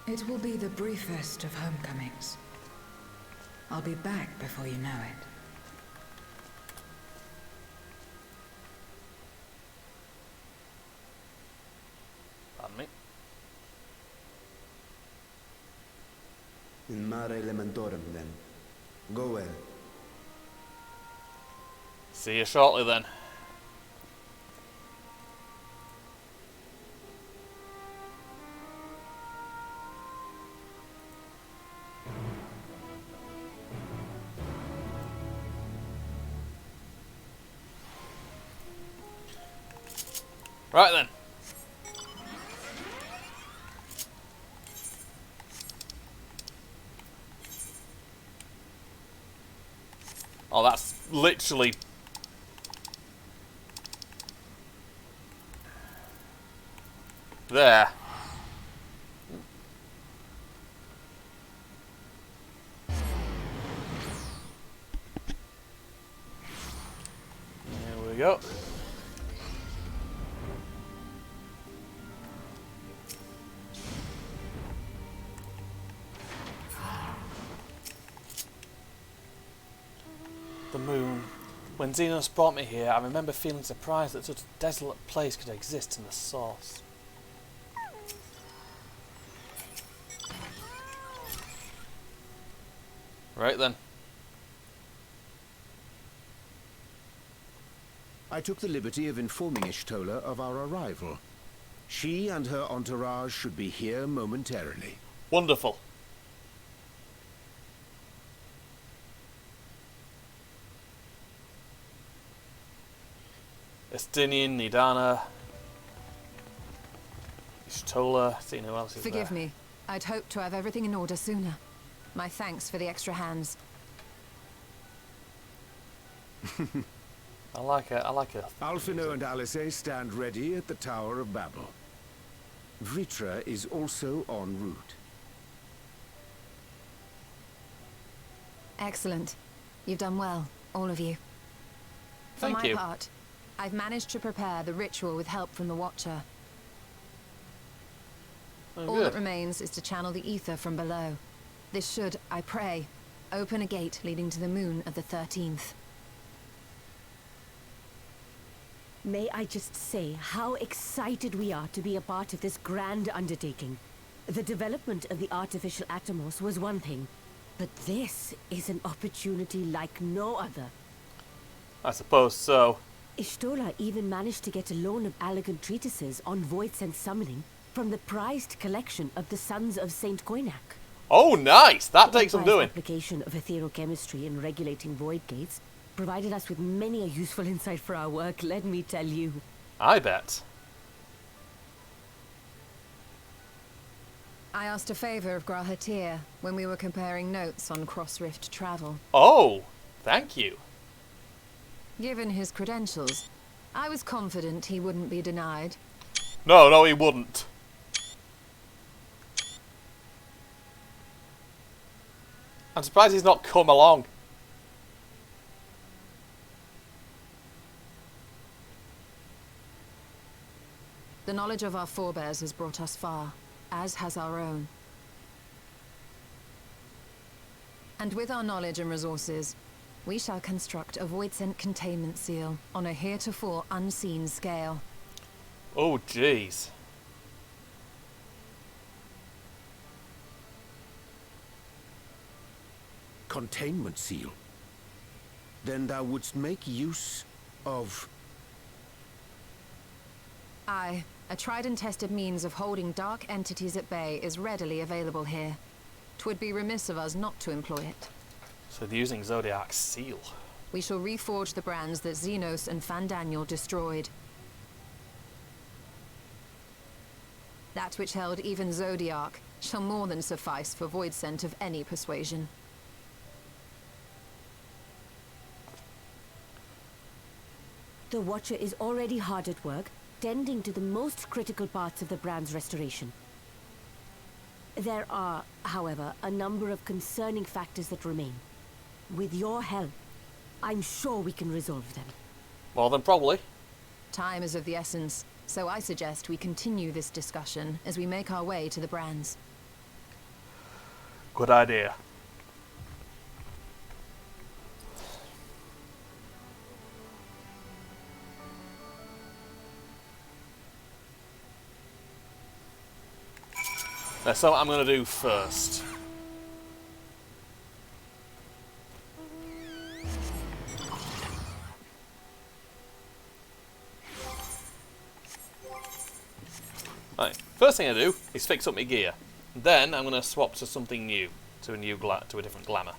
It will be the briefest of homecomings. I'll be back before you know it. 'It Mare Elementorum, then. Go well. See you shortly, then. Right then. Oh, that's literally... there. There we go. The moon. When Xenos brought me here, I remember feeling surprised that such a desolate place could exist in the source. Right then. I took the liberty of informing Ishtola of our arrival. She and her entourage should be here momentarily. Wonderful. Estinian, Nidana, Ishtola, seeing who else is Forgive there. me. I'd hoped to have everything in order sooner. My thanks for the extra hands. I like it. Alphino and Alice stand ready at the Tower of Babel. Vritra is also en route. Excellent. You've done well, all of you. For Thank my you. part, I've managed to prepare the ritual with help from the Watcher. Oh, All good. that remains is to channel the ether from below. This should, I pray, open a gate leading to the moon of the 13th. May I just say how excited we are to be a part of this grand undertaking. The development of the artificial Atomos was one thing, but this is an opportunity like no other. I suppose so. Ishtola even managed to get a loan of elegant treatises on voids and summoning from the prized collection of the Sons of Saint Koinak. Oh, nice! That takes some The doing. application of etherochemistry in regulating void gates provided us with many a useful insight for our work, let me tell you. I bet. I asked a favor of Grahatir when we were comparing notes on cross-rift travel. Oh, thank you. Given his credentials, I was confident he wouldn't be denied. No, he wouldn't. I'm surprised he's not come along. The knowledge of our forebears has brought us far, as has our own. And with our knowledge and resources, we shall construct a void-sent containment seal on a heretofore unseen scale. Oh, jeez. Containment seal? Then thou wouldst make use of... Aye, a tried and tested means of holding dark entities at bay is readily available here. 'Twould be remiss of us not to employ it. So they're using Zodiac's seal. We shall reforge the brands that Xenos and Fandaniel destroyed. That which held even Zodiac shall more than suffice for void scent of any persuasion. The Watcher is already hard at work, tending to the most critical parts of the brand's restoration. There are, however, a number of concerning factors that remain. With your help, I'm sure we can resolve them. More than probably. Time is of the essence, so I suggest we continue this discussion as we make our way to the brands. Good idea. That's what I'm going to do first. First thing I do is fix up my gear. Then I'm going to swap to something new, to a different glamour.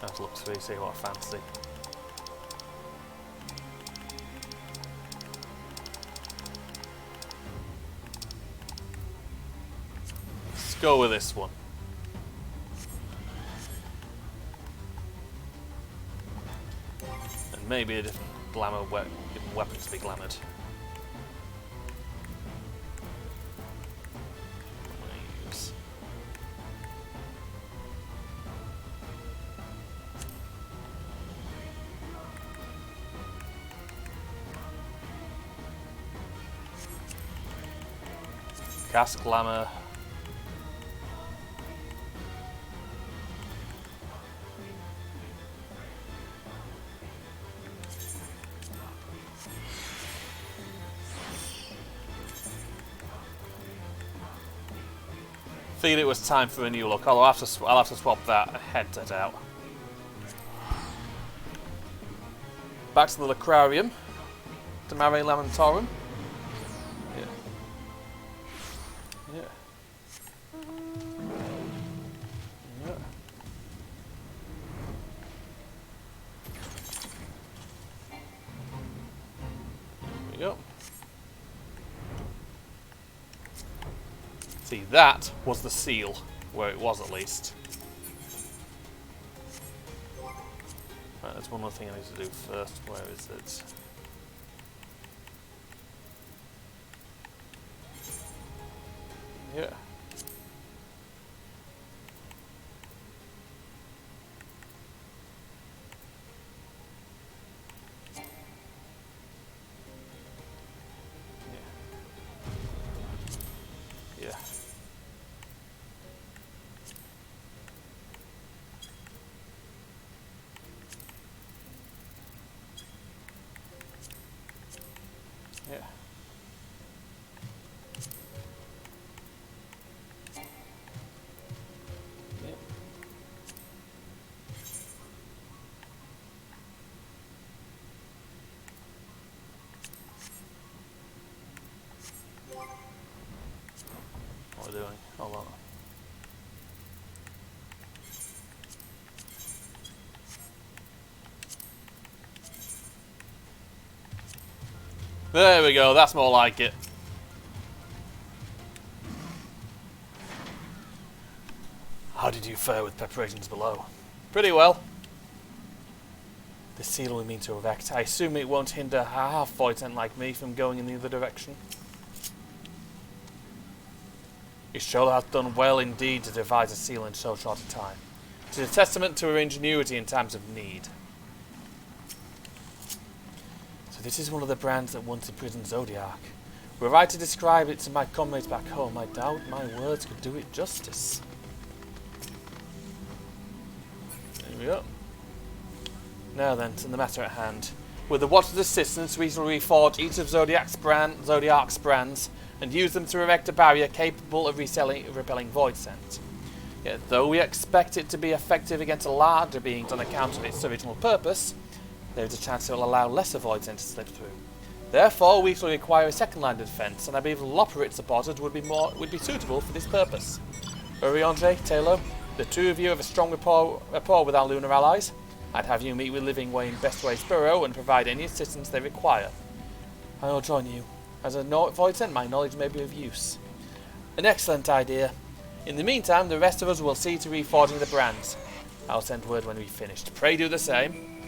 Let's look through, see what I fancy. Let's go with this one. And maybe a different glamour weapon to be glamoured. Cast glamour. Figured it was time for a new look. I'll have to swap that headset out. Back to the Lacrarium. To Mare Lamentorum. Yeah. Yeah. Yeah. There we go. See, that was the seal, where it was at least. Right, there's one more thing I need to do first. Where is it? Yeah. Yeah. Yeah. What are we doing? Hold on. There we go, that's more like it. How did you fare with preparations below? Pretty well. The seal we mean to erect. I assume it won't hinder a half-voitent like me from going in the other direction. You surely have done well indeed to devise a seal in so short a time. It is a testament to her ingenuity in times of need. So this is one of the brands that once imprisoned Zodiac. Were I to describe it to my comrades back home, I doubt my words could do it justice. There we go. Now then, to the matter at hand. With the Watcher's assistance, we shall reforge each of Zodiac's brands and use them to erect a barrier capable of repelling void scent. Yet, though we expect it to be effective against larger beings on account of its original purpose, there is a chance it will allow lesser void scent to slip through. Therefore, we shall require a second line of defence, and I believe the Loporrit supporters would be suitable for this purpose. Oriandre, Taylor, the two of you have a strong rapport with our lunar allies. I'd have you meet with Living Way in Bestway's Burrow and provide any assistance they require. I will join you. As a void scent, my knowledge may be of use. An excellent idea. In the meantime, the rest of us will see to reforging the brands. I'll send word when we've finished. Pray do the same.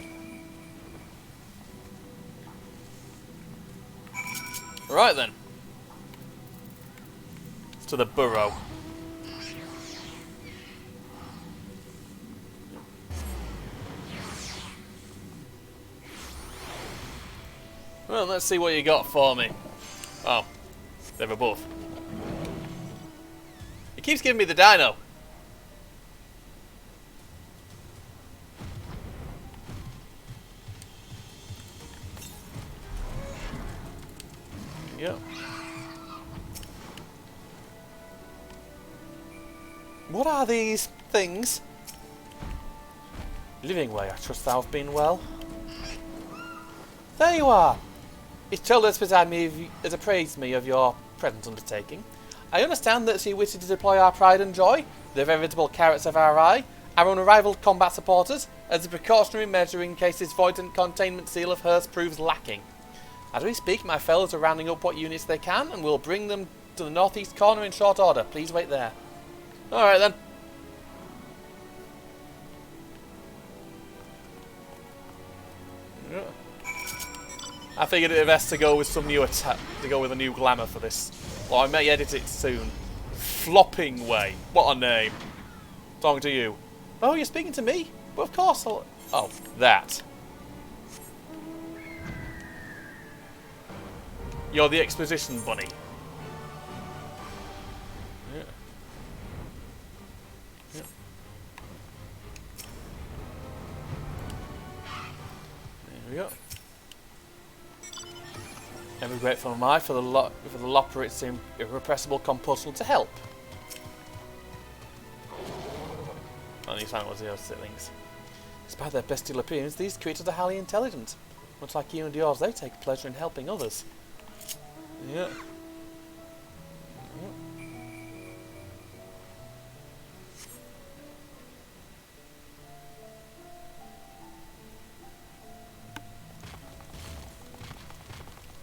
Right then. To the burrow. Well, let's see what you got for me. Oh, they're above. It keeps giving me the dino. go. What are these things? Living way, I trust thou have been well. There you are! His shoulders beside me has appraised me of your present undertaking. I understand that you wish to deploy our pride and joy, the veritable carrots of our eye, our unrivaled combat supporters, as a precautionary measure in case this void and containment seal of hers proves lacking. As we speak, my fellows are rounding up what units they can, and we'll bring them to the northeast corner in short order. Please wait there. Alright then. I figured it'd be best to go with some new attack, to go with a new glamour for this. Or I may edit it soon. Flopping Way. What a name. Talking to you. Oh, you're speaking to me? Well, of course I'll... Oh, that. You're the exposition bunny. Yeah. Yeah. There we go. And we're grateful am I for the Lopper its irrepressible compulsion to help. And these animals, the other siblings. Despite their bestial appearance, these creatures are highly intelligent. Much like you and yours, they take pleasure in helping others. Yeah.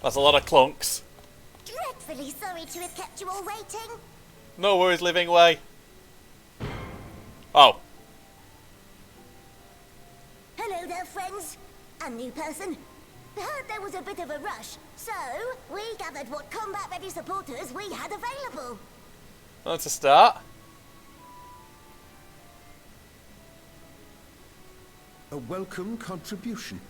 That's a lot of clunks. Dreadfully sorry to have kept you all waiting. No worries, Living Way. Oh. Hello there, friends. A new person. Heard there was a bit of a rush, so we gathered what combat-ready supporters we had available. That's a start. A welcome contribution.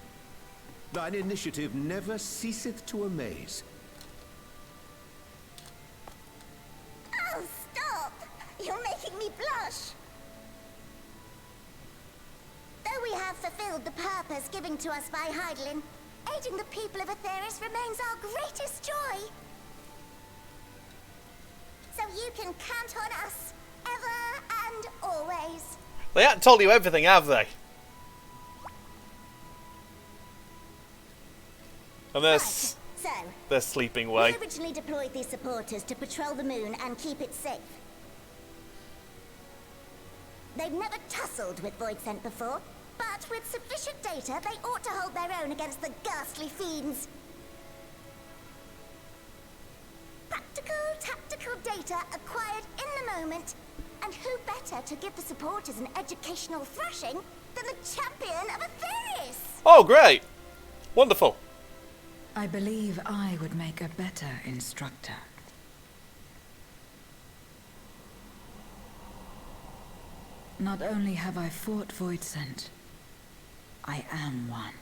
Thine initiative never ceaseth to amaze. Oh, stop! You're making me blush. Though we have fulfilled the purpose given to us by Heidelin, aiding the people of Aetheris remains our greatest joy. So you can count on us, ever and always. They haven't told you everything, have they? And there's their Sleeping Way. We originally deployed these supporters to patrol the moon and keep it safe. They've never tussled with Void Scent before, but with sufficient data, they ought to hold their own against the ghastly fiends. Practical, tactical data acquired in the moment, and who better to give the supporters an educational thrashing than the champion of Aetheris? Oh, great! Wonderful. I believe I would make a better instructor. Not only have I fought Void Scent, I am one.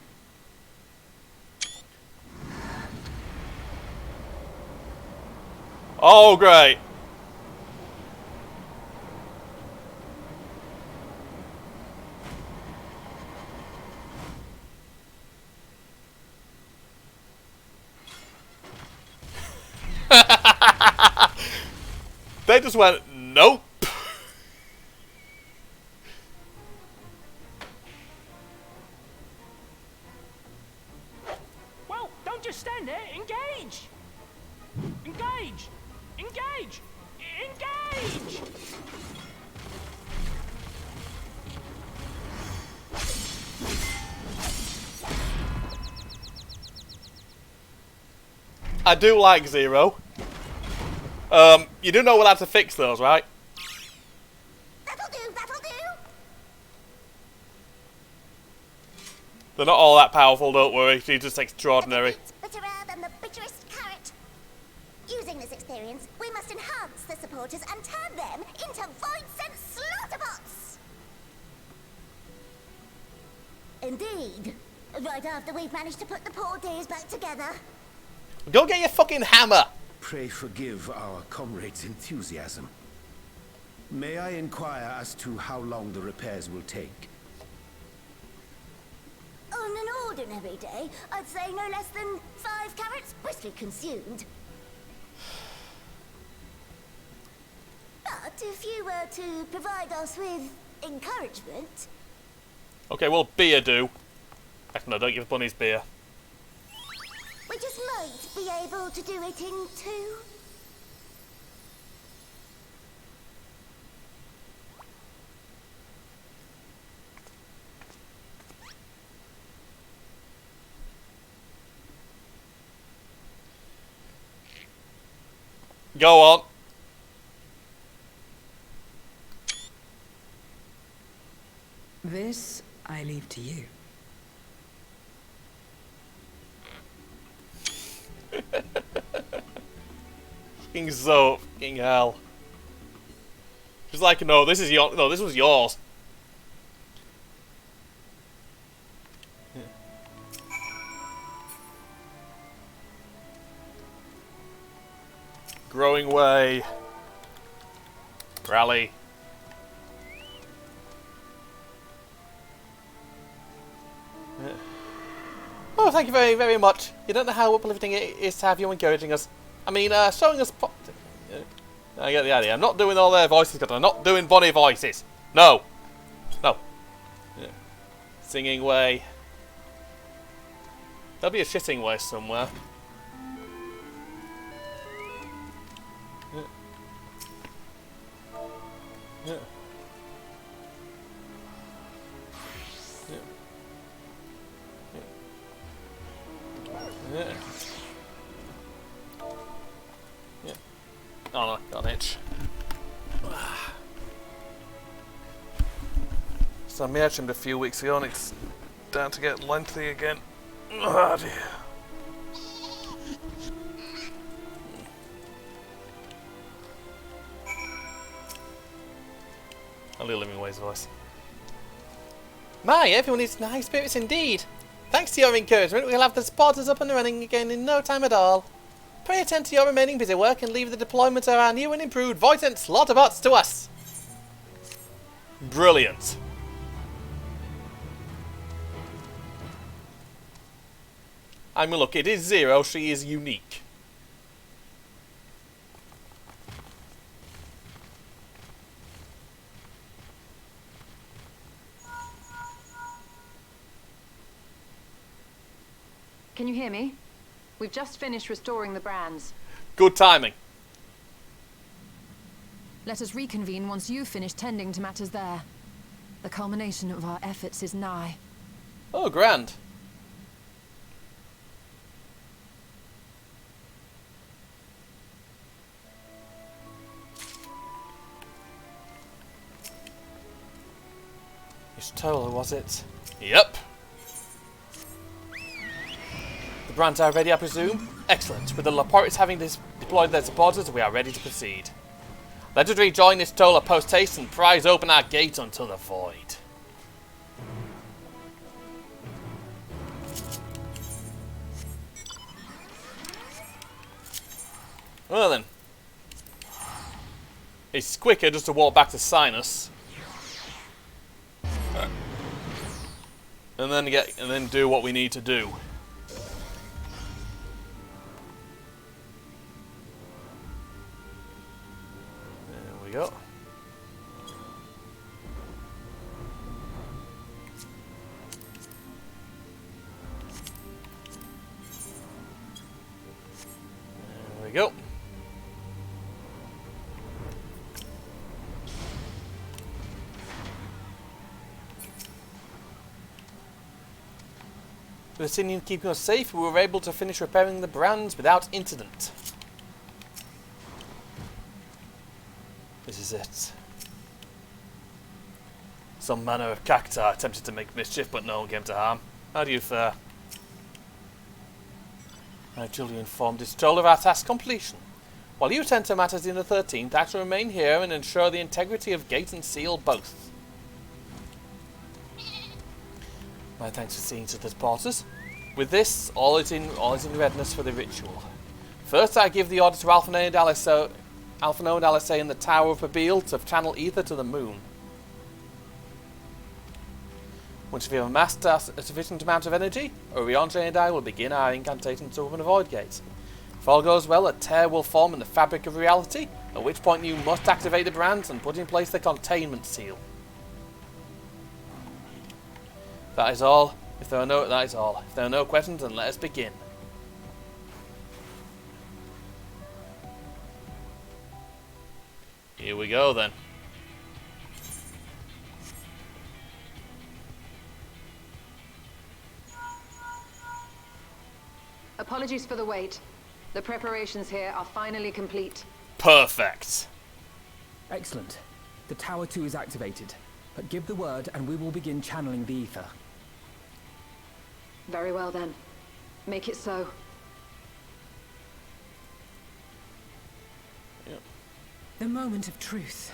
Oh, great. They just went, nope. Well, don't just stand there. Engage! Engage! Engage! Engage! I do like Zero. You do know we'll have to fix those, right? That'll do, that'll do. They're not all that powerful, don't worry. She's just extraordinary. Bitterer than the bitterest carrot. Using this experience, we must enhance the supporters and turn them into Void Scent slaughterbots. Indeed. Right after we've managed to put the poor dears back together. Go get your fucking hammer! Pray forgive our comrade's enthusiasm. May I inquire as to how long the repairs will take? On an ordinary day, I'd say no less than 5 carrots briskly consumed. if you were to provide us with encouragement. Okay, well, beer do. Actually, no, don't give bunnies beer. We just might be able to do it in two. Go on. This I leave to you. Fucking so fucking hell. She's like, no, this is your, no, this was yours. Growing way. Rally. Oh, thank you very, very much. You don't know how uplifting it is to have you encouraging us. I mean, showing us... I get the idea. I'm not doing all their voices, because I'm not doing Bonnie voices. No. No. Yeah. Singing way. There'll be a shitting way somewhere. Yeah. Yeah. Yeah. Yeah. Oh no, got an itch. So I mentioned a few weeks ago and it's down to get lengthy again. Oh dear. A little living ways voice. My, everyone is in high spirits indeed. Thanks to your encouragement, we'll have the supporters up and running again in no time at all. Pray attend to your remaining busy work and leave the deployment of our new and improved voice and slaughterbots to us. Brilliant. I mean, look, it is Zero. She is unique. Can you hear me? We've just finished restoring the brands. Good timing. Let us reconvene once you've finished tending to matters there. The culmination of our efforts is nigh. Oh, grand. It's total, was it? Yep. The brands are ready, I presume? Excellent. With the laboratories having deployed their supporters, we are ready to proceed. Let us rejoin this Tola post-haste and prise open our gates unto the void. Well then. It's quicker just to walk back to Sinus. And then do what we need to do. There we go. There we go. Continuing keeping us safe, we were able to finish repairing the brands without incident. This is it. Some manner of cacti attempted to make mischief, but no one came to harm. How do you fare? I have duly informed this Troll of our task completion. While you attend to matters in the 13th, I shall remain here and ensure the integrity of gate and seal both. My thanks for seeing to the supporters. With this, all is in readiness for the ritual. First, I give the order to Alphino and Alice in the Tower of Babil to channel ether to the moon. Once we have amassed a sufficient amount of energy, Oriandre and I will begin our incantation to open a void gate. If all goes well, a tear will form in the fabric of reality, At which point you must activate the brands and put in place the containment seal. That is all. That is all. If there are no questions, then let us begin. Here we go then. Apologies for the wait. The preparations here are finally complete. Perfect. Excellent. The Tower 2 is activated. But give the word and we will begin channeling the ether. Very well then. Make it so. Yep. The moment of truth.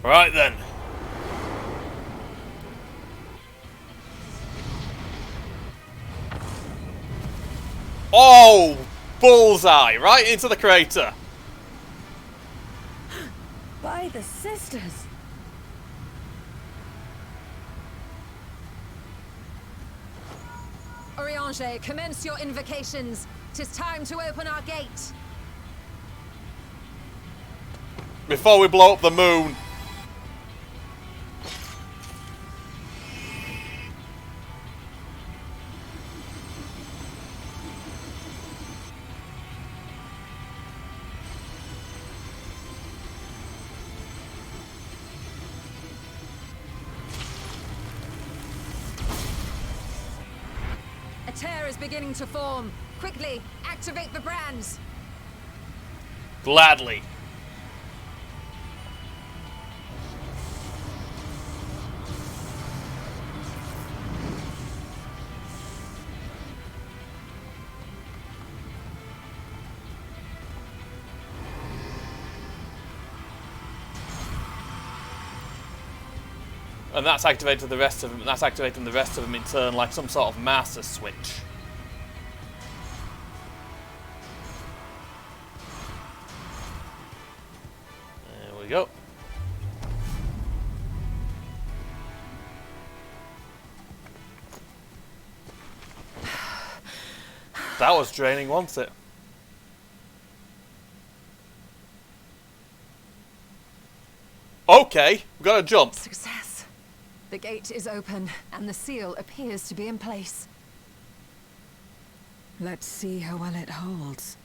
Right then. Oh! Bullseye! Right into the crater. By the sisters. Oriange, commence your invocations. 'Tis time to open our gate. Before we blow up the moon. A tear is beginning to form. Quickly, activate the brands. Gladly. And that's activated the rest of them. That's activating the rest of them in turn, like some sort of master switch. There we go. That was draining, wasn't it? Okay, we've got to jump. Success. The gate is open, and the seal appears to be in place. Let's see how well it holds.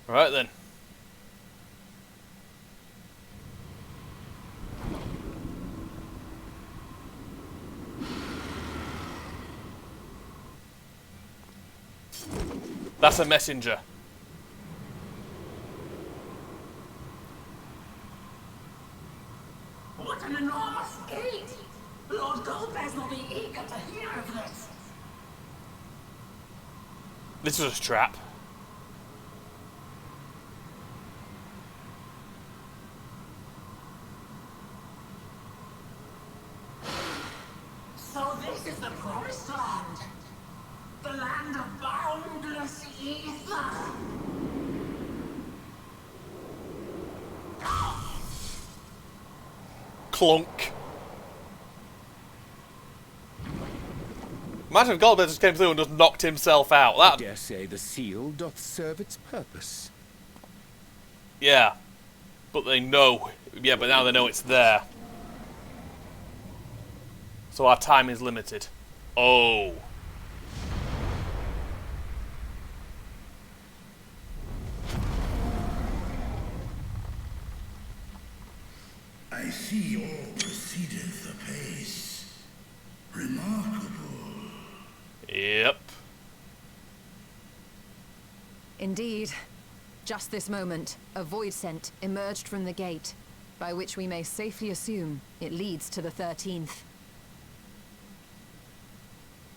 Right then. That's a messenger. What an enormous gate! Lord Goldbear's will be eager to hear of this. This was a trap. So this is the promised land. The land of boundless ether. Clunk. Imagine if Goldberg just came through and just knocked himself out. I dare say the seal doth serve its purpose. Yeah. But they know. Yeah, but now they know it's there. So our time is limited. Oh. I see all proceedeth apace. Remarkable. Yep. Indeed. Just this moment, a void scent emerged from the gate, by which we may safely assume it leads to the 13th.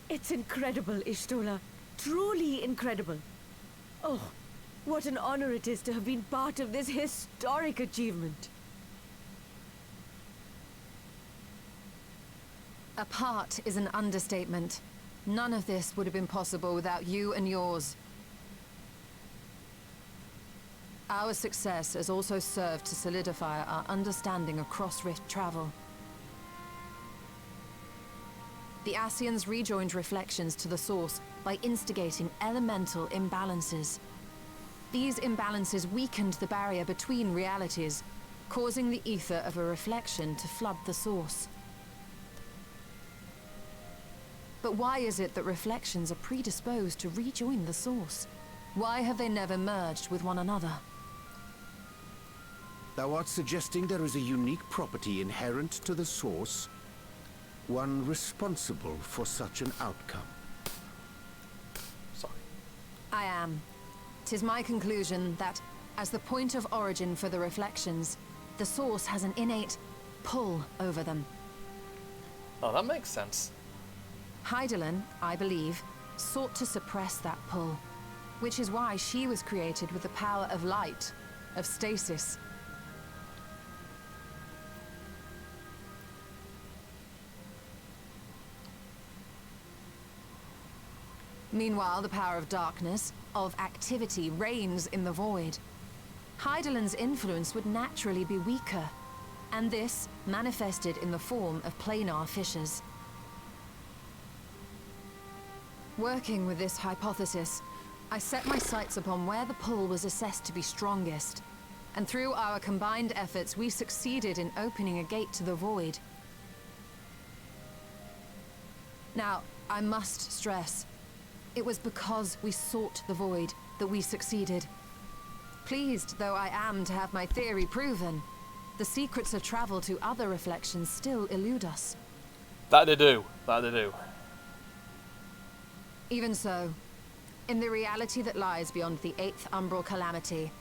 It's incredible, Ishtola. Truly incredible. Oh, what an honor it is to have been part of this historic achievement. A part is an understatement. None of this would have been possible without you and yours. Our success has also served to solidify our understanding of cross-rift travel. The Ascians rejoined reflections to the source by instigating elemental imbalances. These imbalances weakened the barrier between realities, causing the ether of a reflection to flood the source. But why is it that reflections are predisposed to rejoin the source? Why have they never merged with one another? Thou art suggesting there is a unique property inherent to the source, one responsible for such an outcome. Sorry. I am. 'Tis my conclusion that, as the point of origin for the reflections, the source has an innate pull over them. Oh, that makes sense. Hydaelyn, I believe, sought to suppress that pull, which is why she was created with the power of light, of stasis. Meanwhile, the power of darkness, of activity, reigns in the void. Hydaelyn's influence would naturally be weaker, and this manifested in the form of planar fissures. Working with this hypothesis, I set my sights upon where the pull was assessed to be strongest, and through our combined efforts we succeeded in opening a gate to the void. Now, I must stress, it was because we sought the void that we succeeded. Pleased though I am to have my theory proven, the secrets of travel to other reflections still elude us. That they do. That they do. Even so, in the reality that lies beyond the 8th umbral calamity,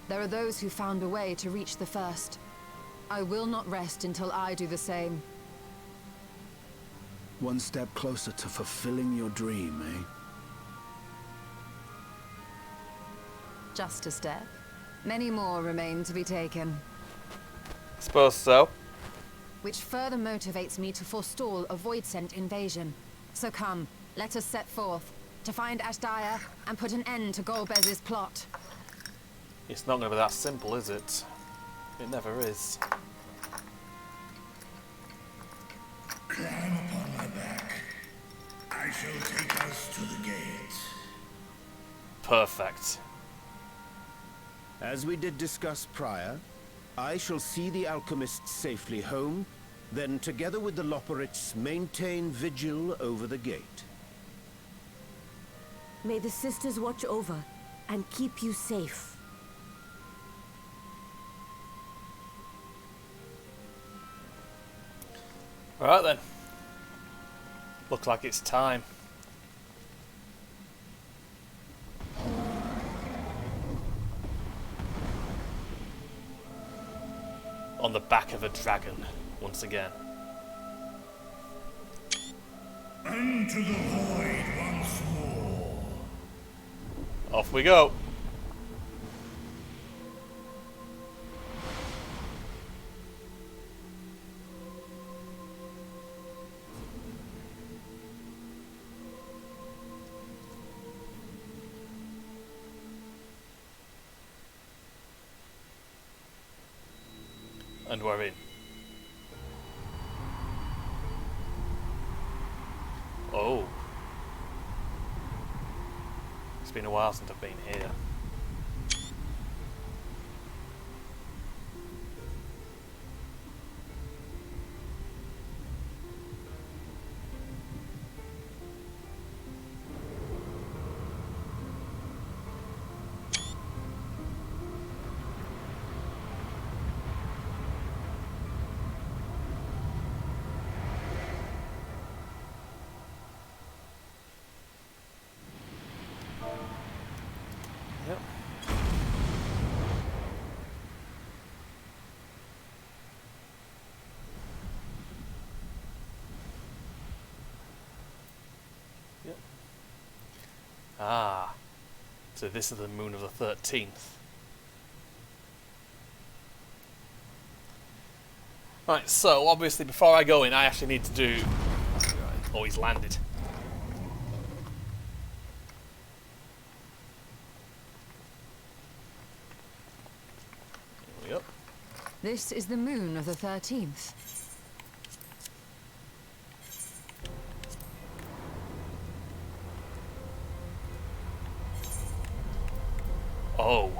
there are those who found a way to reach the first. I will not rest until I do the same. One step closer to fulfilling your dream, eh? Just a step. Many more remain to be taken. Suppose so. Which further motivates me to forestall a void-sent invasion. So come, let us set forth, to find Ashdaya and put an end to Golbez's plot. It's not going to be that simple, is it? It never is. Climb upon my back. I shall take us to the gate. Perfect. As we did discuss prior, I shall see the alchemists safely home, then together with the Loporrits maintain vigil over the gate. May the sisters watch over and keep you safe. Alright then. Looks like it's time. On the back of a dragon, once again. Unto the void once more. Off we go. And we're in. Oh. It's been a while since I've been here. Ah. So this is the moon of the 13th. Right, so obviously before I go in, I actually need to do... Oh, he's landed. Yep. This is the moon of the 13th. Oh.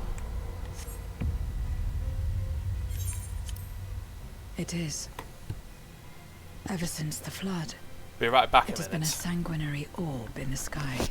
It is. Ever since the flood, Be right back it a has been a minute. sanguinary orb in the sky.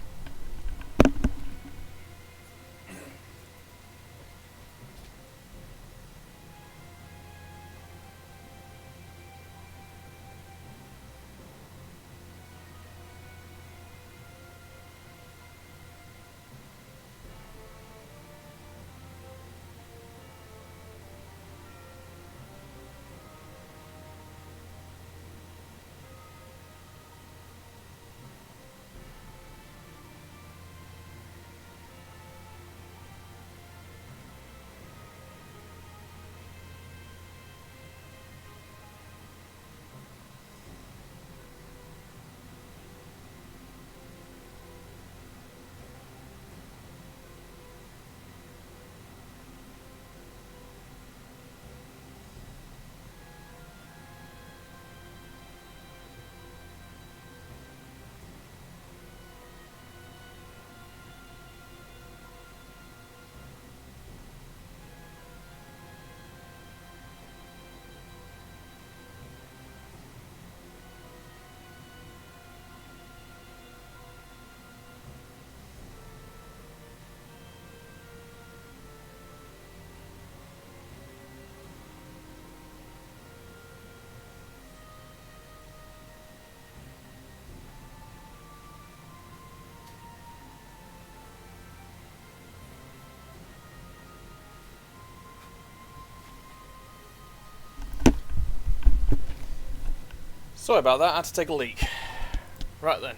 Sorry about that, I had to take a leak. Right then.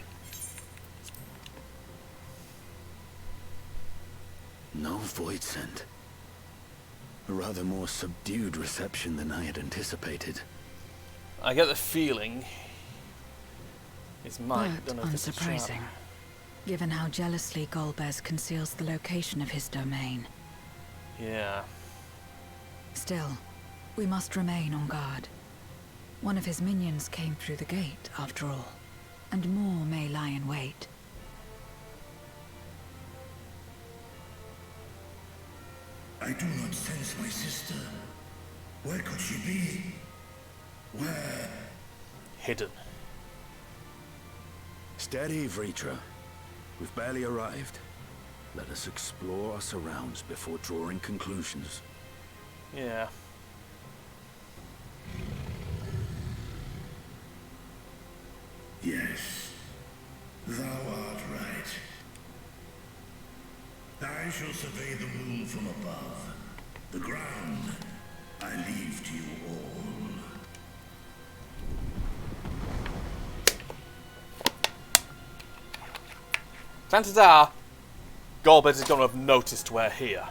No void sent. A rather more subdued reception than I had anticipated. I get the feeling it's Mike. But Don't know if it's a trap. unsurprising, given how jealously Golbez conceals the location of his domain. Yeah. Still, we must remain on guard. One of his minions came through the gate, after all, and more may lie in wait. I do not sense my sister. Where could she be? Where? Hidden. Steady, Vritra. We've barely arrived. Let us explore our surrounds before drawing conclusions. Yeah. Yes, thou art right. I shall survey the moon from above. The ground I leave to you all. Chances are, Golbez is going to have noticed we're here.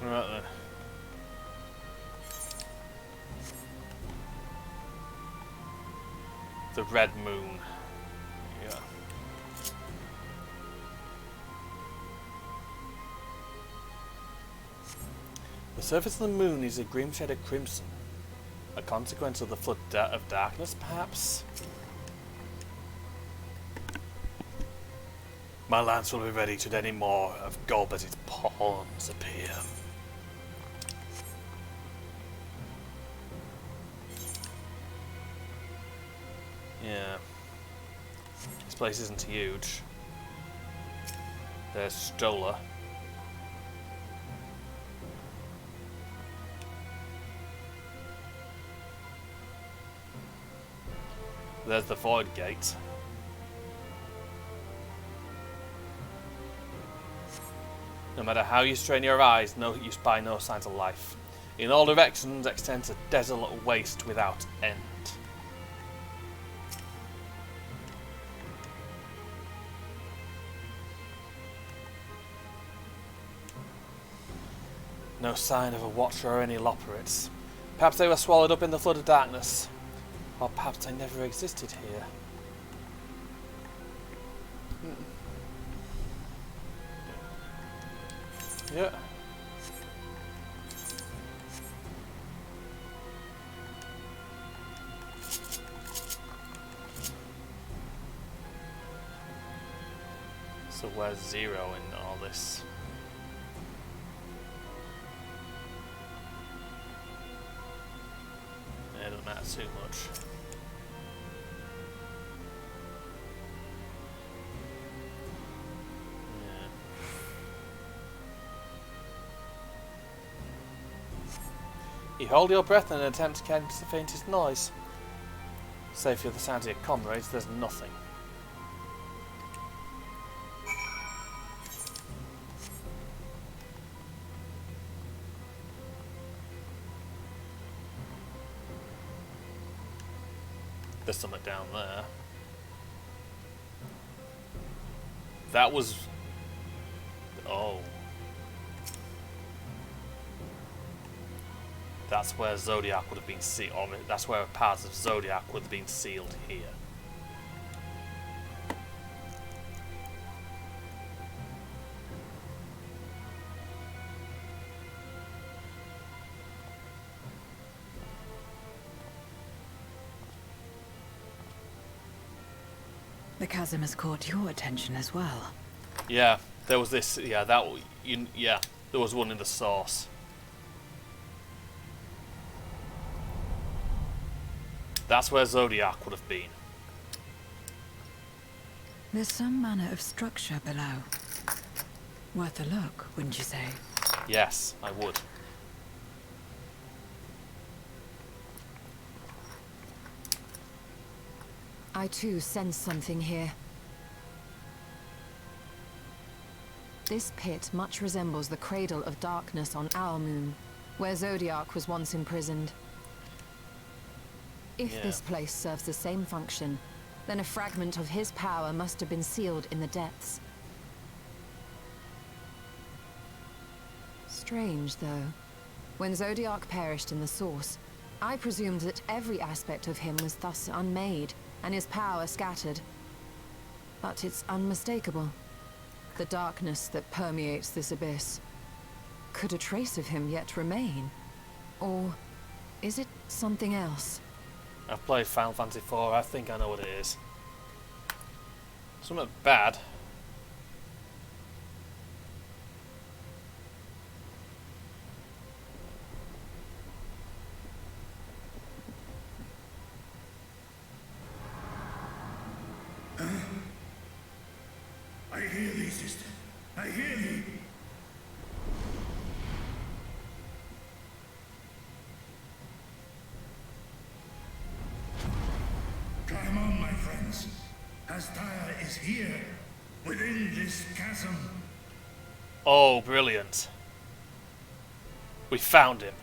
Right then. The red moon. Yeah. The surface of the moon is a grim shade of crimson. A consequence of the flood of darkness, perhaps? My lance will be ready should any more of Golbez's pawns appear. Yeah. This place isn't huge. There's Stola. There's the Void Gate. matter how you strain your eyes, you spy no signs of life. In all directions extends a desolate waste without end. No sign of a watcher or any loporits. Perhaps they were swallowed up in the flood of darkness. Or perhaps they never existed here. Yeah. So where's Zero in all this? It doesn't matter too much. Yeah. You hold your breath in an attempt to catch the faintest noise. Save for the sound of your comrades, there's nothing. There's something down there. That was... Oh. That's where Zodiac would have been sealed. Or that's where parts of Zodiac would have been sealed here. The chasm has caught your attention as well. Yeah, there was this. Yeah, yeah, there was one in the source. That's where Zodiac would have been. There's some manner of structure below. Worth a look, wouldn't you say? Yes, I would. I too sense something here. This pit much resembles the Cradle of Darkness on our moon, where Zodiac was once imprisoned. If this place serves the same function, then a fragment of his power must have been sealed in the depths. Strange, though. When Zodiac perished in the Source, I presumed that every aspect of him was thus unmade, and his power scattered. But it's unmistakable. The darkness that permeates this abyss. Could a trace of him yet remain? Or is it something else? I've played Final Fantasy IV, I think I know what it is. Something bad. I hear thee, sister. I hear thee. Climb on, my friends. Astaya is here, within this chasm. Oh, brilliant. We found him.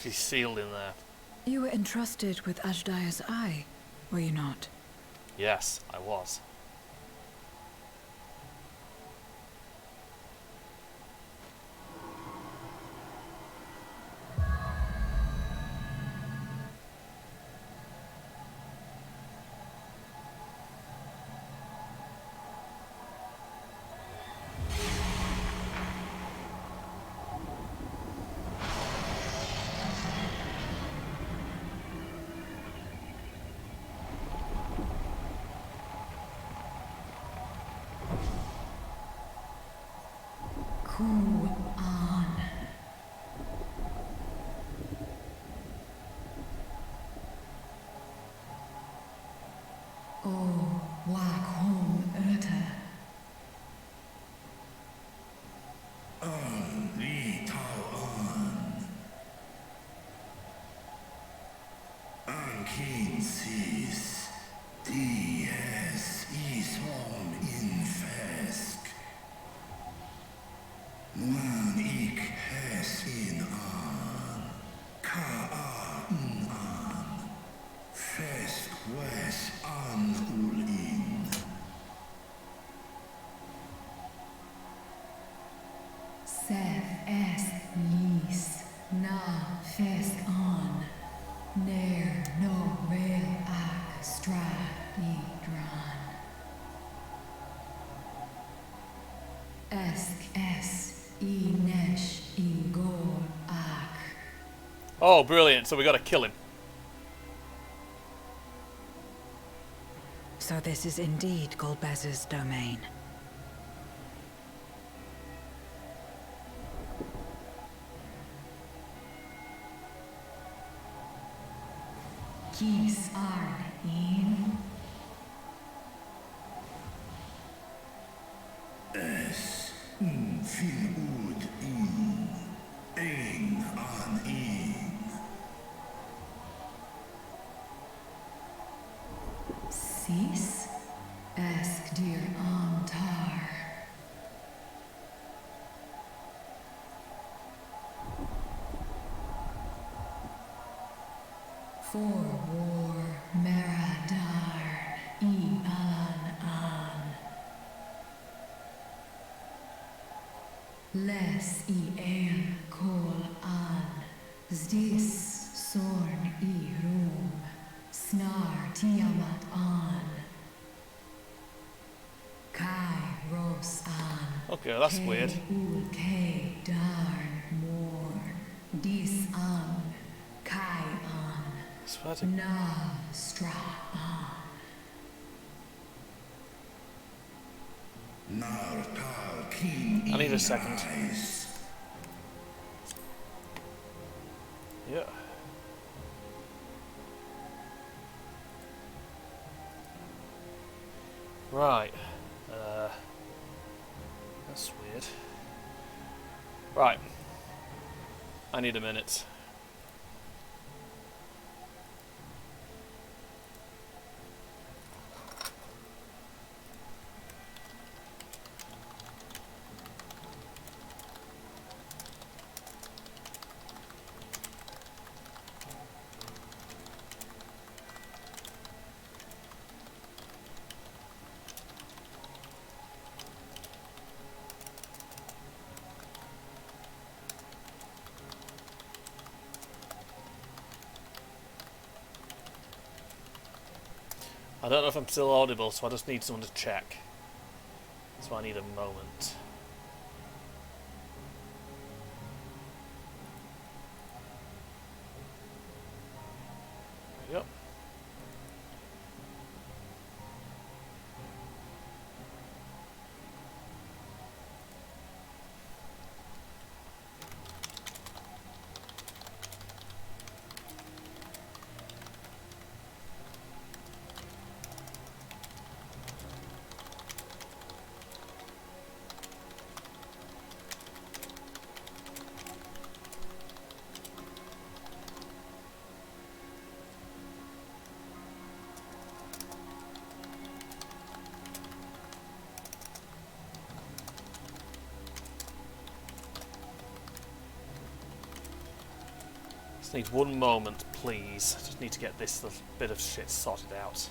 She's sealed in there. You were entrusted with Ajdaya's eye, were you not? Yes, I was. Ku An. O Wak Hong Erta. Li Tao An. An Kin Sis. Dies Ishom in Fesk. Nuan Ik Hes in An. Ka A in An. Fesk Wes An Ul in. Seth Es Lis. Na Fesk An. Nair no Rail Ak Stra Idran. Esk Es I Nesh I Gor Ak. Oh, brilliant. So we got to kill him. So this is indeed Golbez's domain. Kis Arn In. Es Fin Ud in. Ein An in. Sis. Esk Dir Antar. For war Meradar I An An. Les I El Kol An. Zdis Sorn I Rum. Snar Tiamat An. Kai Ros An. Okay, that's Ke weird. Ul Ke Darn Morn. Dis An. Kai An. Na Stra An. Nar Tal Kin I need a second. Yeah. Right. That's weird. Right. I need a minute. I don't know if I'm still audible, so I just need someone to check. So I need a moment. There we go. Just need one moment, please. Just need to get this little bit of shit sorted out.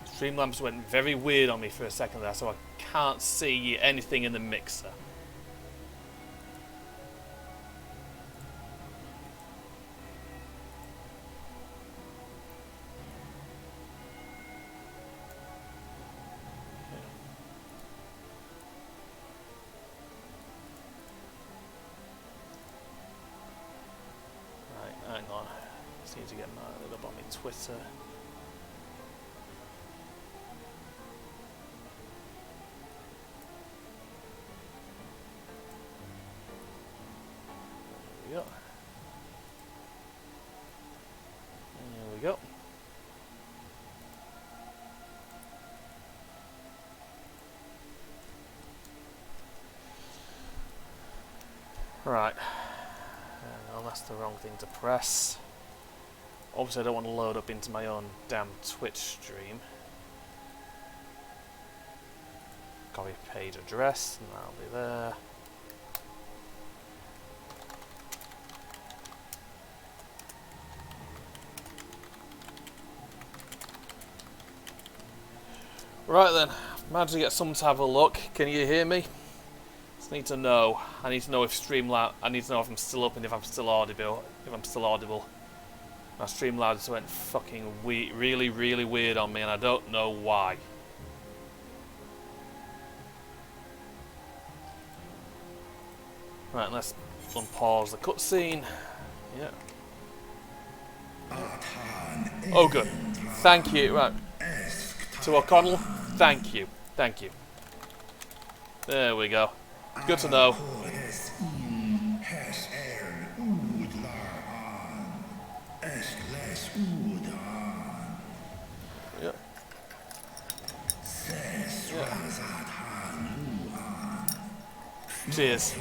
Streamlamps went very weird on me for a second there, so I can't see anything in the mixer. Right, hang on. Just need to get it up on my Twitter. we go. There we go. Right. No, that's the wrong thing to press. Obviously I don't want to load up into my own damn Twitch stream. Copy page address, and that'll be there. Right then, managed to get someone to have a look. Can you hear me? Just need to know. I need to know if Streamlabs. I need to know if I'm still up and if I'm still audible. My Streamlabs went fucking really weird on me, and I don't know why. Right, let's unpause the cutscene. Yeah. Oh, good. Thank you. Right. To O'Connell, thank you. Thank you. There we go. Good to know. Yep. Cheers.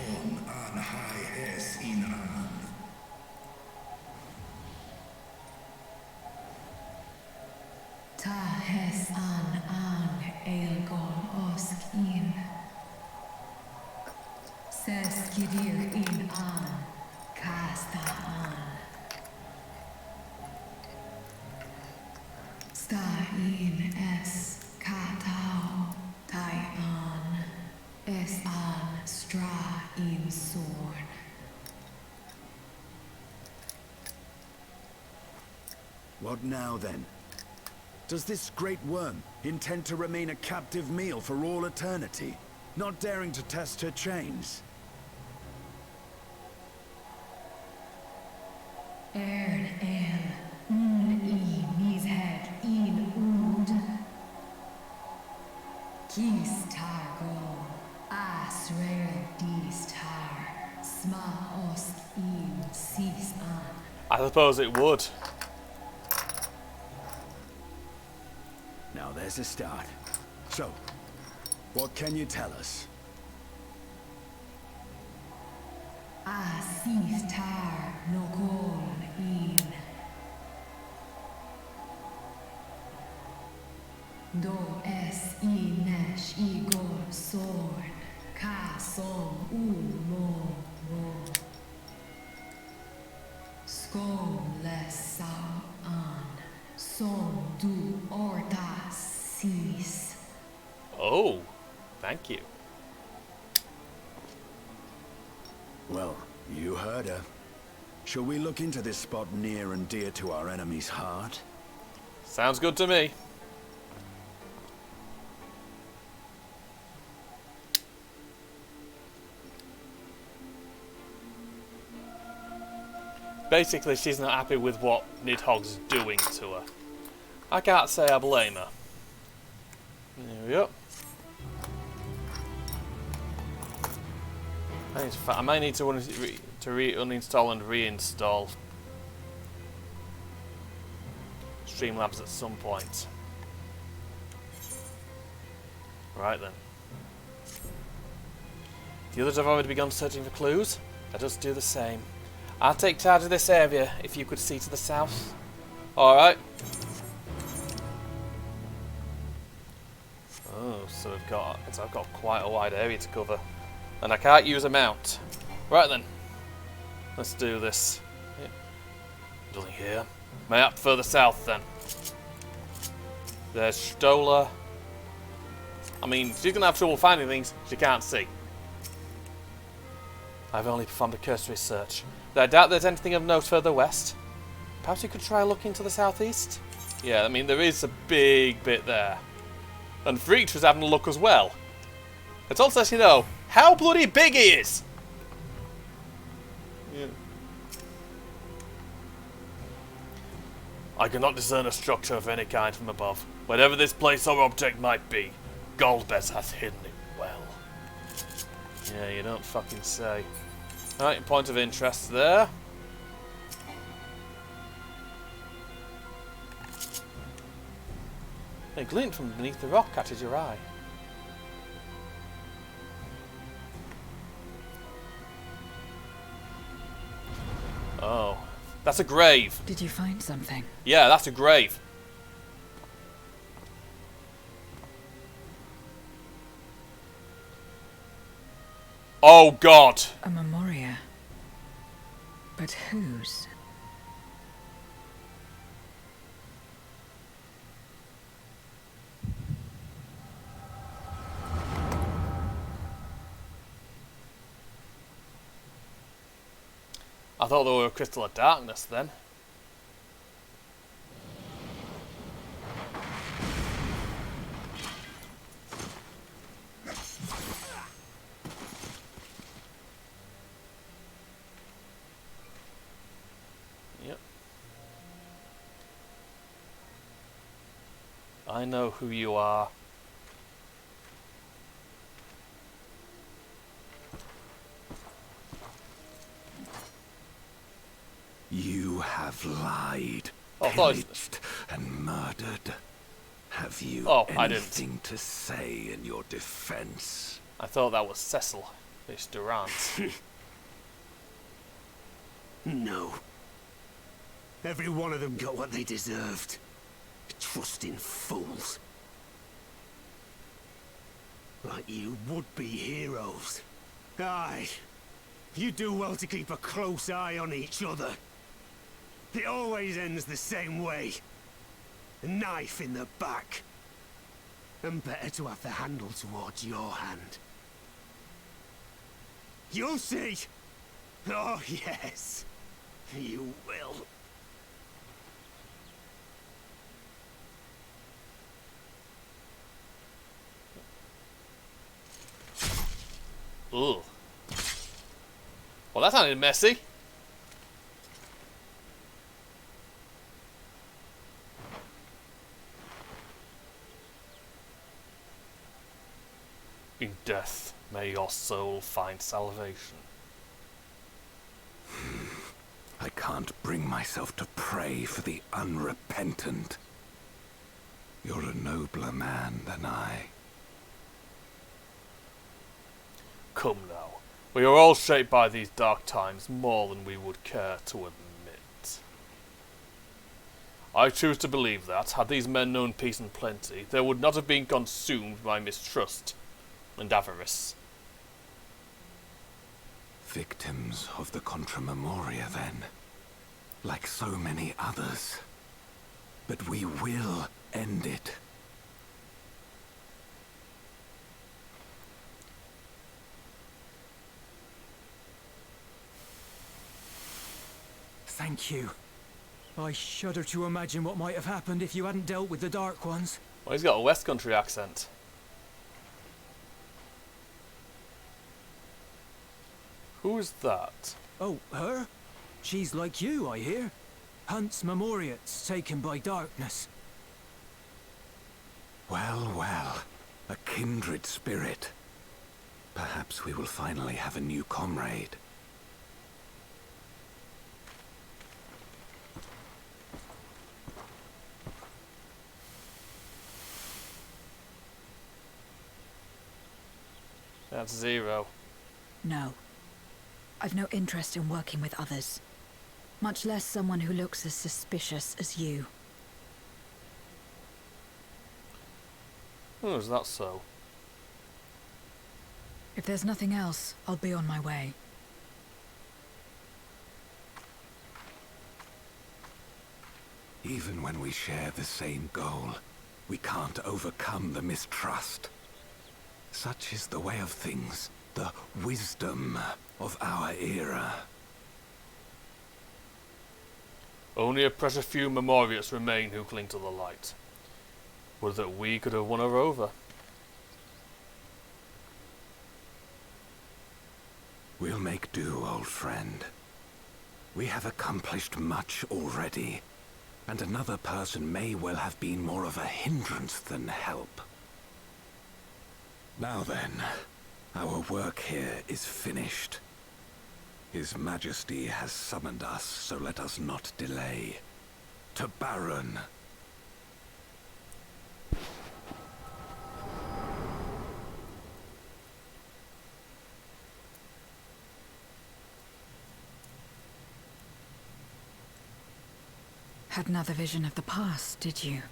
Ta hes an elgon osk in. Ses kidir in an kasta an. Sta in es katao tai an. Es an stra in sorn. What now, then? Does this great worm intend to remain a captive meal for all eternity, not daring to test her chains? Ern el, I mis head in ud. Kis targo, asrer dis tar, sma osk in sis an. I suppose it would. Now there's a start. So, what can you tell us? Asis tar nokol in. Do es inesh igor sorn, ka som mo. Skål lesau an, som du ortas sis. Oh, thank you. Well, you heard her. Shall we look into this spot near and dear to our enemy's heart? Sounds good to me. Basically, she's not happy with what Nidhogg's doing to her. I can't say I blame her. There we go. I might need to uninstall and reinstall Streamlabs at some point. Right then. The others have already begun searching for clues. Let us do the same. I'll take charge of this area if you could see to the south. Alright. Oh, so I've got quite a wide area to cover. And I can't use a mount. Right then. Let's do this. Yep. Nothing here. May up further south then. There's Stola. I mean, she's gonna have trouble finding things she can't see. I've only performed a cursory search. I doubt there's anything of note further west. Perhaps you could try looking to the southeast? Yeah, I mean, there is a big bit there. And Freach was having a look as well. It also lets you know how bloody big he is! Yeah. I cannot discern a structure of any kind from above. Whatever this place or object might be, Goldbest hath hidden it well. Yeah, you don't fucking say. Alright, point of interest there. A glint from beneath the rock catches your eye. Oh, that's a grave. Did you find something? Yeah, that's a grave. Oh God! A memoria. But whose? I thought they were a crystal of darkness then. Yep. I know who you are. You have lied, Oh, pillaged, and murdered. Have you I didn't. anything to say in your defense? I thought that was Cecil, this Durant. No. Every one of them got what they deserved. Trusting fools. Like you would-be heroes. Aye. You do well to keep a close eye on each other. It always ends the same way. A knife in the back. And better to have the handle towards your hand. You'll see. Oh, yes. You will. Ugh. Well, that sounded messy. In death, may your soul find salvation. I can't bring myself to pray for the unrepentant. You're a nobler man than I. Come now. We are all shaped by these dark times more than we would care to admit. I choose to believe that, had these men known peace and plenty, they would not have been consumed by mistrust and avarice. Victims of the Contra Memoria, then. Like so many others. But we will end it. Thank you. I shudder to imagine what might have happened if you hadn't dealt with the Dark Ones. Well, he's got a West Country accent. Who is that? Oh, her? She's like you, I hear. Hunts Memoriates taken by darkness. Well, well. A kindred spirit. Perhaps we will finally have a new comrade. That's Zero. No. I've no interest in working with others. Much less someone who looks as suspicious as you. Oh, is that so? If there's nothing else, I'll be on my way. Even when we share the same goal, we can't overcome the mistrust. Such is the way of things, the wisdom of our era. Only a precious few Memoriates remain who cling to the light. Would that we could have won her over. We'll make do, old friend. We have accomplished much already, and another person may well have been more of a hindrance than help. Now then, our work here is finished. His Majesty has summoned us, so let us not delay. To Baron. Had another vision of the past, did you?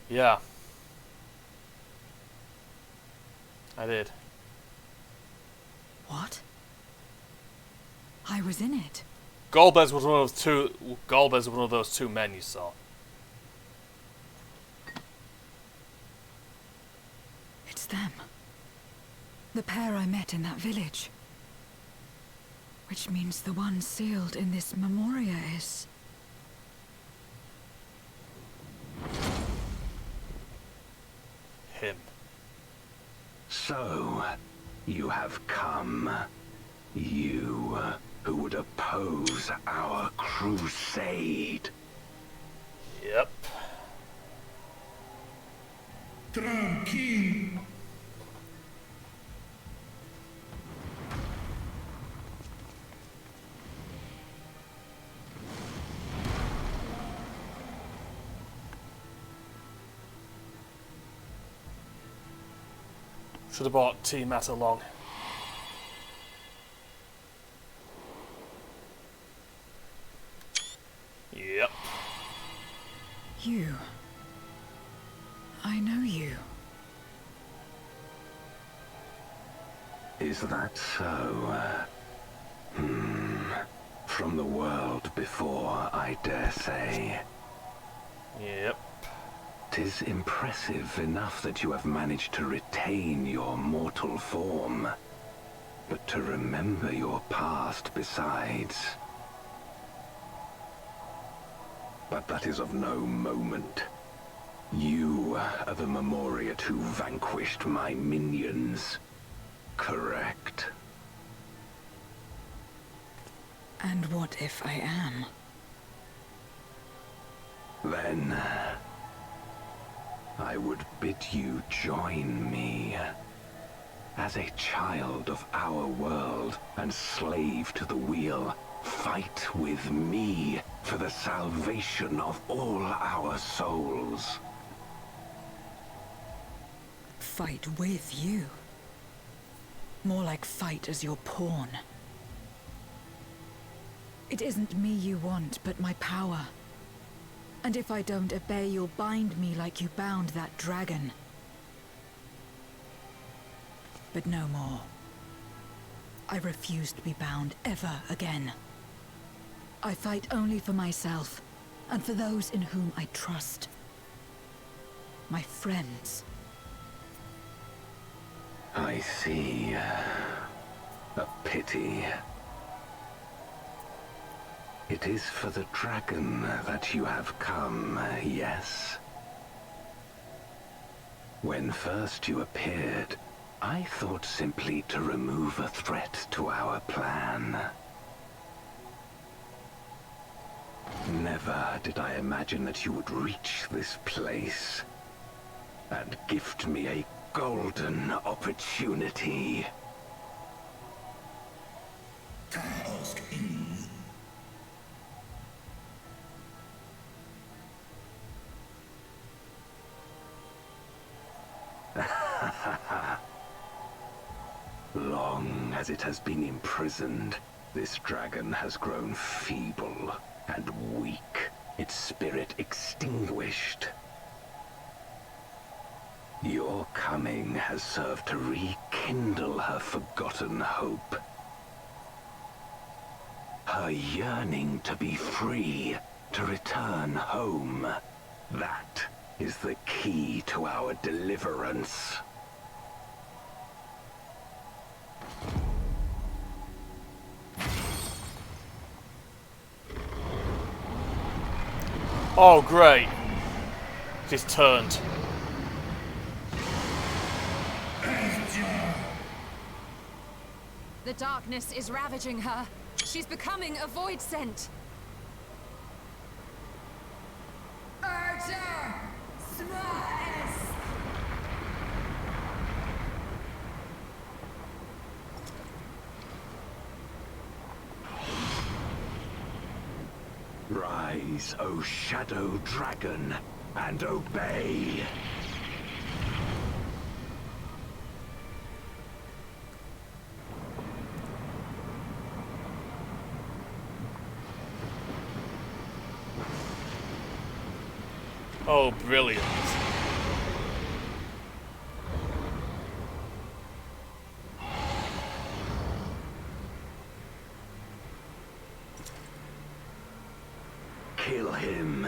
Yeah. I did. What? I was in it. Golbez was one of those two. Golbez was one of those two men you saw. It's them. The pair I met in that village. Which means the one sealed in this memoria is... him. So, you have come. You, who would oppose our crusade. Yep. Tranquilo. Should have brought T-Mat along. Yep. You. I know you. Is that so? From the world before, I dare say. Yep. 'Tis impressive enough that you have managed to retain your mortal form, but to remember your past besides. But that is of no moment. You are the Memoriat who vanquished my minions, correct? And what if I am? Then I would bid you join me. As a child of our world and slave to the wheel, fight with me for the salvation of all our souls. Fight with you? More like fight as your pawn. It isn't me you want, but my power. And if I don't obey, you'll bind me like you bound that dragon. But no more. I refuse to be bound ever again. I fight only for myself, and for those in whom I trust. My friends. I see. A pity. It is for the dragon that you have come, yes? When first you appeared, I thought simply to remove a threat to our plan. Never did I imagine that you would reach this place and gift me a golden opportunity. Long as it has been imprisoned, this dragon has grown feeble and weak, its spirit extinguished. Your coming has served to rekindle her forgotten hope. Her yearning to be free, to return home. That is the key to our deliverance. Oh, great. She's turned. The darkness is ravaging her. She's becoming a void scent. Archer! Smash! Rise, O Shadow Dragon, and obey! Oh, brilliant. Kill him.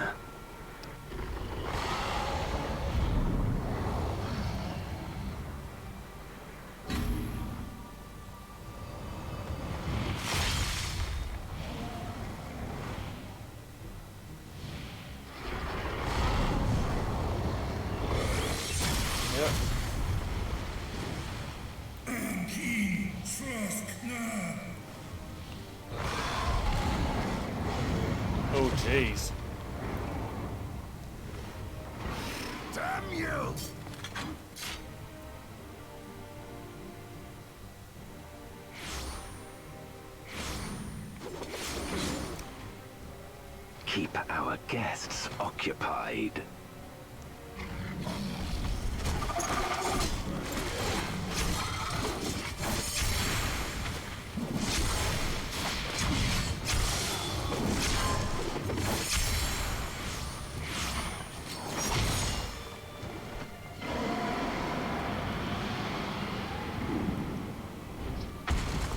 Oh, jeez. Damn you! Keep our guests occupied.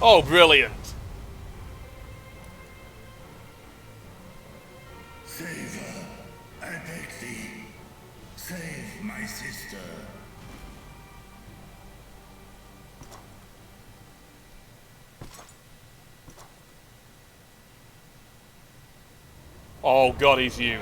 Oh, brilliant. Save her. I beg thee. Save my sister. Oh god, he's huge.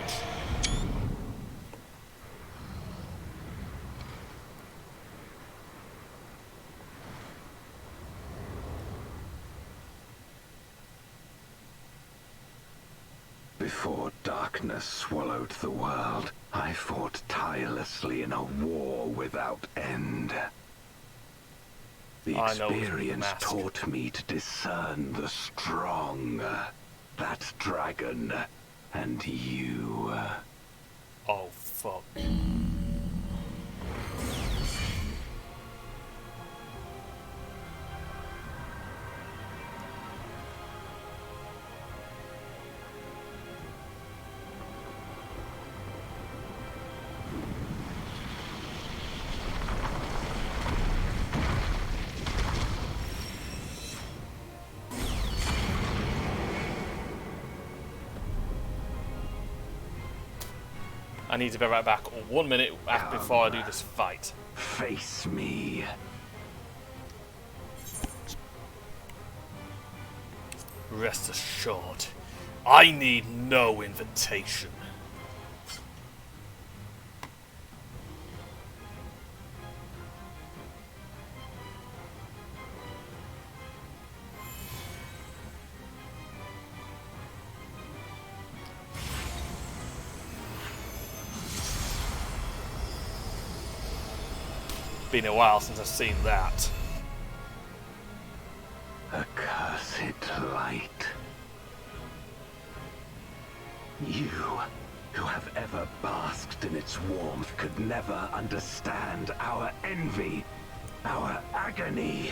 Before darkness swallowed the world, I fought tirelessly in a war without end. The experience taught me to discern the strong, that dragon, and you. Oh, fuck. I need to be right back 1 minute before I do this fight. Face me. Rest assured, I need no invitation. Been a while since I've seen that. Accursed light. You, who have ever basked in its warmth, could never understand our envy, our agony.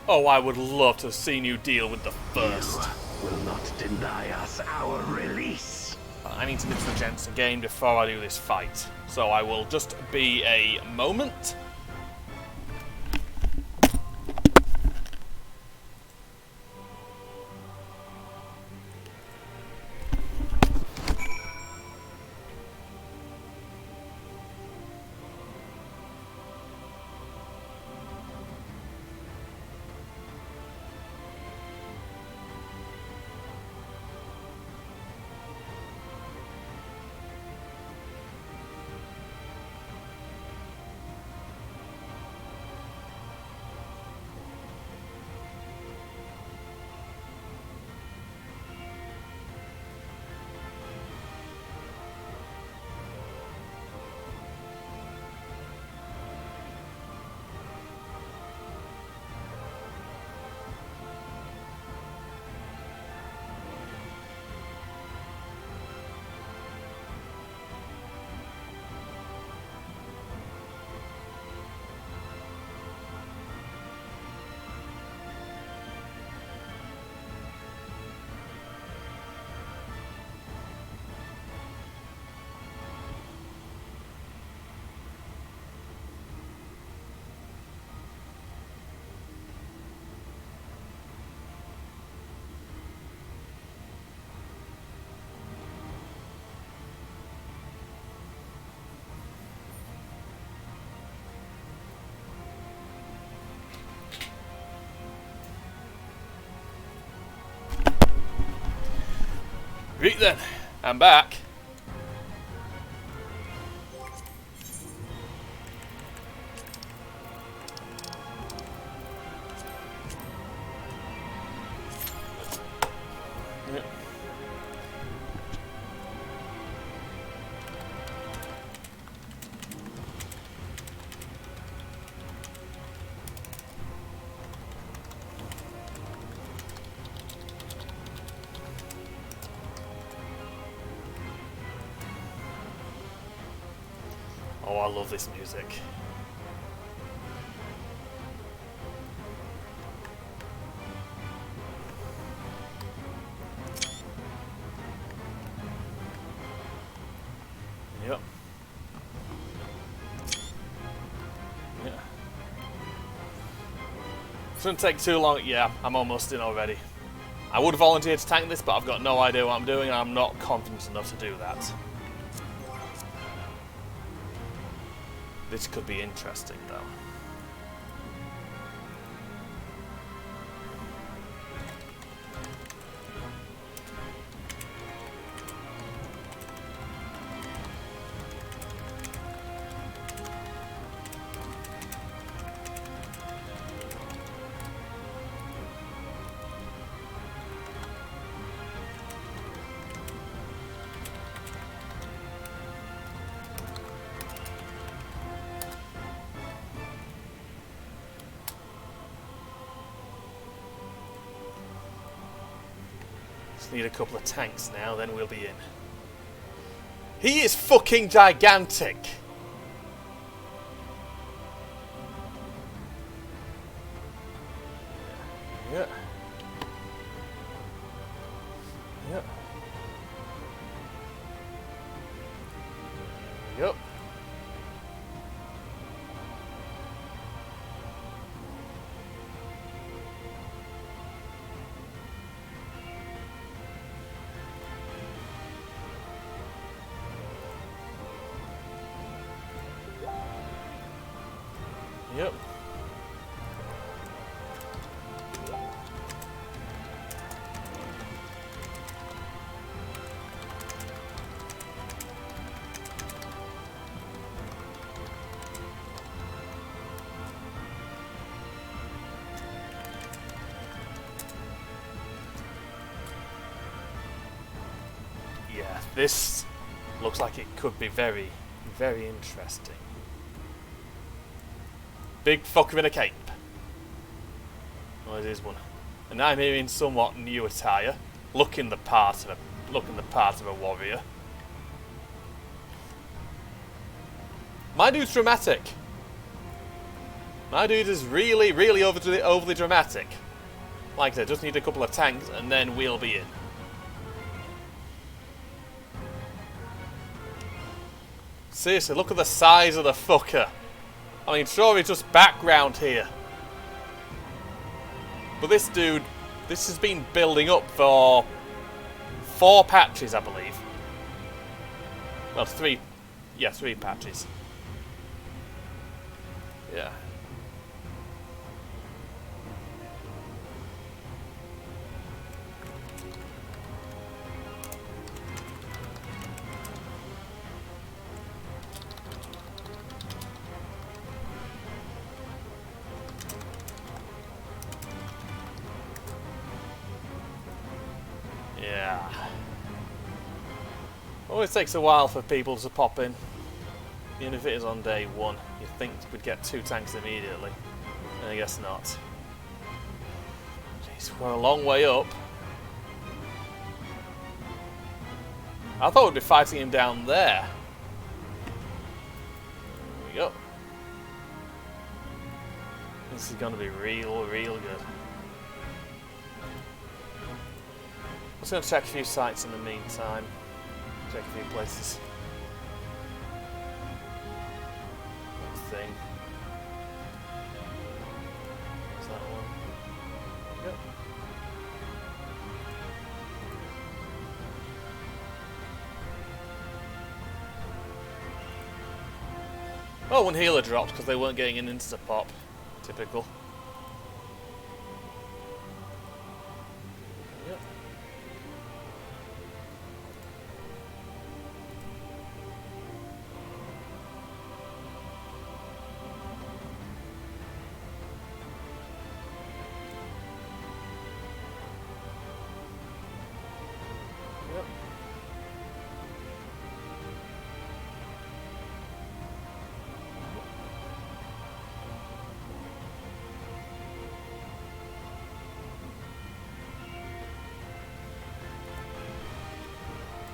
Oh, I would love to have seen you deal with the first. You will not deny us our release. I need to get to the gents again before I do this fight. So I will just be a moment. Right then, I'm back. Yep. Oh, I love this music. Yep. Yeah. Shouldn't take too long. Yeah, I'm almost in already. I would volunteer to tank this, but I've got no idea what I'm doing, and I'm not confident enough to do that. This could be interesting, though. Just need a couple of tanks now, then we'll be in. He is fucking gigantic! Yeah. Yeah. Yep. Yep. Yeah, this looks like it could be very, very interesting. Big fucker in a cape. Oh, it is one. And I'm here in somewhat new attire, looking the part of a warrior. My dude's dramatic. My dude is really, really overly dramatic. Like I said, just need a couple of tanks and then we'll be in. Seriously, look at the size of the fucker. I mean, sure, it's just background here. But this dude, this has been building up for 4 patches, I believe. Well, 3. Yeah, 3 patches. Yeah. Yeah. Always takes a while for people to pop in. Even if it is on day 1, you'd think we'd get 2 tanks immediately. And I guess not. Jeez, we're a long way up. I thought we'd be fighting him down there. There we go. This is going to be real, real good. I'm just going to check a few sites in the meantime. Check a few places. One thing. Is that one? Yep. Oh, one healer dropped because they weren't getting an insta-pop. Typical. Yep.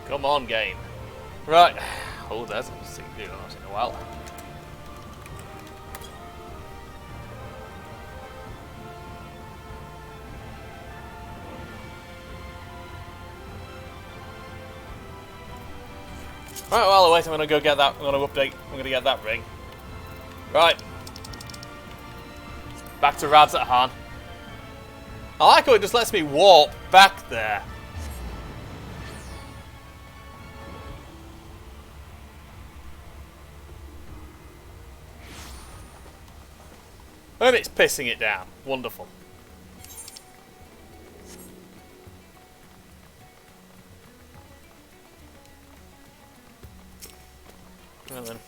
Come on, game. Right. Oh, there's a CPU in a while. Right, while I wait, I'm gonna go get that. I'm gonna update. I'm gonna get that ring. Right. Back to Rads at Han. I like how it just lets me warp back there. And it's pissing it down. Wonderful. Well then.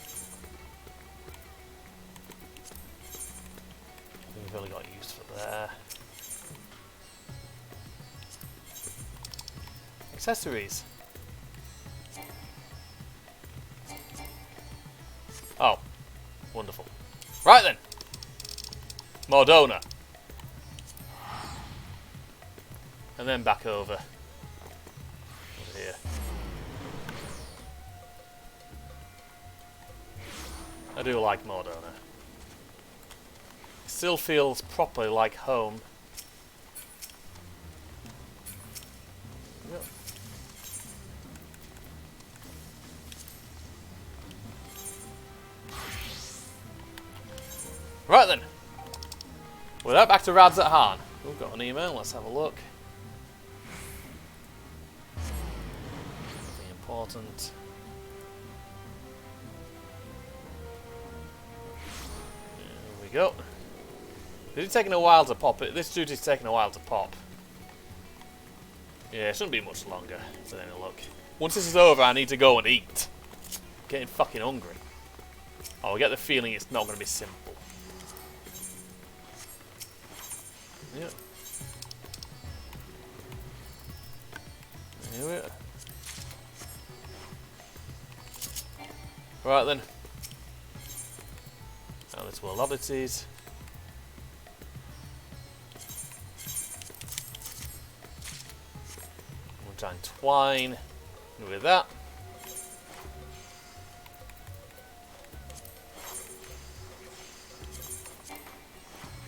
We've really got used for there. Accessories. Oh. Wonderful. Right then. Mordona. And then back over here. I do like Mordona. It still feels properly like home. Yep. Right then. With that, back to Rads at Han. We've got an email, let's have a look. Nothing important. There we go. This is taking a while to pop it. This duty's taking a while to pop. Yeah, it shouldn't be much longer. So then look. Once this is over, I need to go and eat. I'm getting fucking hungry. Oh, I get the feeling it's not going to be simple. Yeah. Here we are. Right then. Now this will oddities. We'll try and twine with that.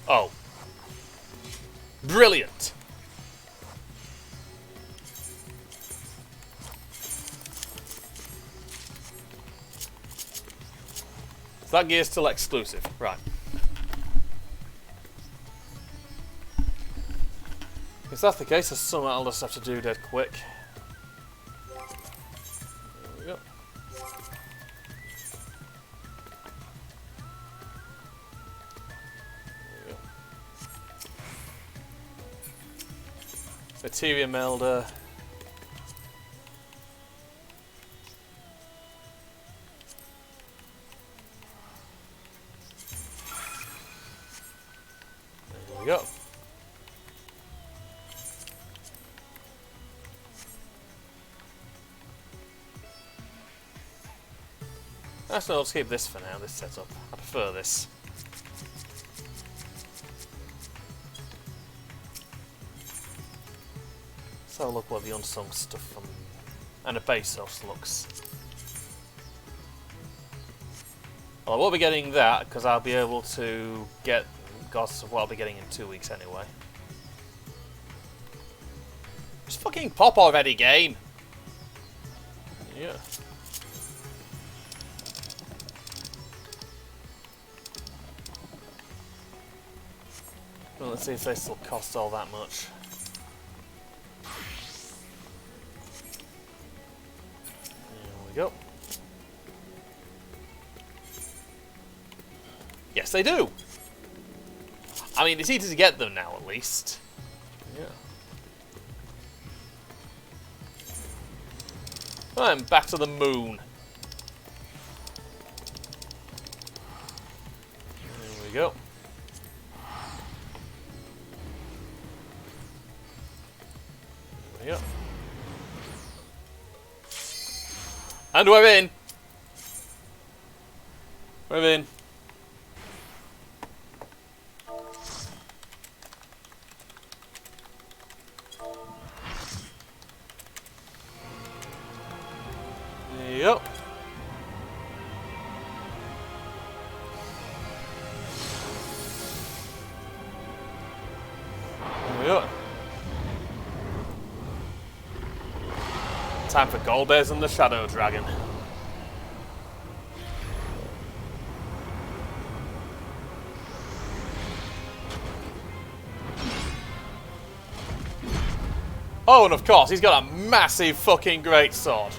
Oh. Brilliant! Is that gear still exclusive? Right. If that's the case, there's something I'll just have to do dead quick. There we go. Materia melder. There we go. Actually, I'll just keep this for now, this setup. I prefer this. Let's have a look what the unsung stuff from and a Bezos looks. Well, I won't be getting that because I'll be able to get Gods of what I'll be getting in 2 weeks anyway. Just fucking pop already, game! Yeah. Well, let's see if they still cost all that much. There we go. Yes, they do! I mean, it's easy to get them now, at least. Yeah. Right, I'm back to the moon. There we go. There we go. And we're in! We're in. Time for Golbez and the Shadow Dragon. Oh, and of course, he's got a massive fucking greatsword.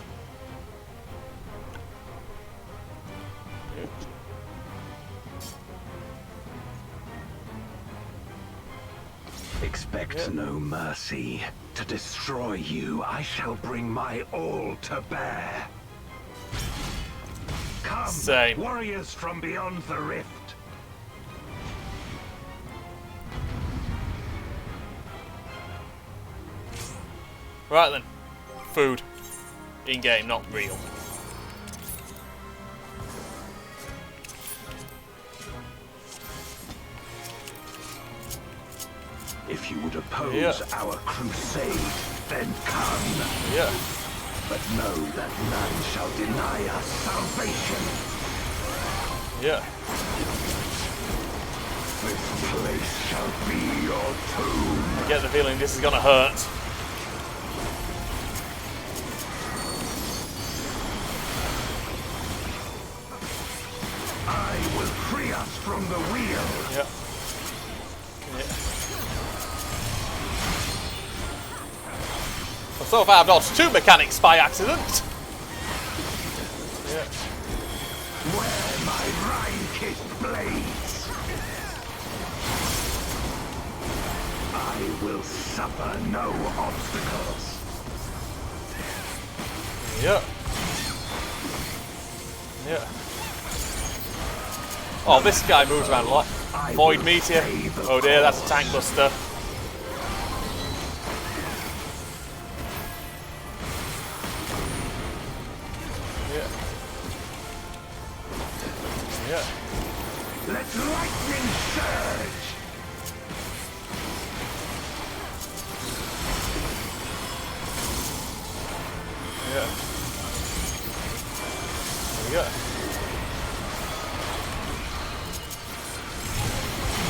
Expect no mercy. To destroy you, I shall bring my all to bear. Come, Same. warriors from beyond the rift. Right then. Food. In-game, not real. If you would oppose our crusade, then come. Yeah. But know that none shall deny us salvation. Yeah. This place shall be your tomb. I get the feeling this is gonna hurt. I will free us from the wheel. Yeah. So far I've dodged 2 mechanics by accident. Yeah. Where my rime-kissed blades, I will suffer no obstacles. Yeah. Yeah. Oh, this guy moves around a lot. Void Meteor. Oh dear, that's a tank buster. Yeah. Let lightning surge! Yeah. There we go.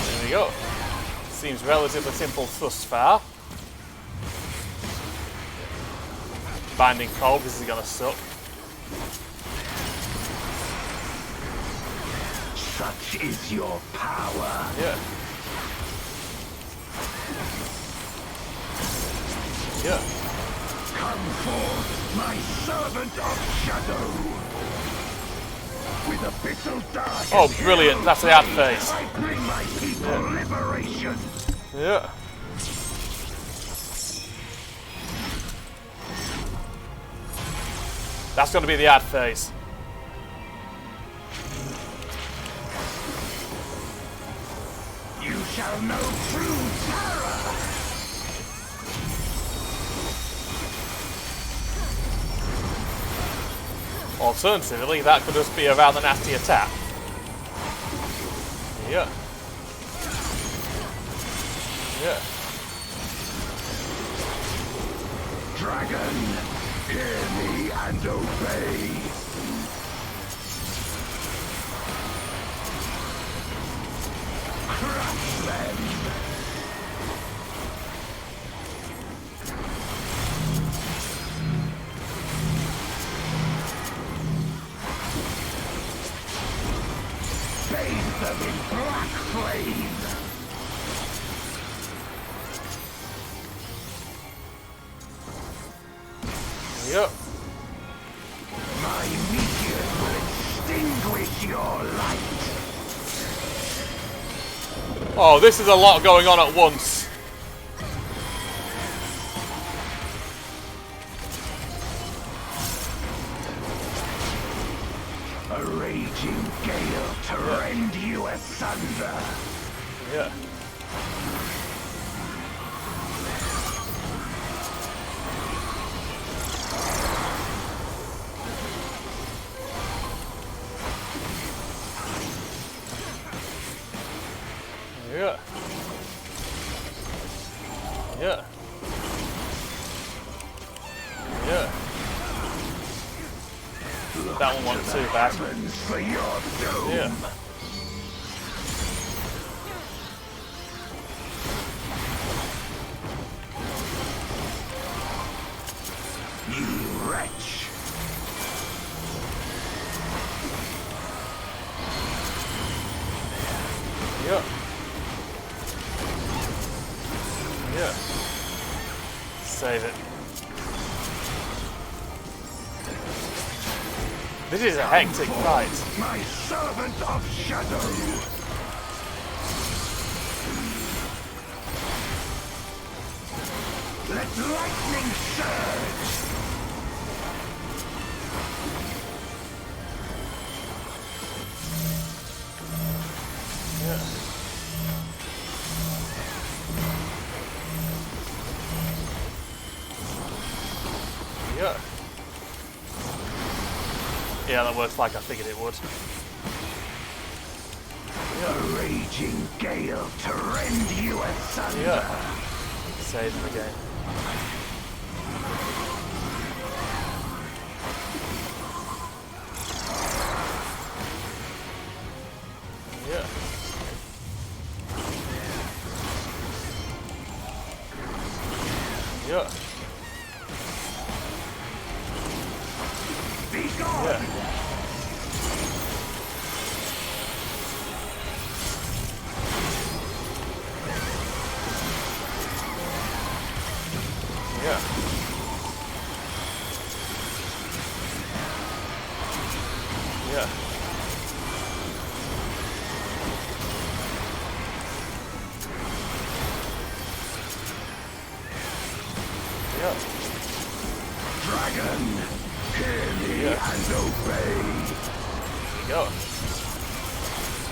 There we go. Seems relatively simple thus far. Binding cold, this is gonna suck. Such is your power. Yeah. Yeah. Come forth, my servant of shadow. With abyssal dark. Oh, brilliant! That's the ad phase. I bring my people liberation. Yeah. That's going to be the ad phase. You shall know true terror. Alternatively, that could just be a rather nasty attack. Yeah. Yeah. Dragon, hear me and obey. Crush them. Bathe them in black flame. Yep. My meteor will extinguish your light. Oh, this is a lot going on at once. A raging gale to rend you asunder. Yeah. Yeah. Yeah. Yeah. That one wasn't too bad. For your doom. Yeah. you wretch! Yeah. Yeah. Save it. This is a hectic fight. My servant of shadow! Let lightning surge! Yeah. Yeah. Yeah, that works like I figured it would. A raging gale to rend you asunder! Yeah. Save him again. Yeah. Yeah. Be gone! Yeah. Yeah. Yeah. Yeah. Dragon, hear me Yeah. and obey. There you go.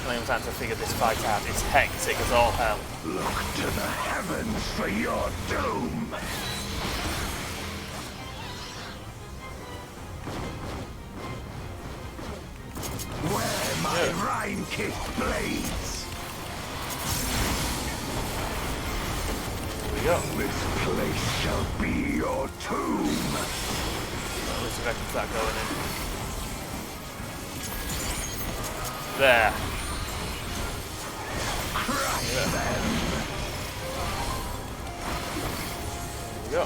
Not even time to figure this fight out. It's hectic as all hell. Look to the heavens for your doom. Where my Rhine-kicked blades. There we go. This place shall be your tomb. At least I reckon that going in. There. Crush them. There we go.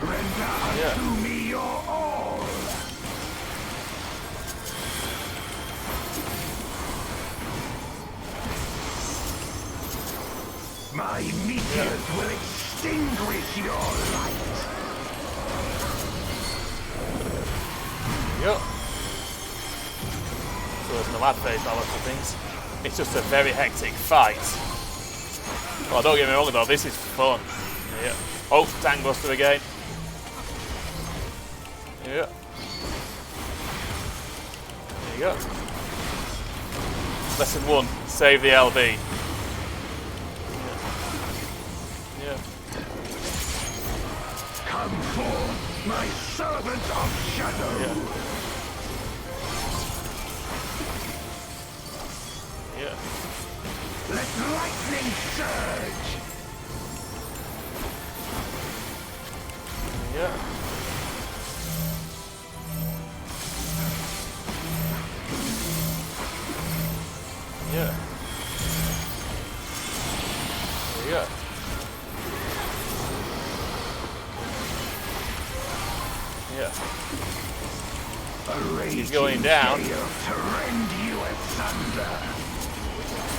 Render unto me your all. My meteors will extinguish your light. Yep. So there's no ad phase by lots of things. It's just a very hectic fight. Well, don't get me wrong though, this is fun. Yeah. Oh, tank buster again. Yeah. There you go. Lesson 1, save the LB. Yeah. Come forth, my servant of shadow. Yeah. Let lightning surge. Yeah. Yeah. There you go. Yeah. He's going down. To rend you asunder.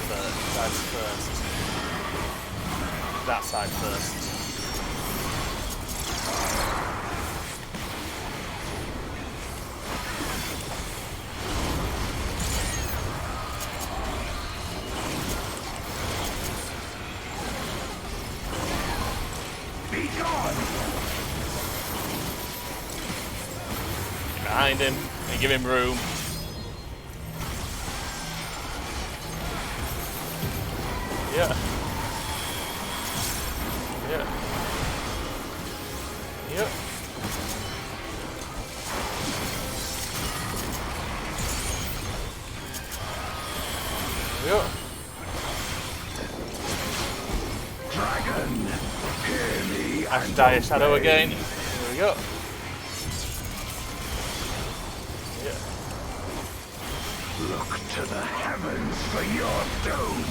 That side first. That side first. Be gone. Behind him and give him room. Yeah. Yeah. Yep. Yep. Dragon, hear me. I should die a shadow again. Here we go. Look to to the heavens for your doom!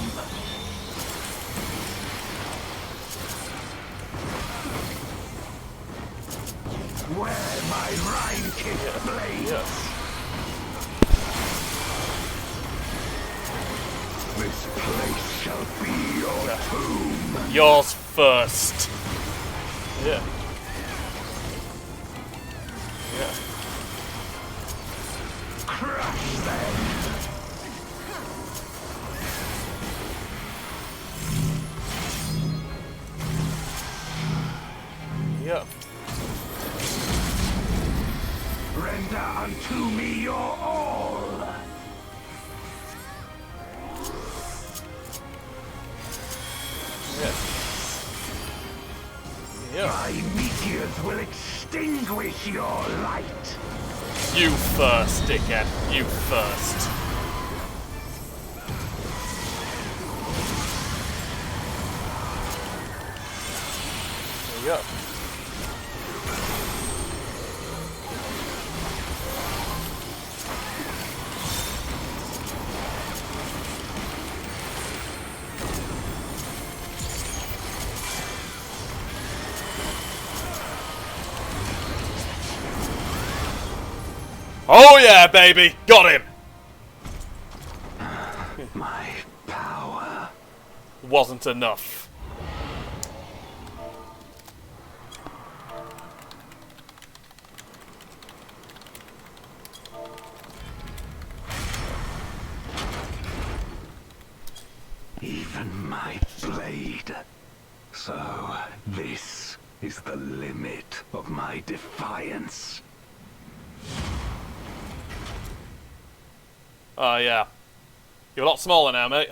Where my Rhine-kick blades! This place shall be your tomb! Yours first! Yeah. Yeah. Crush them! Yeah. Render unto me your all! Yeah. Yeah. My meteors will extinguish your light! You first, dickhead. You first. There you go. Oh yeah, baby! Got him! My power wasn't enough. Even my blade. So, this is the limit of my defiance. Oh yeah. You're a lot smaller now, mate.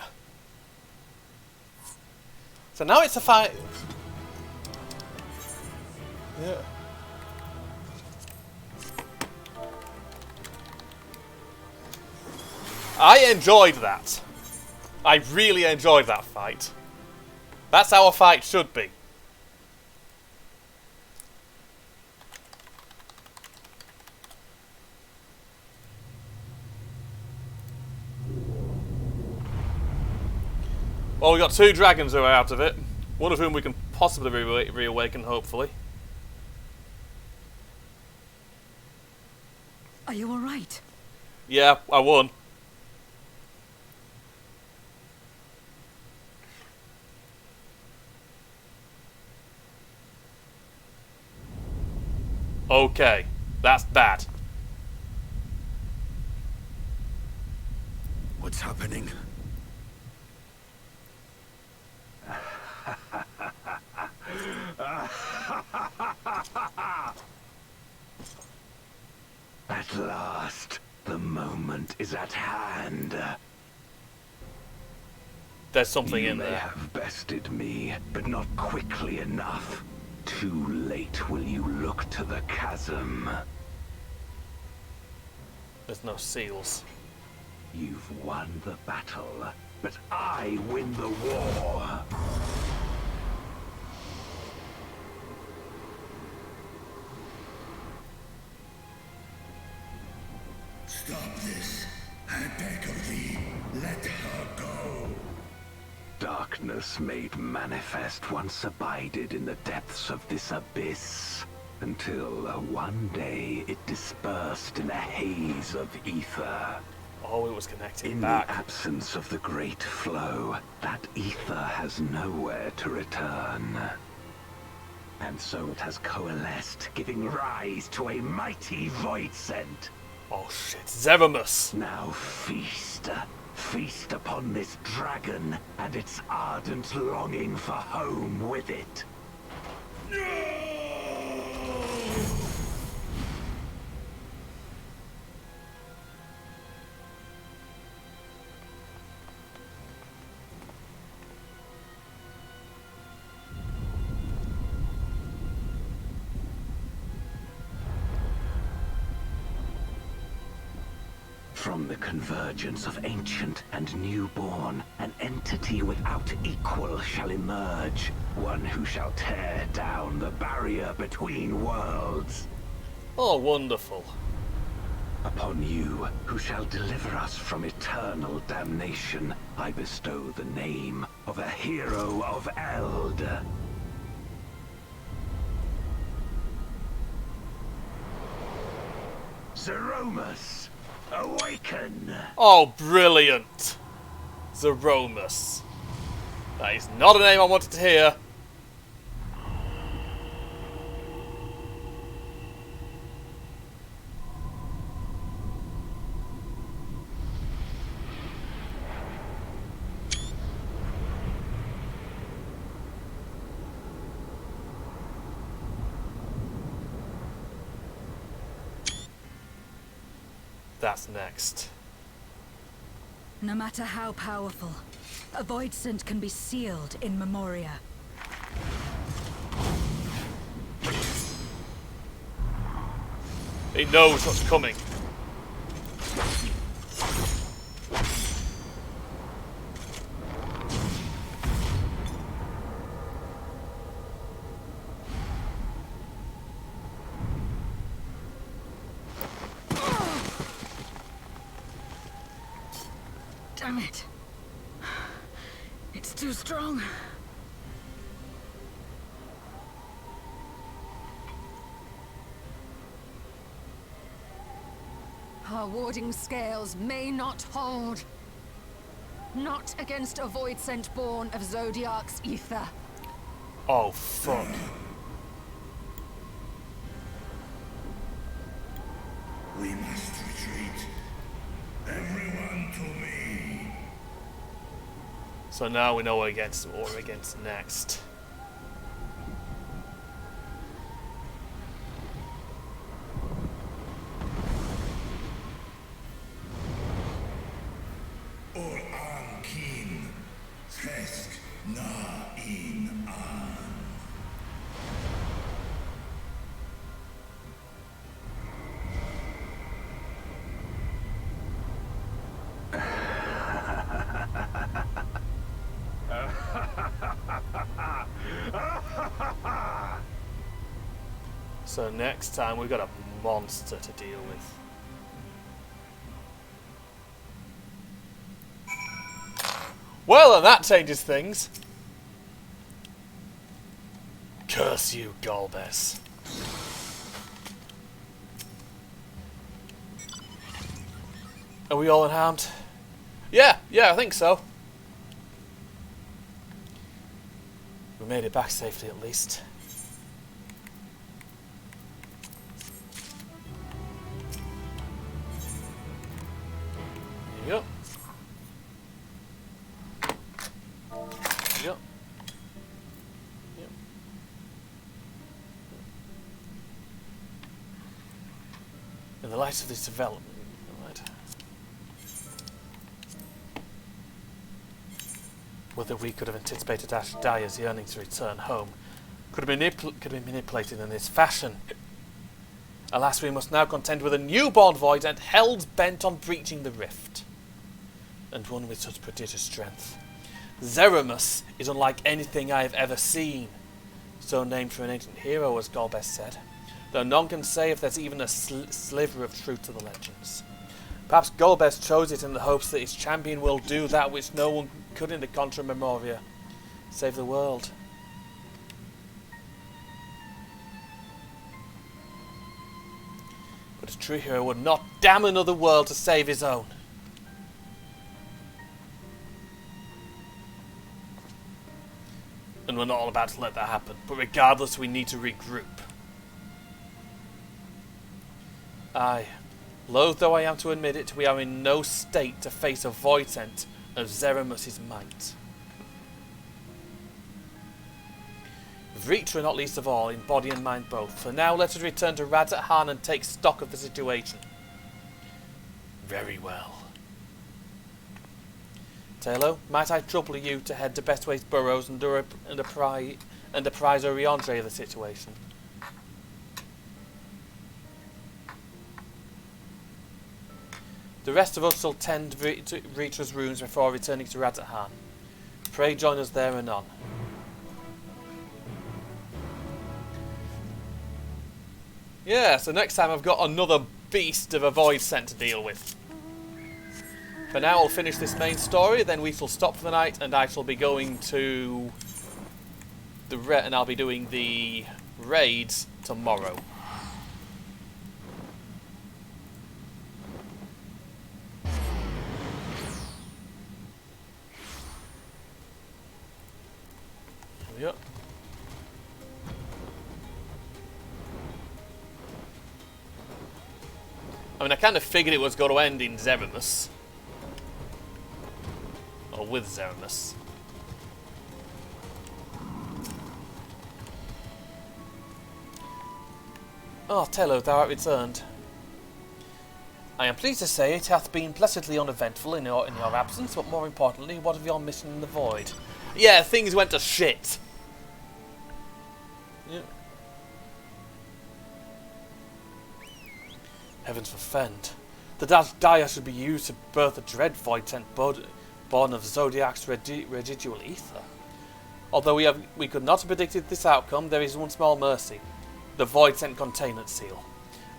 So now it's a fight. Yeah. I enjoyed that. I really enjoyed that fight. That's how a fight should be. Well, we got 2 dragons who are out of it. One of whom we can possibly reawaken, hopefully. Are you alright? Yeah, I won. Okay, that's bad. What's happening? At last, the moment is at hand. There's something in there. You may have bested me, but not quickly enough. Too late will you look to the chasm. There's no seals. You've won the battle, but I win the war. Stop this. I beg of thee, let her go. Darkness made manifest once abided in the depths of this abyss, until one day it dispersed in a haze of ether. Oh, it was connecting back. In the absence of the great flow, that ether has nowhere to return. And so it has coalesced, giving rise to a mighty voidsent. Oh shit, Zeremus! Now feast. Feast upon this dragon and its ardent longing for home with it. From the convergence of ancient and newborn, an entity without equal shall emerge. One who shall tear down the barrier between worlds. Oh, wonderful. Upon you, who shall deliver us from eternal damnation, I bestow the name of a hero of Eld. Zeromus, awaken! Oh, brilliant! Zeromus. That is not a name I wanted to hear. That's next. No matter how powerful, a void scent can be sealed in Memoria. He knows what's coming. Damn it. It's too strong. Our warding scales may not hold. Not against a void scent born of Zodiac's ether. Oh, fuck. We must retreat. Everyone to me. So now we know what we're against next. Or Ankin. Tesk na in an. So next time we've got a monster to deal with. Well, and that changes things. Curse you, Golbez. Are we all unharmed? Yeah, I think so. We made it back safely at least. There you go. There you go. Yep. In the light of this development, right, whether we could have anticipated Ash Dyer's yearning to return home could have been manipulated in this fashion. Alas, we must now contend with a newborn void and hell's bent on breaching the rift. And one with such prodigious strength. Zeromus is unlike anything I have ever seen. So named for an ancient hero, as Golbez said. Though none can say if there's even a sliver of truth to the legends. Perhaps Golbez chose it in the hopes that his champion will do that which no one could in the Contra Memoria. Save the world. But a true hero would not damn another world to save his own. And we're not all about to let that happen. But regardless, we need to regroup. Aye, loath though I am to admit it, we are in no state to face a void scent of Zeromus's might. Vritra not least of all, in body and mind both. For now, let us return to Radzat-Han and take stock of the situation. Very well. Taylor, might I trouble you to head to Bestways Burrows and apprise Oriandre of the situation? The rest of us shall tend to Vritra's ruins before returning to Radzat-Han. Pray join us there anon. Yeah, so next time I've got another beast of a void scent to deal with. For now, I'll finish this main story, then we shall stop for the night, and I shall be going to and I'll be doing the raids tomorrow. Yep. I mean, I kind of figured it was going to end in Zerimus. Or with Zerimus. Oh, Tello, thou art returned. I am pleased to say it hath been blessedly uneventful in your absence, but more importantly, what of your mission in the void? Yeah, things went to shit. Yeah. Heavens forfend. The dire should be used to birth a dread void sent born of Zodiac's residual ether. Although we could not have predicted this outcome, there is one small mercy. The void sent containment seal.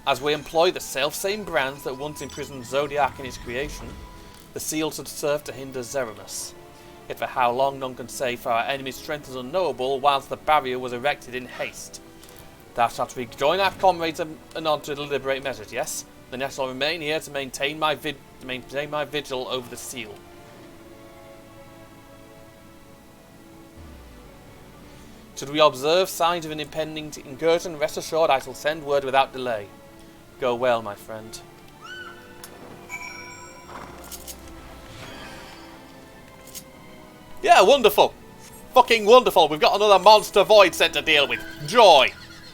As we employ the self-same brands that once imprisoned Zodiac in its creation, the seal should serve to hinder Zerimus. Yet for how long none can say, for our enemy's strength is unknowable, whilst the barrier was erected in haste. Thou shalt rejoin our comrades and on to deliberate measures, yes? Then I shall remain here to maintain my vigil over the seal. Should we observe signs of an impending incursion, rest assured I shall send word without delay. Go well, my friend. Yeah, wonderful. Fucking wonderful. We've got another monster void sent to deal with. Joy.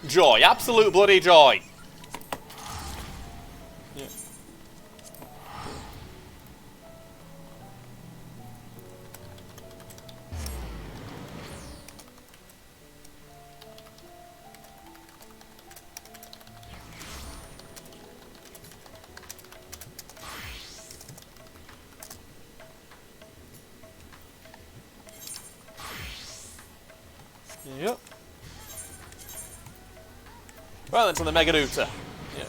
Joy. Absolute bloody joy. Yeah. Yep. Right then to the Megaduta. Yeah.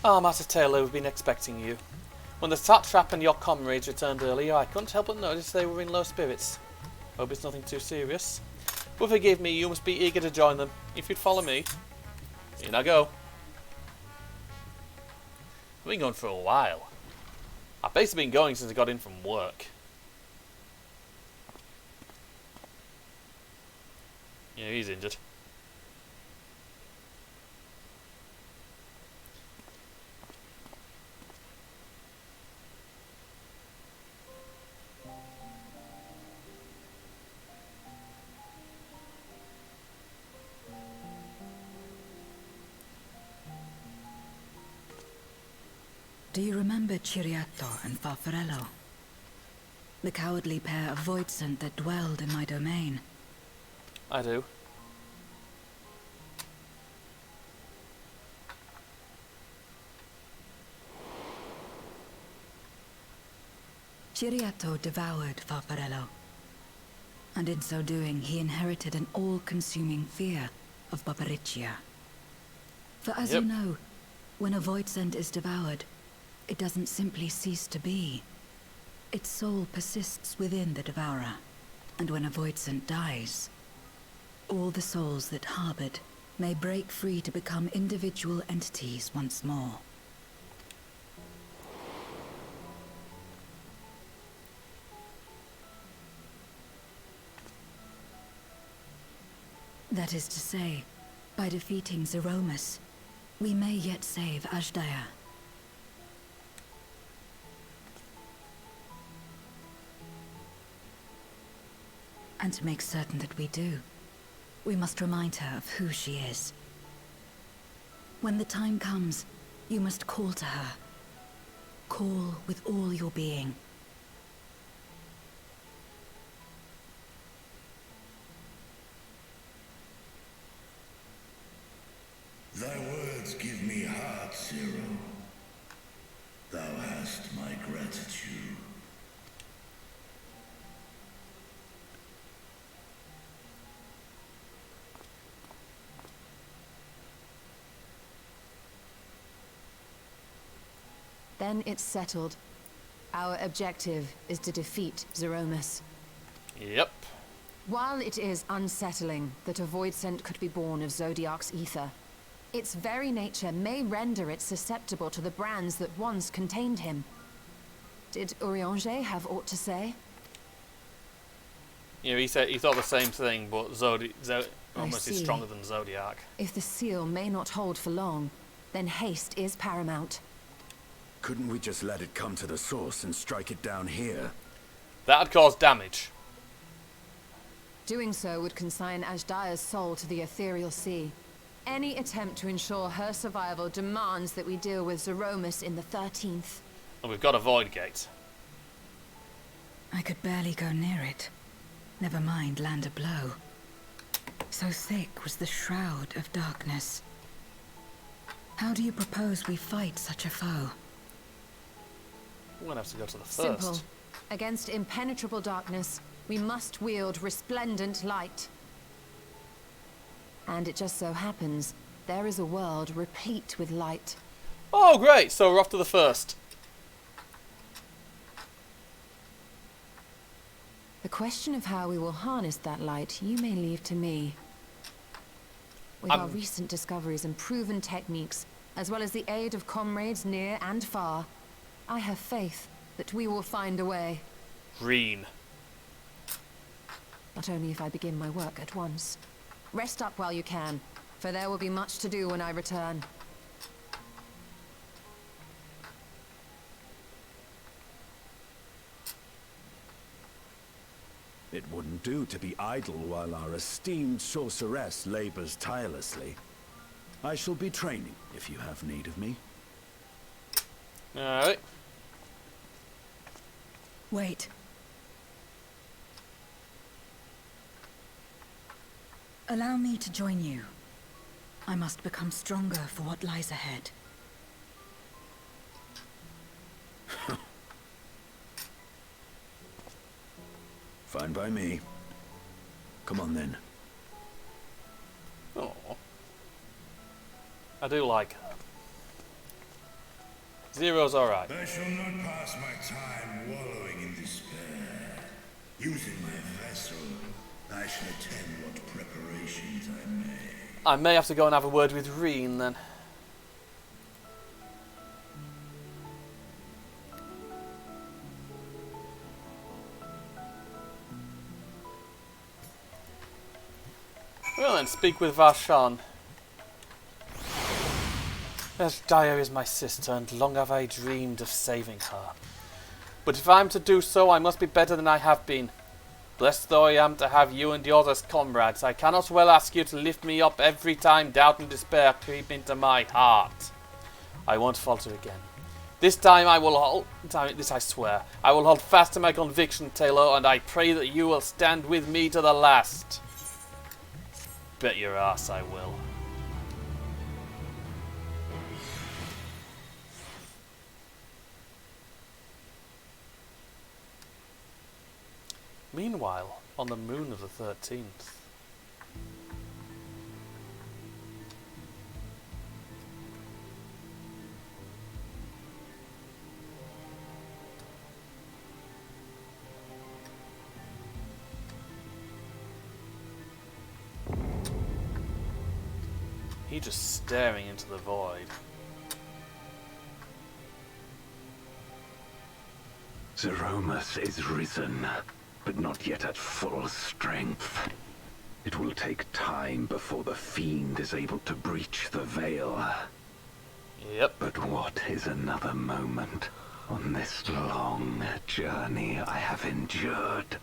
Ah, Master Taylor, we've been expecting you. When the Satrap and your comrades returned earlier, I couldn't help but notice they were in low spirits. Hope it's nothing too serious. But forgive me, you must be eager to join them. If you'd follow me. In I go. I've been going for a while. I've basically been going since I got in from work. Yeah, he's injured. Do you remember Ciriato and Farfarello? The cowardly pair of voidsent that dwelled in my domain? I do. Ciriato devoured Farfarello, and in so doing he inherited an all-consuming fear of Barbariccia. For as you know, when a voidsent is devoured, it doesn't simply cease to be. Its soul persists within the devourer, and when a voidsent dies, all the souls that harbored may break free to become individual entities once more. That is to say, by defeating Zeromus, we may yet save Azdaja. And to make certain that we do, we must remind her of who she is. When the time comes, you must call to her. Call with all your being. Thy words give me heart, Zero. then it's settled. Our objective is to defeat Zeromus. Yep. While it is unsettling that a voidsent could be born of Zodiac's ether, its very nature may render it susceptible to the brands that once contained him. Did Urianger have aught to say? Yeah, he thought the same thing, but Zeromus is stronger than Zodiac. If the seal may not hold for long, then haste is paramount. Couldn't we just let it come to the source and strike it down here? That'd cause damage. Doing so would consign Ajdaya's soul to the ethereal sea. Any attempt to ensure her survival demands that we deal with Zeromus in the 13th. And we've got a void gate. I could barely go near it. Never mind land a blow. So thick was the shroud of darkness. How do you propose we fight such a foe? We're gonna have to go to the first. Simple. Against impenetrable darkness, we must wield resplendent light. And it just so happens, there is a world replete with light. Oh, great! So we're off to the first. The question of how we will harness that light, you may leave to me. With our recent discoveries and proven techniques, as well as the aid of comrades near and far, I have faith that we will find a way. Green. But only if I begin my work at once. Rest up while you can, for there will be much to do when I return. It wouldn't do to be idle while our esteemed sorceress labors tirelessly. I shall be training if you have need of me. Alright. Wait. Allow me to join you. I must become stronger for what lies ahead. Fine by me. Come on then. Oh. I do like her. Zero's alright. I shall not pass my time wallowing in despair. Using my vessel, I shall attend what preparations I may. I may have to go and have a word with Reen then. Well then, speak with Varshan. Ajdaia is my sister, and long have I dreamed of saving her. But if I am to do so, I must be better than I have been. Blessed though I am to have you and yours as comrades, I cannot well ask you to lift me up every time doubt and despair creep into my heart. I won't falter again. This time I will hold, this I swear, I will hold fast to my conviction, Taylor, and I pray that you will stand with me to the last. Bet your ass I will. Meanwhile, on the moon of the 13th. He's just staring into the void. Zeromus is risen, but not yet at full strength. It will take time before the fiend is able to breach the veil. Yep. But what is another moment on this long journey I have endured?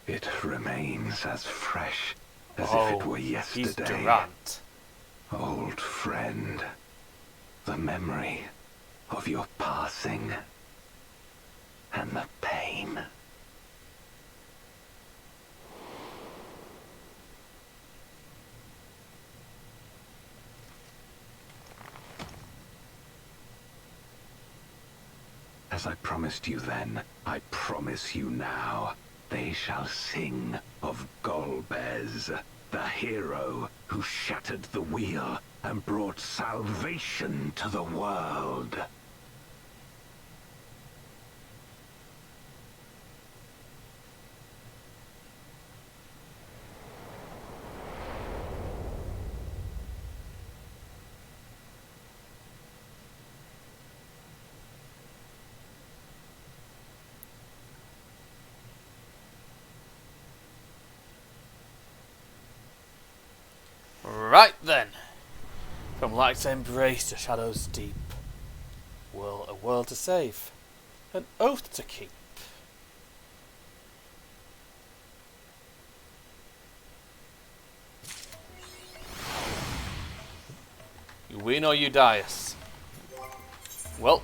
It remains as fresh as if it were yesterday. He's Durant. Old friend, the memory of your passing and the pain. As I promised you then, I promise you now. They shall sing of Golbez, the hero who shattered the wheel and brought salvation to the world. Right then. From Light's embrace to Shadow's deep. A world to save. An oath to keep. You win or you die us. Well.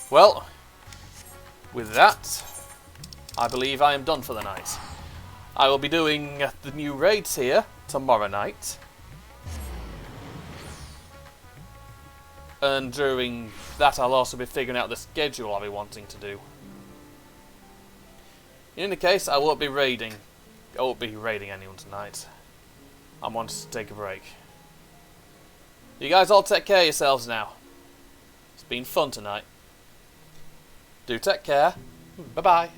Well, with that, I believe I am done for the night. I will be doing the new raids here tomorrow night. And during that I'll also be figuring out the schedule I'll be wanting to do. In any case, I won't be raiding anyone tonight. I want to take a break. You guys all take care of yourselves now. It's been fun tonight. Do take care. Bye-bye.